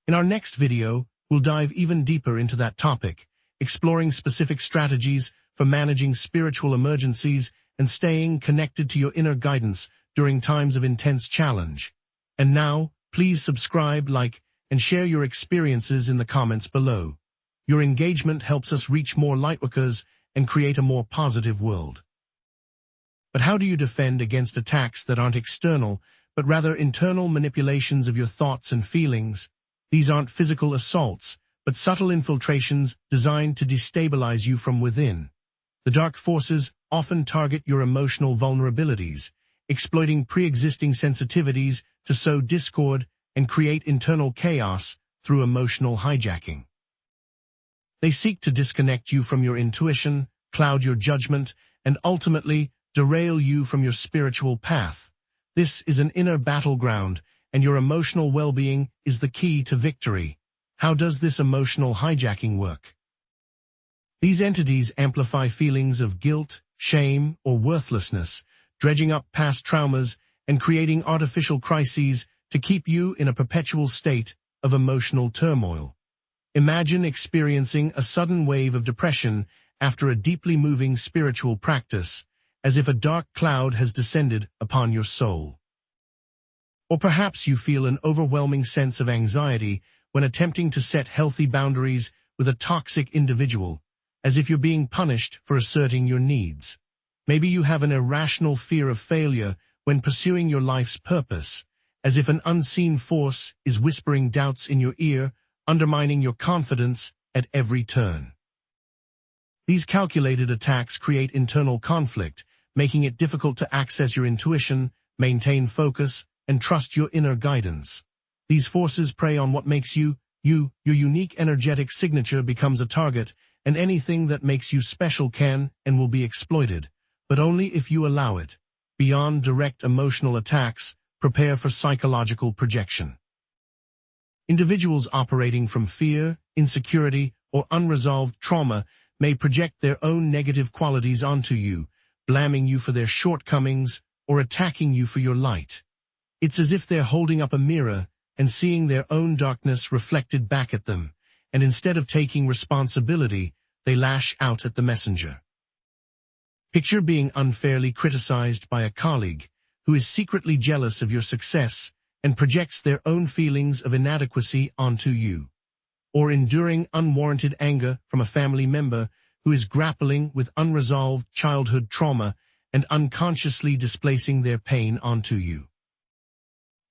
In our next video, we'll dive even deeper into that topic, exploring specific strategies for managing spiritual emergencies and staying connected to your inner guidance during times of intense challenge. And now, please subscribe, like, and share your experiences in the comments below. Your engagement helps us reach more lightworkers and create a more positive world. But how do you defend against attacks that aren't external, but rather internal manipulations of your thoughts and feelings? These aren't physical assaults, but subtle infiltrations designed to destabilize you from within. The dark forces often target your emotional vulnerabilities, exploiting pre-existing sensitivities to sow discord and create internal chaos through emotional hijacking. They seek to disconnect you from your intuition, cloud your judgment, and ultimately derail you from your spiritual path. This is an inner battleground, and your emotional well-being is the key to victory. How does this emotional hijacking work? These entities amplify feelings of guilt, shame, or worthlessness, dredging up past traumas and creating artificial crises to keep you in a perpetual state of emotional turmoil. Imagine experiencing a sudden wave of depression after a deeply moving spiritual practice, as if a dark cloud has descended upon your soul. Or perhaps you feel an overwhelming sense of anxiety when attempting to set healthy boundaries with a toxic individual, as if you're being punished for asserting your needs. Maybe you have an irrational fear of failure when pursuing your life's purpose, as if an unseen force is whispering doubts in your ear, undermining your confidence at every turn. These calculated attacks create internal conflict, making it difficult to access your intuition, maintain focus, and trust your inner guidance. These forces prey on what makes you. Your unique energetic signature becomes a target, and anything that makes you special can and will be exploited, but only if you allow it. Beyond direct emotional attacks, prepare for psychological projection. Individuals operating from fear, insecurity, or unresolved trauma may project their own negative qualities onto you, blaming you for their shortcomings or attacking you for your light. It's as if they're holding up a mirror and seeing their own darkness reflected back at them, and instead of taking responsibility, they lash out at the messenger. Picture being unfairly criticized by a colleague who is secretly jealous of your success and projects their own feelings of inadequacy onto you. Or enduring unwarranted anger from a family member who is grappling with unresolved childhood trauma and unconsciously displacing their pain onto you.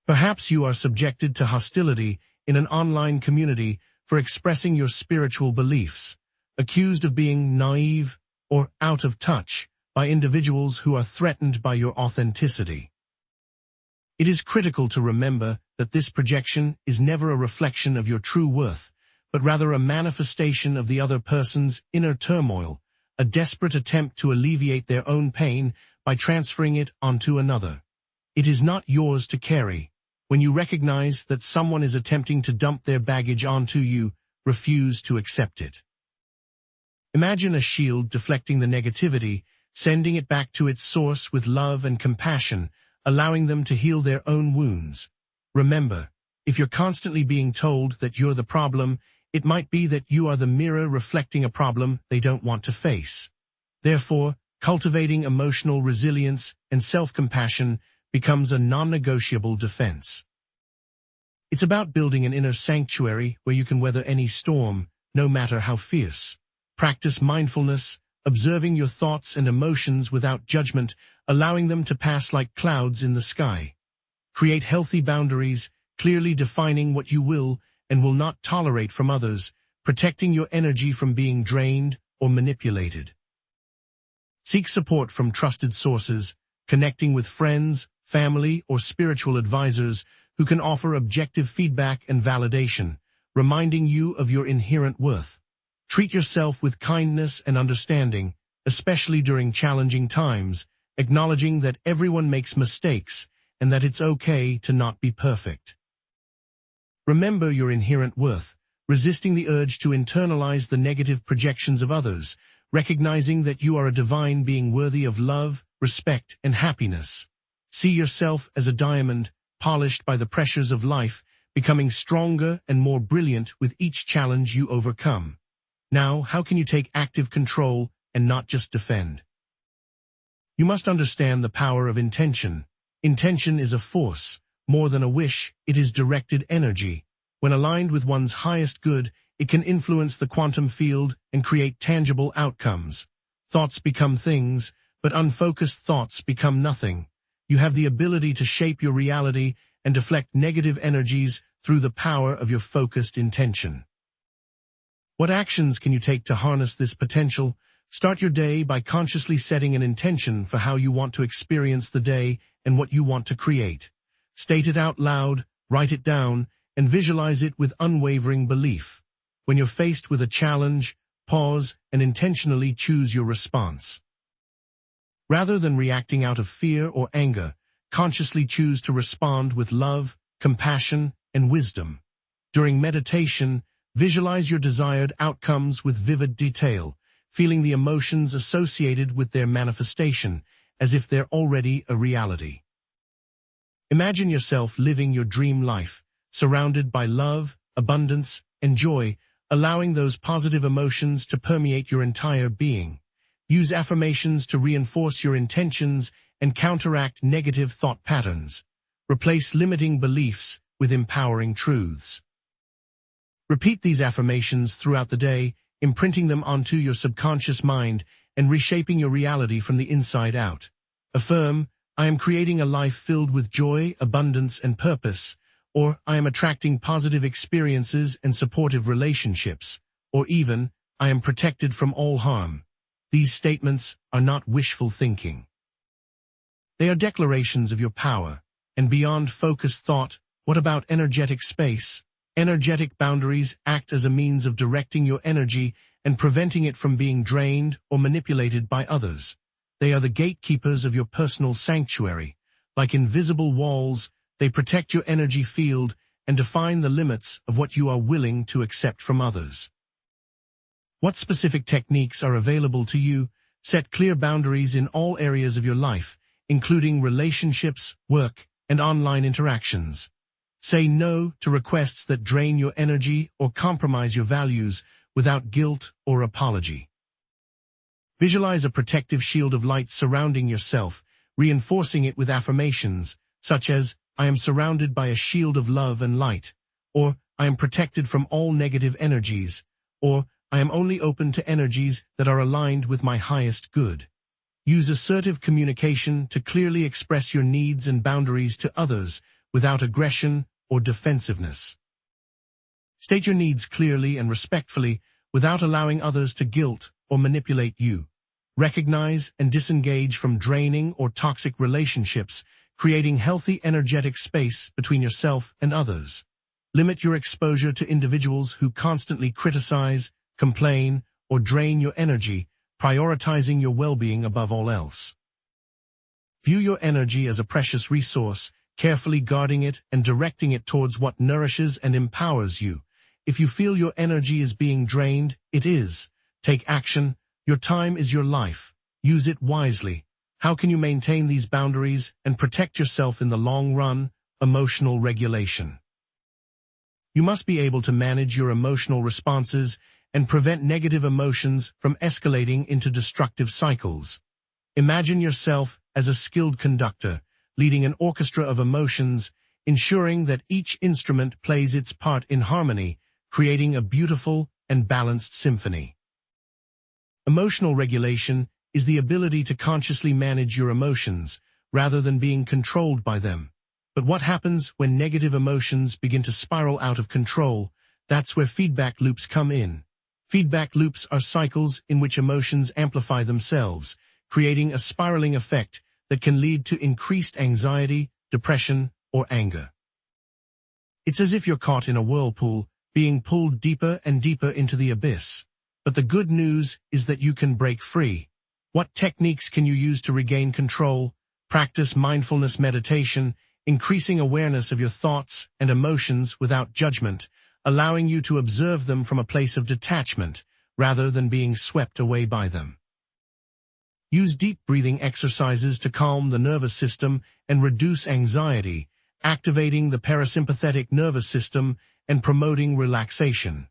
Perhaps you are subjected to hostility in an online community for expressing your spiritual beliefs, accused of being naive or out of touch by individuals who are threatened by your authenticity. It is critical to remember that this projection is never a reflection of your true worth, but rather a manifestation of the other person's inner turmoil, a desperate attempt to alleviate their own pain by transferring it onto another. It is not yours to carry. When you recognize that someone is attempting to dump their baggage onto you, refuse to accept it. Imagine a shield deflecting the negativity, sending it back to its source with love and compassion, allowing them to heal their own wounds. Remember, if you're constantly being told that you're the problem, it might be that you are the mirror reflecting a problem they don't want to face. Therefore, cultivating emotional resilience and self-compassion becomes a non-negotiable defense. It's about building an inner sanctuary where you can weather any storm, no matter how fierce. Practice mindfulness, observing your thoughts and emotions without judgment, allowing them to pass like clouds in the sky. Create healthy boundaries, clearly defining what you will and will not tolerate from others, protecting your energy from being drained or manipulated. Seek support from trusted sources, connecting with friends, family, or spiritual advisors who can offer objective feedback and validation, reminding you of your inherent worth. Treat yourself with kindness and understanding, especially during challenging times, acknowledging that everyone makes mistakes and that it's okay to not be perfect. Remember your inherent worth, resisting the urge to internalize the negative projections of others, recognizing that you are a divine being worthy of love, respect, and happiness. See yourself as a diamond, polished by the pressures of life, becoming stronger and more brilliant with each challenge you overcome. Now, how can you take active control and not just defend? You must understand the power of intention. Intention is a force. More than a wish, it is directed energy. When aligned with one's highest good, it can influence the quantum field and create tangible outcomes. Thoughts become things, but unfocused thoughts become nothing. You have the ability to shape your reality and deflect negative energies through the power of your focused intention. What actions can you take to harness this potential? Start your day by consciously setting an intention for how you want to experience the day and what you want to create. State it out loud, write it down, and visualize it with unwavering belief. When you're faced with a challenge, pause and intentionally choose your response. Rather than reacting out of fear or anger, consciously choose to respond with love, compassion, and wisdom. During meditation, visualize your desired outcomes with vivid detail, feeling the emotions associated with their manifestation, as if they're already a reality. Imagine yourself living your dream life, surrounded by love, abundance, and joy, allowing those positive emotions to permeate your entire being. Use affirmations to reinforce your intentions and counteract negative thought patterns. Replace limiting beliefs with empowering truths. Repeat these affirmations throughout the day, imprinting them onto your subconscious mind and reshaping your reality from the inside out. Affirm, I am creating a life filled with joy, abundance, and purpose, or I am attracting positive experiences and supportive relationships, or even, I am protected from all harm. These statements are not wishful thinking. They are declarations of your power, and beyond focused thought, what about energetic space? Energetic boundaries act as a means of directing your energy and preventing it from being drained or manipulated by others. They are the gatekeepers of your personal sanctuary. Like invisible walls, they protect your energy field and define the limits of what you are willing to accept from others. What specific techniques are available to you? Set clear boundaries in all areas of your life, including relationships, work, and online interactions. Say no to requests that drain your energy or compromise your values without guilt or apology. Visualize a protective shield of light surrounding yourself, reinforcing it with affirmations, such as, I am surrounded by a shield of love and light, or I am protected from all negative energies, or I am only open to energies that are aligned with my highest good. Use assertive communication to clearly express your needs and boundaries to others without aggression or defensiveness. State your needs clearly and respectfully without allowing others to guilt or manipulate you. Recognize and disengage from draining or toxic relationships, creating healthy energetic space between yourself and others. Limit your exposure to individuals who constantly criticize, complain, or drain your energy, prioritizing your well-being above all else. View your energy as a precious resource, carefully guarding it and directing it towards what nourishes and empowers you. If you feel your energy is being drained, it is. Take action. Your time is your life. Use it wisely. How can you maintain these boundaries and protect yourself in the long run? Emotional regulation. You must be able to manage your emotional responses and prevent negative emotions from escalating into destructive cycles. Imagine yourself as a skilled conductor, leading an orchestra of emotions, ensuring that each instrument plays its part in harmony, creating a beautiful and balanced symphony. Emotional regulation is the ability to consciously manage your emotions, rather than being controlled by them. But what happens when negative emotions begin to spiral out of control? That's where feedback loops come in. Feedback loops are cycles in which emotions amplify themselves, creating a spiraling effect that can lead to increased anxiety, depression, or anger. It's as if you're caught in a whirlpool, being pulled deeper and deeper into the abyss. But the good news is that you can break free. What techniques can you use to regain control? Practice mindfulness meditation, increasing awareness of your thoughts and emotions without judgment, allowing you to observe them from a place of detachment, rather than being swept away by them. Use deep breathing exercises to calm the nervous system and reduce anxiety, activating the parasympathetic nervous system and promoting relaxation.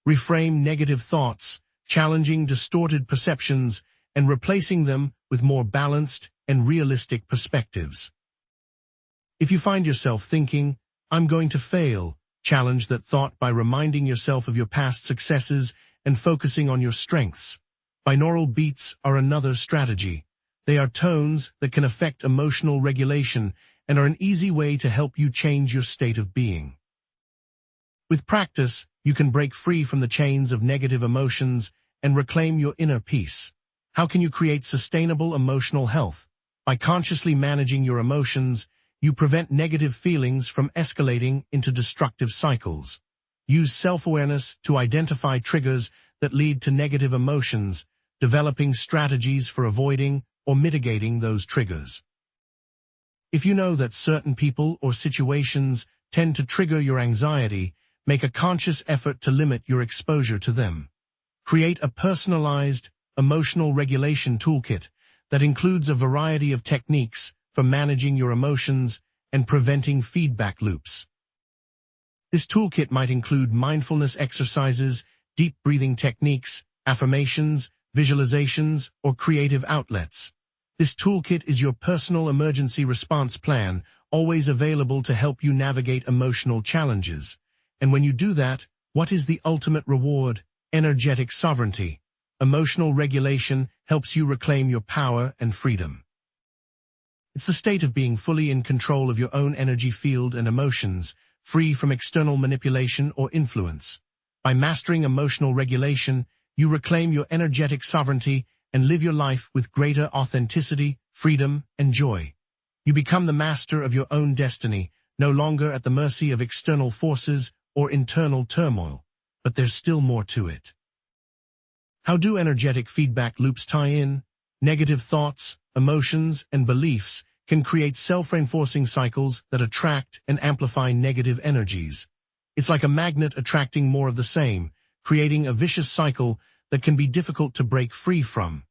Reframe negative thoughts, challenging distorted perceptions, and replacing them with more balanced and realistic perspectives. If you find yourself thinking, "I'm going to fail," challenge that thought by reminding yourself of your past successes and focusing on your strengths. Binaural beats are another strategy. They are tones that can affect emotional regulation and are an easy way to help you change your state of being. With practice, you can break free from the chains of negative emotions and reclaim your inner peace. How can you create sustainable emotional health? By consciously managing your emotions, you prevent negative feelings from escalating into destructive cycles. Use self-awareness to identify triggers that lead to negative emotions, developing strategies for avoiding or mitigating those triggers. If you know that certain people or situations tend to trigger your anxiety, make a conscious effort to limit your exposure to them. Create a personalized, emotional regulation toolkit that includes a variety of techniques for managing your emotions and preventing feedback loops. This toolkit might include mindfulness exercises, deep breathing techniques, affirmations, visualizations, or creative outlets. This toolkit is your personal emergency response plan, always available to help you navigate emotional challenges. And when you do that, what is the ultimate reward? Energetic sovereignty. Emotional regulation helps you reclaim your power and freedom. It's the state of being fully in control of your own energy field and emotions, free from external manipulation or influence. By mastering emotional regulation, you reclaim your energetic sovereignty and live your life with greater authenticity, freedom, and joy. You become the master of your own destiny, no longer at the mercy of external forces or internal turmoil. But there's still more to it. How do energetic feedback loops tie in? Negative thoughts, emotions, and beliefs can create self-reinforcing cycles that attract and amplify negative energies. It's like a magnet attracting more of the same, creating a vicious cycle that can be difficult to break free from.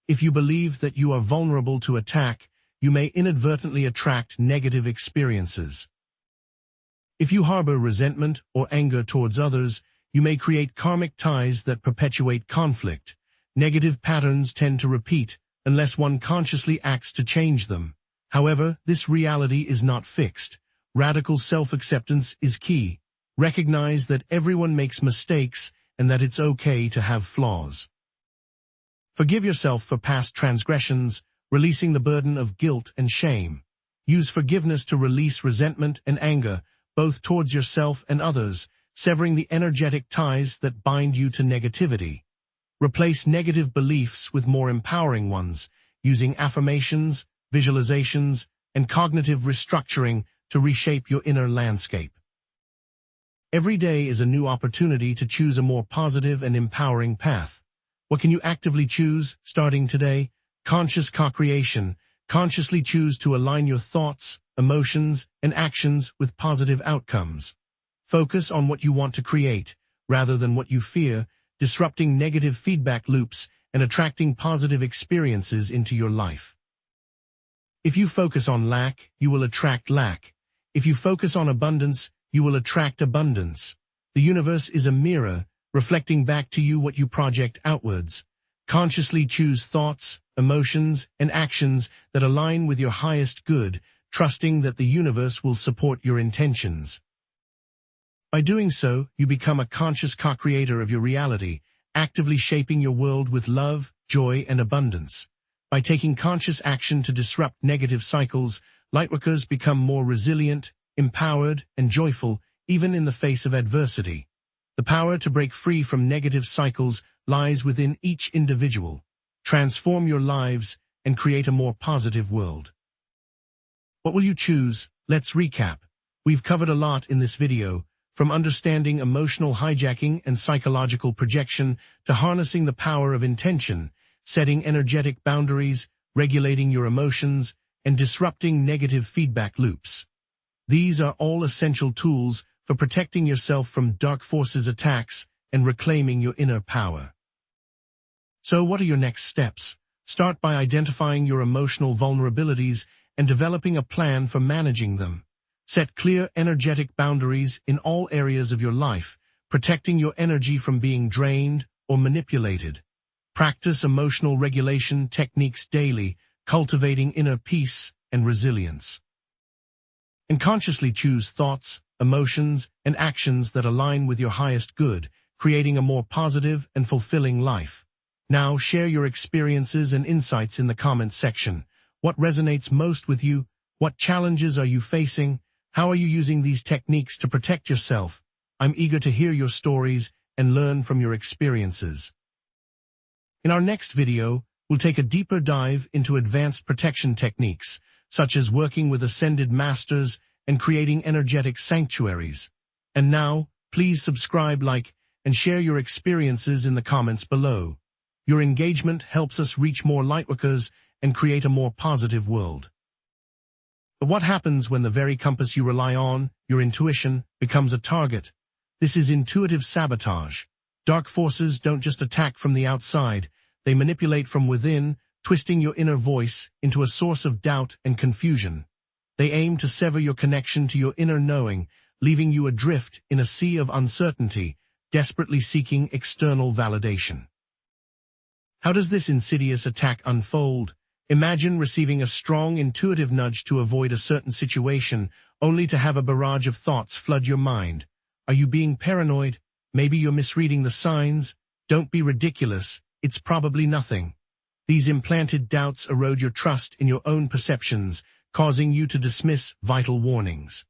If you believe that you are vulnerable to attack, you may inadvertently attract negative experiences. If you harbor resentment or anger towards others, you may create karmic ties that perpetuate conflict. Negative patterns tend to repeat unless one consciously acts to change them. However, this reality is not fixed. Radical self-acceptance is key. Recognize that everyone makes mistakes and that it's okay to have flaws. Forgive yourself for past transgressions, releasing the burden of guilt and shame. Use forgiveness to release resentment and anger, both towards yourself and others, severing the energetic ties that bind you to negativity. Replace negative beliefs with more empowering ones, using affirmations, visualizations, and cognitive restructuring to reshape your inner landscape. Every day is a new opportunity to choose a more positive and empowering path. What can you actively choose, starting today? Conscious co-creation. Consciously choose to align your thoughts, emotions, and actions with positive outcomes. Focus on what you want to create, rather than what you fear, disrupting negative feedback loops and attracting positive experiences into your life. If you focus on lack, you will attract lack. If you focus on abundance, you will attract abundance. The universe is a mirror, reflecting back to you what you project outwards. Consciously choose thoughts, emotions, and actions that align with your highest good, trusting that the universe will support your intentions. By doing so, you become a conscious co-creator of your reality, actively shaping your world with love, joy, and abundance. By taking conscious action to disrupt negative cycles, lightworkers become more resilient, empowered, and joyful, even in the face of adversity. The power to break free from negative cycles lies within each individual. Transform your lives and create a more positive world. What will you choose? Let's recap. We've covered a lot in this video, from understanding emotional hijacking and psychological projection to harnessing the power of intention, setting energetic boundaries, regulating your emotions, and disrupting negative feedback loops. These are all essential tools for protecting yourself from dark forces' attacks and reclaiming your inner power. So what are your next steps? Start by identifying your emotional vulnerabilities and developing a plan for managing them. Set clear energetic boundaries in all areas of your life, protecting your energy from being drained or manipulated. Practice emotional regulation techniques daily, cultivating inner peace and resilience. And consciously choose thoughts, emotions, and actions that align with your highest good, creating a more positive and fulfilling life. Now share your experiences and insights in the comments section. What resonates most with you? What challenges are you facing? How are you using these techniques to protect yourself? I'm eager to hear your stories and learn from your experiences. In our next video, we'll take a deeper dive into advanced protection techniques, such as working with ascended masters and creating energetic sanctuaries. And now, please subscribe, like, and share your experiences in the comments below. Your engagement helps us reach more lightworkers and create a more positive world. But what happens when the very compass you rely on, your intuition, becomes a target? This is intuitive sabotage. Dark forces don't just attack from the outside, they manipulate from within, twisting your inner voice into a source of doubt and confusion. They aim to sever your connection to your inner knowing, leaving you adrift in a sea of uncertainty, desperately seeking external validation. How does this insidious attack unfold? Imagine receiving a strong intuitive nudge to avoid a certain situation, only to have a barrage of thoughts flood your mind. Are you being paranoid? Maybe you're misreading the signs? Don't be ridiculous, it's probably nothing. These implanted doubts erode your trust in your own perceptions, causing you to dismiss vital warnings.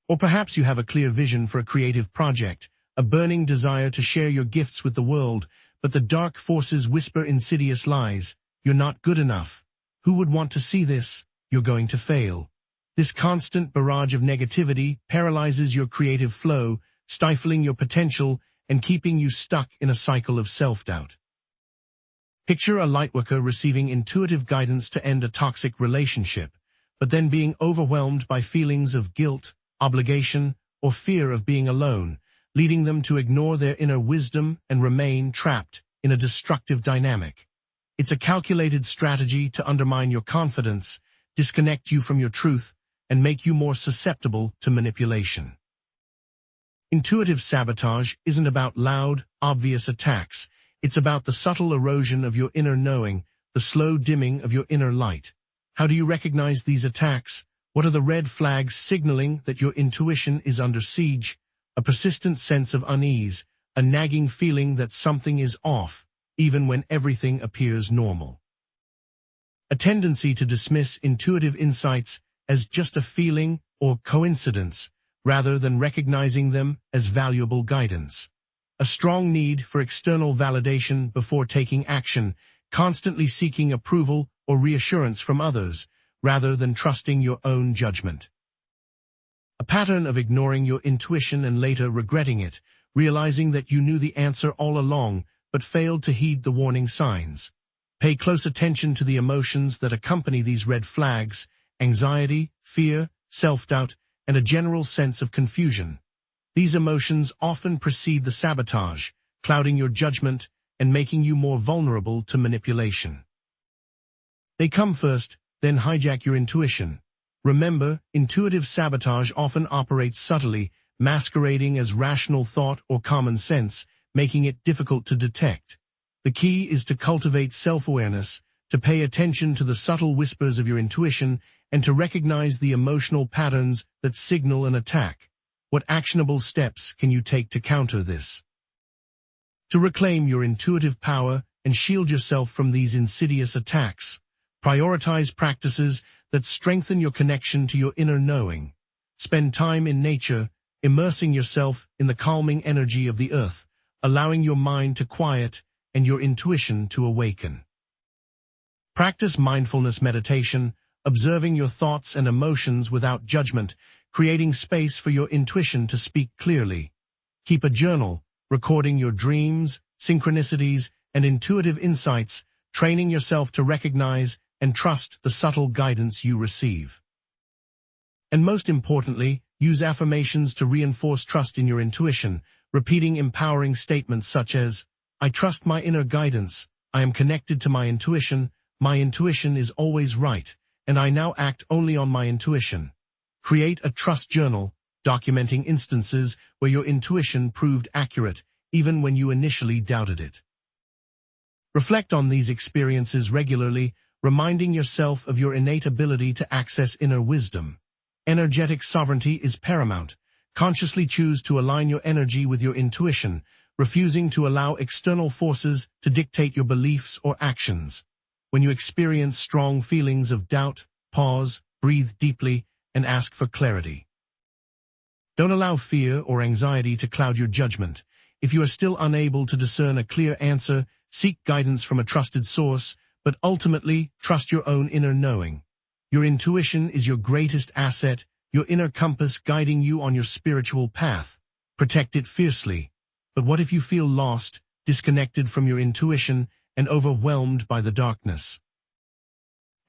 Or perhaps you have a clear vision for a creative project, a burning desire to share your gifts with the world, but the dark forces whisper insidious lies. You're not good enough. Who would want to see this? You're going to fail. This constant barrage of negativity paralyzes your creative flow, stifling your potential and keeping you stuck in a cycle of self-doubt. Picture a lightworker receiving intuitive guidance to end a toxic relationship, but then being overwhelmed by feelings of guilt, obligation, or fear of being alone, leading them to ignore their inner wisdom and remain trapped in a destructive dynamic. It's a calculated strategy to undermine your confidence, disconnect you from your truth, and make you more susceptible to manipulation. Intuitive sabotage isn't about loud, obvious attacks. It's about the subtle erosion of your inner knowing, the slow dimming of your inner light. How do you recognize these attacks? What are the red flags signaling that your intuition is under siege? A persistent sense of unease, a nagging feeling that something is off, even when everything appears normal. a tendency to dismiss intuitive insights as just a feeling or coincidence, rather than recognizing them as valuable guidance. A strong need for external validation before taking action, constantly seeking approval or reassurance from others, rather than trusting your own judgment. A pattern of ignoring your intuition and later regretting it, realizing that you knew the answer all along but failed to heed the warning signs. Pay close attention to the emotions that accompany these red flags: anxiety, fear, self-doubt, and a general sense of confusion. These emotions often precede the sabotage, clouding your judgment and making you more vulnerable to manipulation. They come first, then hijack your intuition. Remember, intuitive sabotage often operates subtly, masquerading as rational thought or common sense, making it difficult to detect. The key is to cultivate self-awareness, to pay attention to the subtle whispers of your intuition, and to recognize the emotional patterns that signal an attack. What actionable steps can you take to counter this? To reclaim your intuitive power and shield yourself from these insidious attacks, prioritize practices that strengthen your connection to your inner knowing. Spend time in nature, immersing yourself in the calming energy of the earth, allowing your mind to quiet and your intuition to awaken. Practice mindfulness meditation, observing your thoughts and emotions without judgment, creating space for your intuition to speak clearly. Keep a journal, recording your dreams, synchronicities, and intuitive insights, training yourself to recognize and trust the subtle guidance you receive. And most importantly, use affirmations to reinforce trust in your intuition, repeating empowering statements such as, "I trust my inner guidance, I am connected to my intuition is always right, and I now act only on my intuition." Create a trust journal, documenting instances where your intuition proved accurate, even when you initially doubted it. Reflect on these experiences regularly, reminding yourself of your innate ability to access inner wisdom. Energetic sovereignty is paramount. Consciously choose to align your energy with your intuition, refusing to allow external forces to dictate your beliefs or actions. When you experience strong feelings of doubt, pause, breathe deeply, and ask for clarity. Don't allow fear or anxiety to cloud your judgment. If you are still unable to discern a clear answer, seek guidance from a trusted source, but ultimately trust your own inner knowing. Your intuition is your greatest asset, your inner compass guiding you on your spiritual path. Protect it fiercely. But what if you feel lost, disconnected from your intuition, and overwhelmed by the darkness?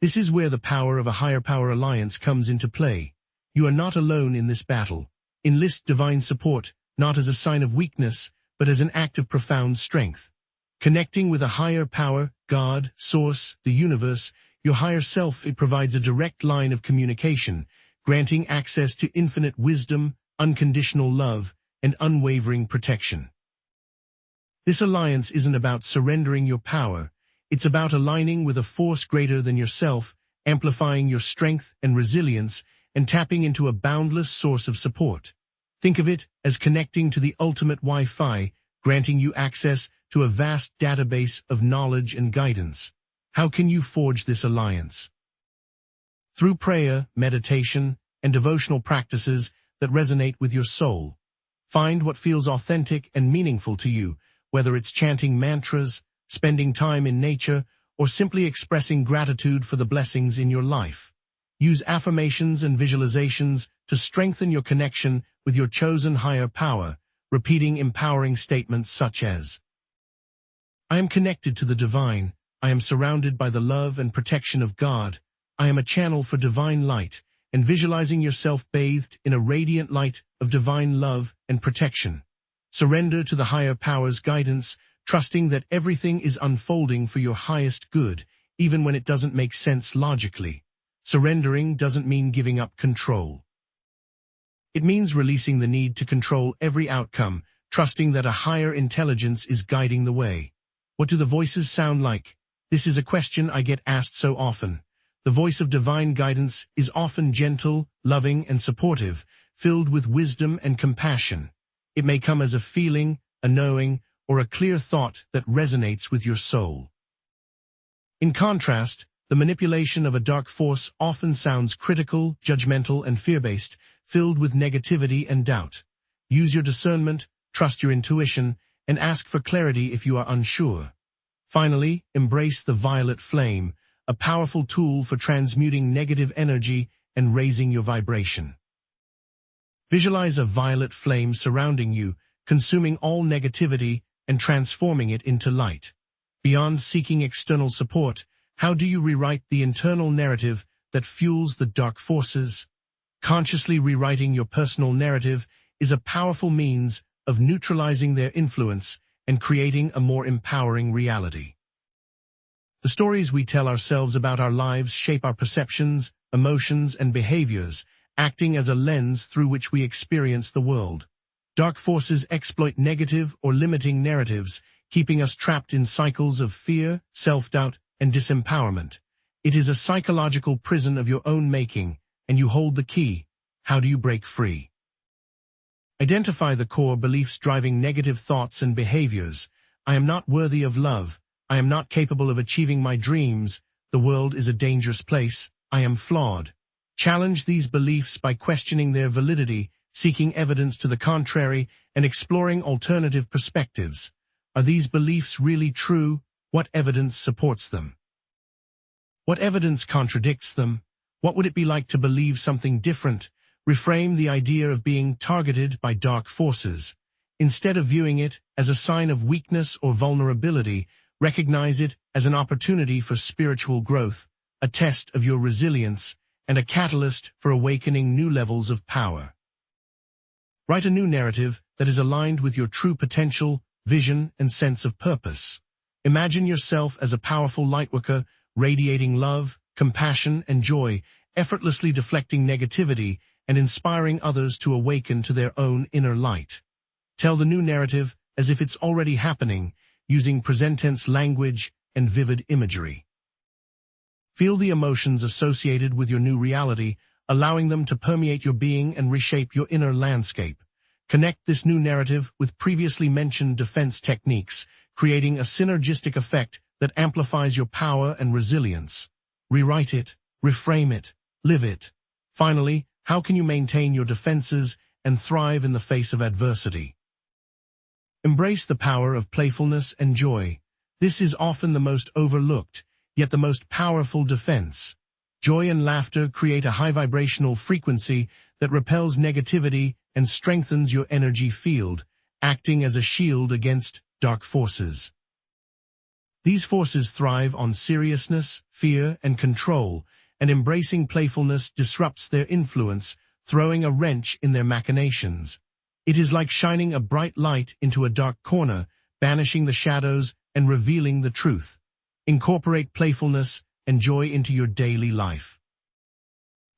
This is where the power of a higher power alliance comes into play. You are not alone in this battle. Enlist divine support, not as a sign of weakness, but as an act of profound strength. Connecting with a higher power, God, Source, the universe, your higher self, it provides a direct line of communication, granting access to infinite wisdom, unconditional love, and unwavering protection. This alliance isn't about surrendering your power. It's about aligning with a force greater than yourself, amplifying your strength and resilience, and tapping into a boundless source of support. Think of it as connecting to the ultimate Wi-Fi, granting you access to a vast database of knowledge and guidance. How can you forge this alliance? Through prayer, meditation, and devotional practices that resonate with your soul. Find what feels authentic and meaningful to you, whether it's chanting mantras, spending time in nature, or simply expressing gratitude for the blessings in your life. Use affirmations and visualizations to strengthen your connection with your chosen higher power, repeating empowering statements such as, "I am connected to the divine. I am surrounded by the love and protection of God. I am a channel for divine light," and visualizing yourself bathed in a radiant light of divine love and protection. Surrender to the higher power's guidance, trusting that everything is unfolding for your highest good, even when it doesn't make sense logically. Surrendering doesn't mean giving up control. It means releasing the need to control every outcome, trusting that a higher intelligence is guiding the way. What do the voices sound like? This is a question I get asked so often. The voice of divine guidance is often gentle, loving, and supportive, filled with wisdom and compassion. It may come as a feeling, a knowing, or a clear thought that resonates with your soul. In contrast, The manipulation of a dark force often sounds critical, judgmental, and fear-based, filled with negativity and doubt. Use your discernment, trust your intuition, and ask for clarity if you are unsure. Finally, embrace the violet flame, a powerful tool for transmuting negative energy and raising your vibration. Visualize a violet flame surrounding you, consuming all negativity and transforming it into light. Beyond seeking external support, how do you rewrite the internal narrative that fuels the dark forces? Consciously rewriting your personal narrative is a powerful means of neutralizing their influence and creating a more empowering reality. The stories we tell ourselves about our lives shape our perceptions, emotions, and behaviors, acting as a lens through which we experience the world. Dark forces exploit negative or limiting narratives, keeping us trapped in cycles of fear, self-doubt, and disempowerment. It is a psychological prison of your own making, and you hold the key. How do you break free? Identify the core beliefs driving negative thoughts and behaviors. I am not worthy of love. I am not capable of achieving my dreams. The world is a dangerous place. I am flawed. Challenge these beliefs by questioning their validity, seeking evidence to the contrary, and exploring alternative perspectives. Are these beliefs really true? What evidence supports them? What evidence contradicts them? What would it be like to believe something different? Reframe the idea of being targeted by dark forces. Instead of viewing it as a sign of weakness or vulnerability, recognize it as an opportunity for spiritual growth, a test of your resilience, and a catalyst for awakening new levels of power. Write a new narrative that is aligned with your true potential, vision, and sense of purpose. Imagine yourself as a powerful lightworker, radiating love, compassion, and joy, effortlessly deflecting negativity and inspiring others to awaken to their own inner light. Tell the new narrative as if it's already happening, using present tense language and vivid imagery. Feel the emotions associated with your new reality, allowing them to permeate your being and reshape your inner landscape. Connect this new narrative with previously mentioned defense techniques, creating a synergistic effect that amplifies your power and resilience. Rewrite it, reframe it, live it. Finally, how can you maintain your defenses and thrive in the face of adversity? Embrace the power of playfulness and joy. This is often the most overlooked, yet the most powerful defense. Joy and laughter create a high vibrational frequency that repels negativity and strengthens your energy field, acting as a shield against dark forces. These forces thrive on seriousness, fear, and control, and embracing playfulness disrupts their influence, throwing a wrench in their machinations. It is like shining a bright light into a dark corner, banishing the shadows and revealing the truth. Incorporate playfulness and joy into your daily life.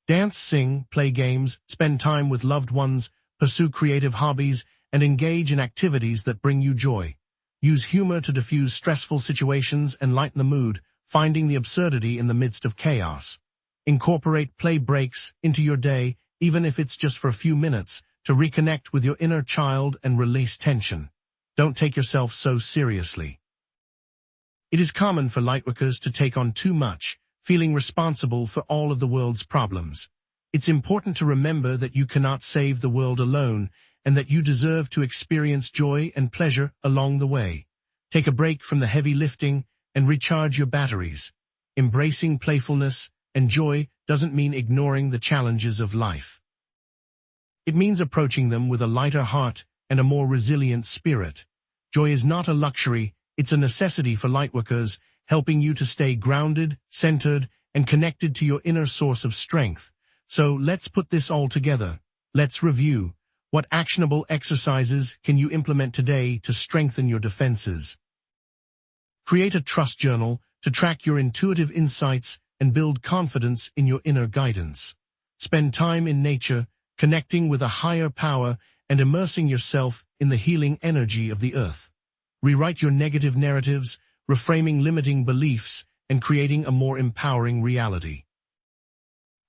Dance, sing, play games, spend time with loved ones, pursue creative hobbies, and engage in activities that bring you joy. Use humor to diffuse stressful situations and lighten the mood, finding the absurdity in the midst of chaos. Incorporate play breaks into your day, even if it's just for a few minutes, to reconnect with your inner child and release tension. Don't take yourself so seriously. It is common for lightworkers to take on too much, feeling responsible for all of the world's problems. It's important to remember that you cannot save the world alone, and that you deserve to experience joy and pleasure along the way. Take a break from the heavy lifting and recharge your batteries. Embracing playfulness and joy doesn't mean ignoring the challenges of life. It means approaching them with a lighter heart and a more resilient spirit. Joy is not a luxury, it's a necessity for lightworkers, helping you to stay grounded, centered, and connected to your inner source of strength. So let's put this all together. Let's review. What actionable exercises can you implement today to strengthen your defenses? Create a trust journal to track your intuitive insights and build confidence in your inner guidance. Spend time in nature, connecting with a higher power and immersing yourself in the healing energy of the earth. Rewrite your negative narratives, reframing limiting beliefs, and creating a more empowering reality.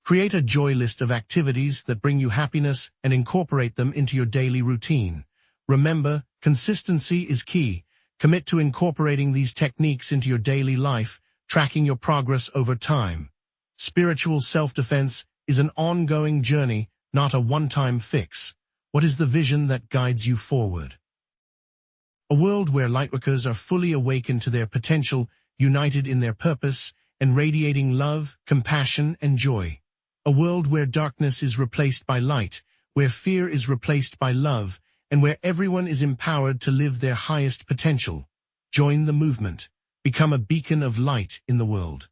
Create a joy list of activities that bring you happiness and incorporate them into your daily routine. Remember, consistency is key. Commit to incorporating these techniques into your daily life, tracking your progress over time. Spiritual self-defense is an ongoing journey, not a one-time fix. What is the vision that guides you forward? A world where lightworkers are fully awakened to their potential, united in their purpose, and radiating love, compassion, and joy. A world where darkness is replaced by light, where fear is replaced by love, and where everyone is empowered to live their highest potential. Join the movement. Become a beacon of light in the world.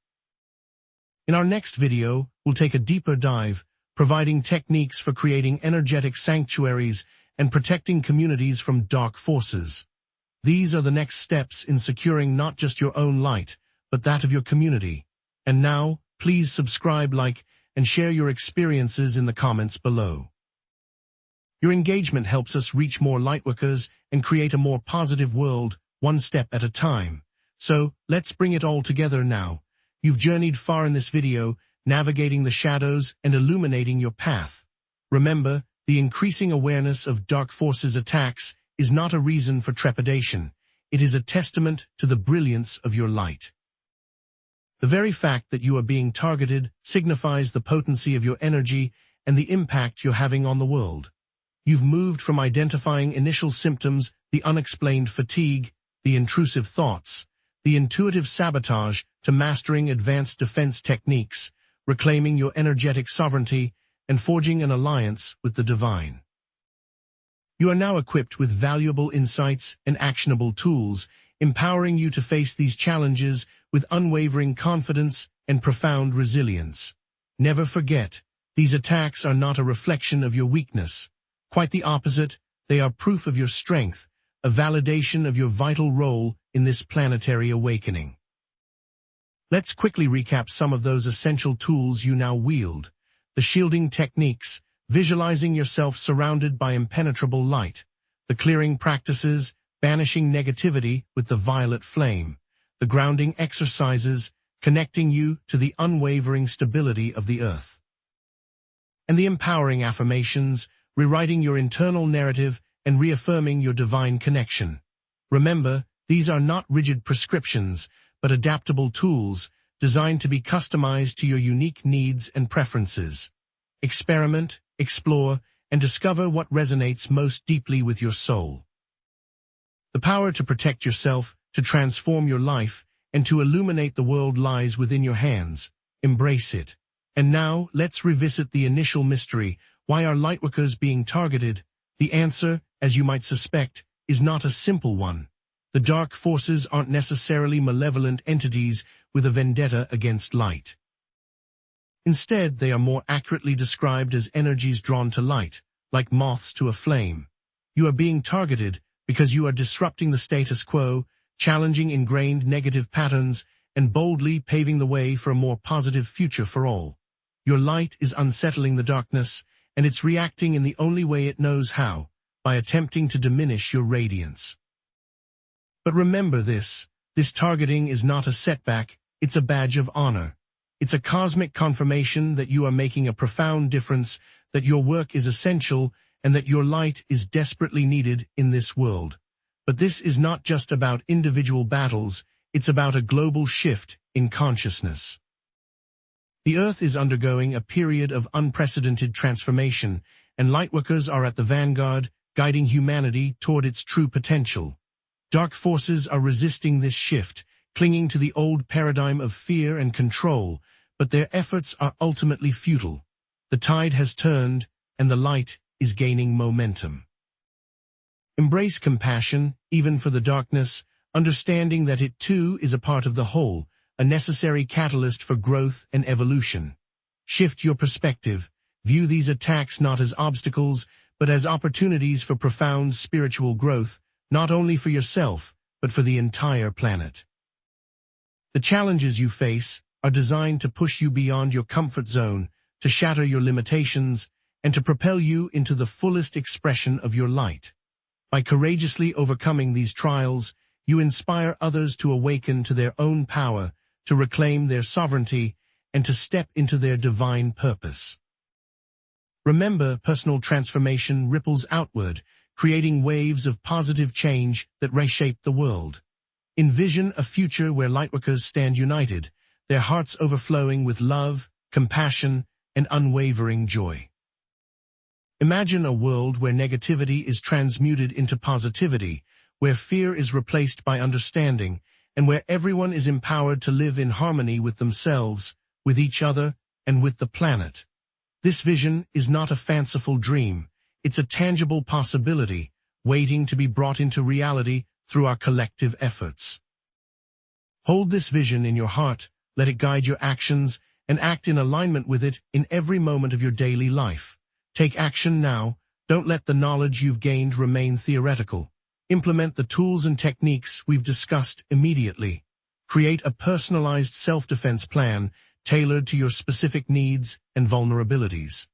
In our next video, we'll take a deeper dive, providing techniques for creating energetic sanctuaries and protecting communities from dark forces. These are the next steps in securing not just your own light, but that of your community. And now, please subscribe, like, and share your experiences in the comments below. Your engagement helps us reach more lightworkers and create a more positive world, one step at a time. So, let's bring it all together now. You've journeyed far in this video, navigating the shadows and illuminating your path. Remember, the increasing awareness of dark forces attacks is not a reason for trepidation. It is a testament to the brilliance of your light. The very fact that you are being targeted signifies the potency of your energy and the impact you're having on the world. You've moved from identifying initial symptoms, the unexplained fatigue, the intrusive thoughts, the intuitive sabotage, to mastering advanced defense techniques, reclaiming your energetic sovereignty, and forging an alliance with the divine. You are now equipped with valuable insights and actionable tools, empowering you to face these challenges with unwavering confidence and profound resilience. Never forget, these attacks are not a reflection of your weakness. Quite the opposite, they are proof of your strength, a validation of your vital role in this planetary awakening. Let's quickly recap some of those essential tools you now wield. The shielding techniques, visualizing yourself surrounded by impenetrable light. The clearing practices, banishing negativity with the violet flame. The grounding exercises, connecting you to the unwavering stability of the earth. And the empowering affirmations, rewriting your internal narrative and reaffirming your divine connection. Remember, these are not rigid prescriptions, but adaptable tools designed to be customized to your unique needs and preferences. Experiment, explore, and discover what resonates most deeply with your soul. The power to protect yourself, to transform your life, and to illuminate the world lies within your hands. Embrace it. And now, let's revisit the initial mystery. Why are lightworkers being targeted? The answer, as you might suspect, is not a simple one. The dark forces aren't necessarily malevolent entities with a vendetta against light. Instead, they are more accurately described as energies drawn to light, like moths to a flame. You are being targeted because you are disrupting the status quo, challenging ingrained negative patterns, and boldly paving the way for a more positive future for all. Your light is unsettling the darkness, and it's reacting in the only way it knows how, by attempting to diminish your radiance. But remember this targeting is not a setback, it's a badge of honor. It's a cosmic confirmation that you are making a profound difference, that your work is essential, and that your light is desperately needed in this world. But this is not just about individual battles, it's about a global shift in consciousness. The Earth is undergoing a period of unprecedented transformation, and lightworkers are at the vanguard, guiding humanity toward its true potential. Dark forces are resisting this shift, clinging to the old paradigm of fear and control, but their efforts are ultimately futile. The tide has turned, and the light is gaining momentum. Embrace compassion, even for the darkness, understanding that it too is a part of the whole, a necessary catalyst for growth and evolution. Shift your perspective. View these attacks not as obstacles, but as opportunities for profound spiritual growth, not only for yourself, but for the entire planet. The challenges you face are designed to push you beyond your comfort zone, to shatter your limitations, and to propel you into the fullest expression of your light. By courageously overcoming these trials, you inspire others to awaken to their own power, to reclaim their sovereignty, and to step into their divine purpose. Remember, personal transformation ripples outward, creating waves of positive change that reshape the world. Envision a future where Lightworkers stand united, their hearts overflowing with love, compassion, and unwavering joy. Imagine a world where negativity is transmuted into positivity, where fear is replaced by understanding, and where everyone is empowered to live in harmony with themselves, with each other, and with the planet. This vision is not a fanciful dream, it's a tangible possibility, waiting to be brought into reality through our collective efforts. Hold this vision in your heart, let it guide your actions, and act in alignment with it in every moment of your daily life. Take action now, don't let the knowledge you've gained remain theoretical. Implement the tools and techniques we've discussed immediately. Create a personalized self-defense plan tailored to your specific needs and vulnerabilities.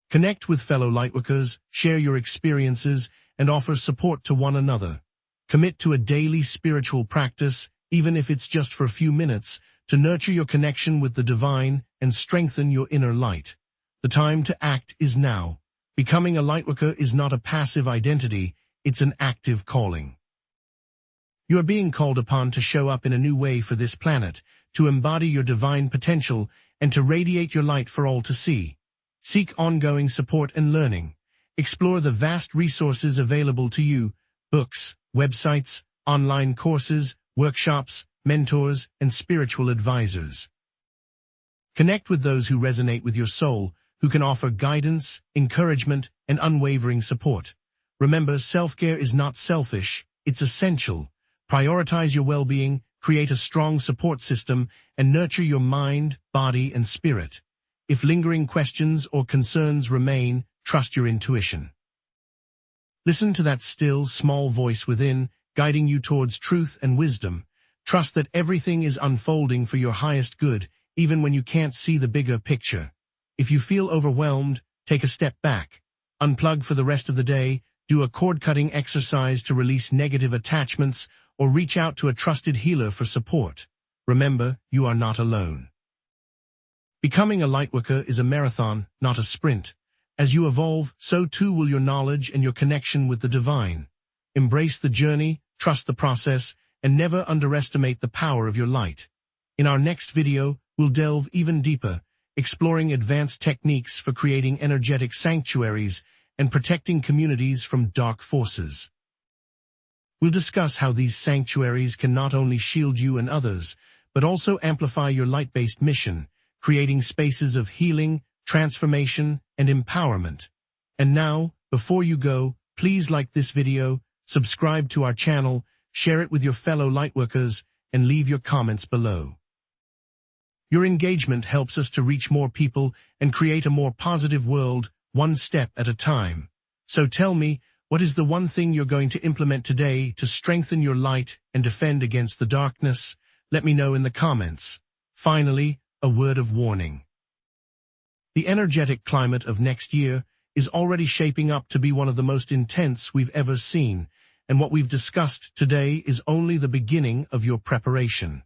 Connect with fellow Lightworkers, share your experiences, and offer support to one another. Commit to a daily spiritual practice, even if it's just for a few minutes, to nurture your connection with the divine and strengthen your inner light. The time to act is now. Becoming a Lightworker is not a passive identity, it's an active calling. You are being called upon to show up in a new way for this planet, to embody your divine potential, and to radiate your light for all to see. Seek ongoing support and learning. Explore the vast resources available to you: books, websites, online courses, workshops, mentors, and spiritual advisors. Connect with those who resonate with your soul, who can offer guidance, encouragement, and unwavering support. Remember, self-care is not selfish, it's essential. Prioritize your well-being, create a strong support system, and nurture your mind, body, and spirit. If lingering questions or concerns remain, trust your intuition. Listen to that still, small voice within, guiding you towards truth and wisdom. Trust that everything is unfolding for your highest good, even when you can't see the bigger picture. If you feel overwhelmed, take a step back. Unplug for the rest of the day, do a cord-cutting exercise to release negative attachments, or reach out to a trusted healer for support. Remember, you are not alone. Becoming a Lightworker is a marathon, not a sprint. As you evolve, so too will your knowledge and your connection with the divine. Embrace the journey, trust the process, and never underestimate the power of your light. In our next video, we'll delve even deeper, exploring advanced techniques for creating energetic sanctuaries and protecting communities from dark forces. We'll discuss how these sanctuaries can not only shield you and others, but also amplify your light-based mission, creating spaces of healing, transformation, and empowerment. And now, before you go, please like this video, subscribe to our channel, share it with your fellow Lightworkers, and leave your comments below. Your engagement helps us to reach more people and create a more positive world, one step at a time. So tell me, what is the one thing you're going to implement today to strengthen your light and defend against the darkness? Let me know in the comments. Finally, a word of warning. The energetic climate of next year is already shaping up to be one of the most intense we've ever seen, and what we've discussed today is only the beginning of your preparation.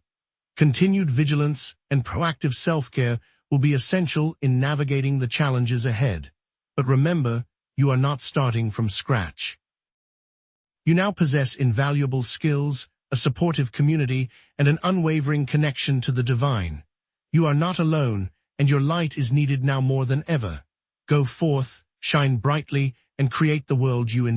Continued vigilance and proactive self-care will be essential in navigating the challenges ahead. But remember, you are not starting from scratch. You now possess invaluable skills, a supportive community, and an unwavering connection to the divine. You are not alone, and your light is needed now more than ever. Go forth, shine brightly, and create the world you envision.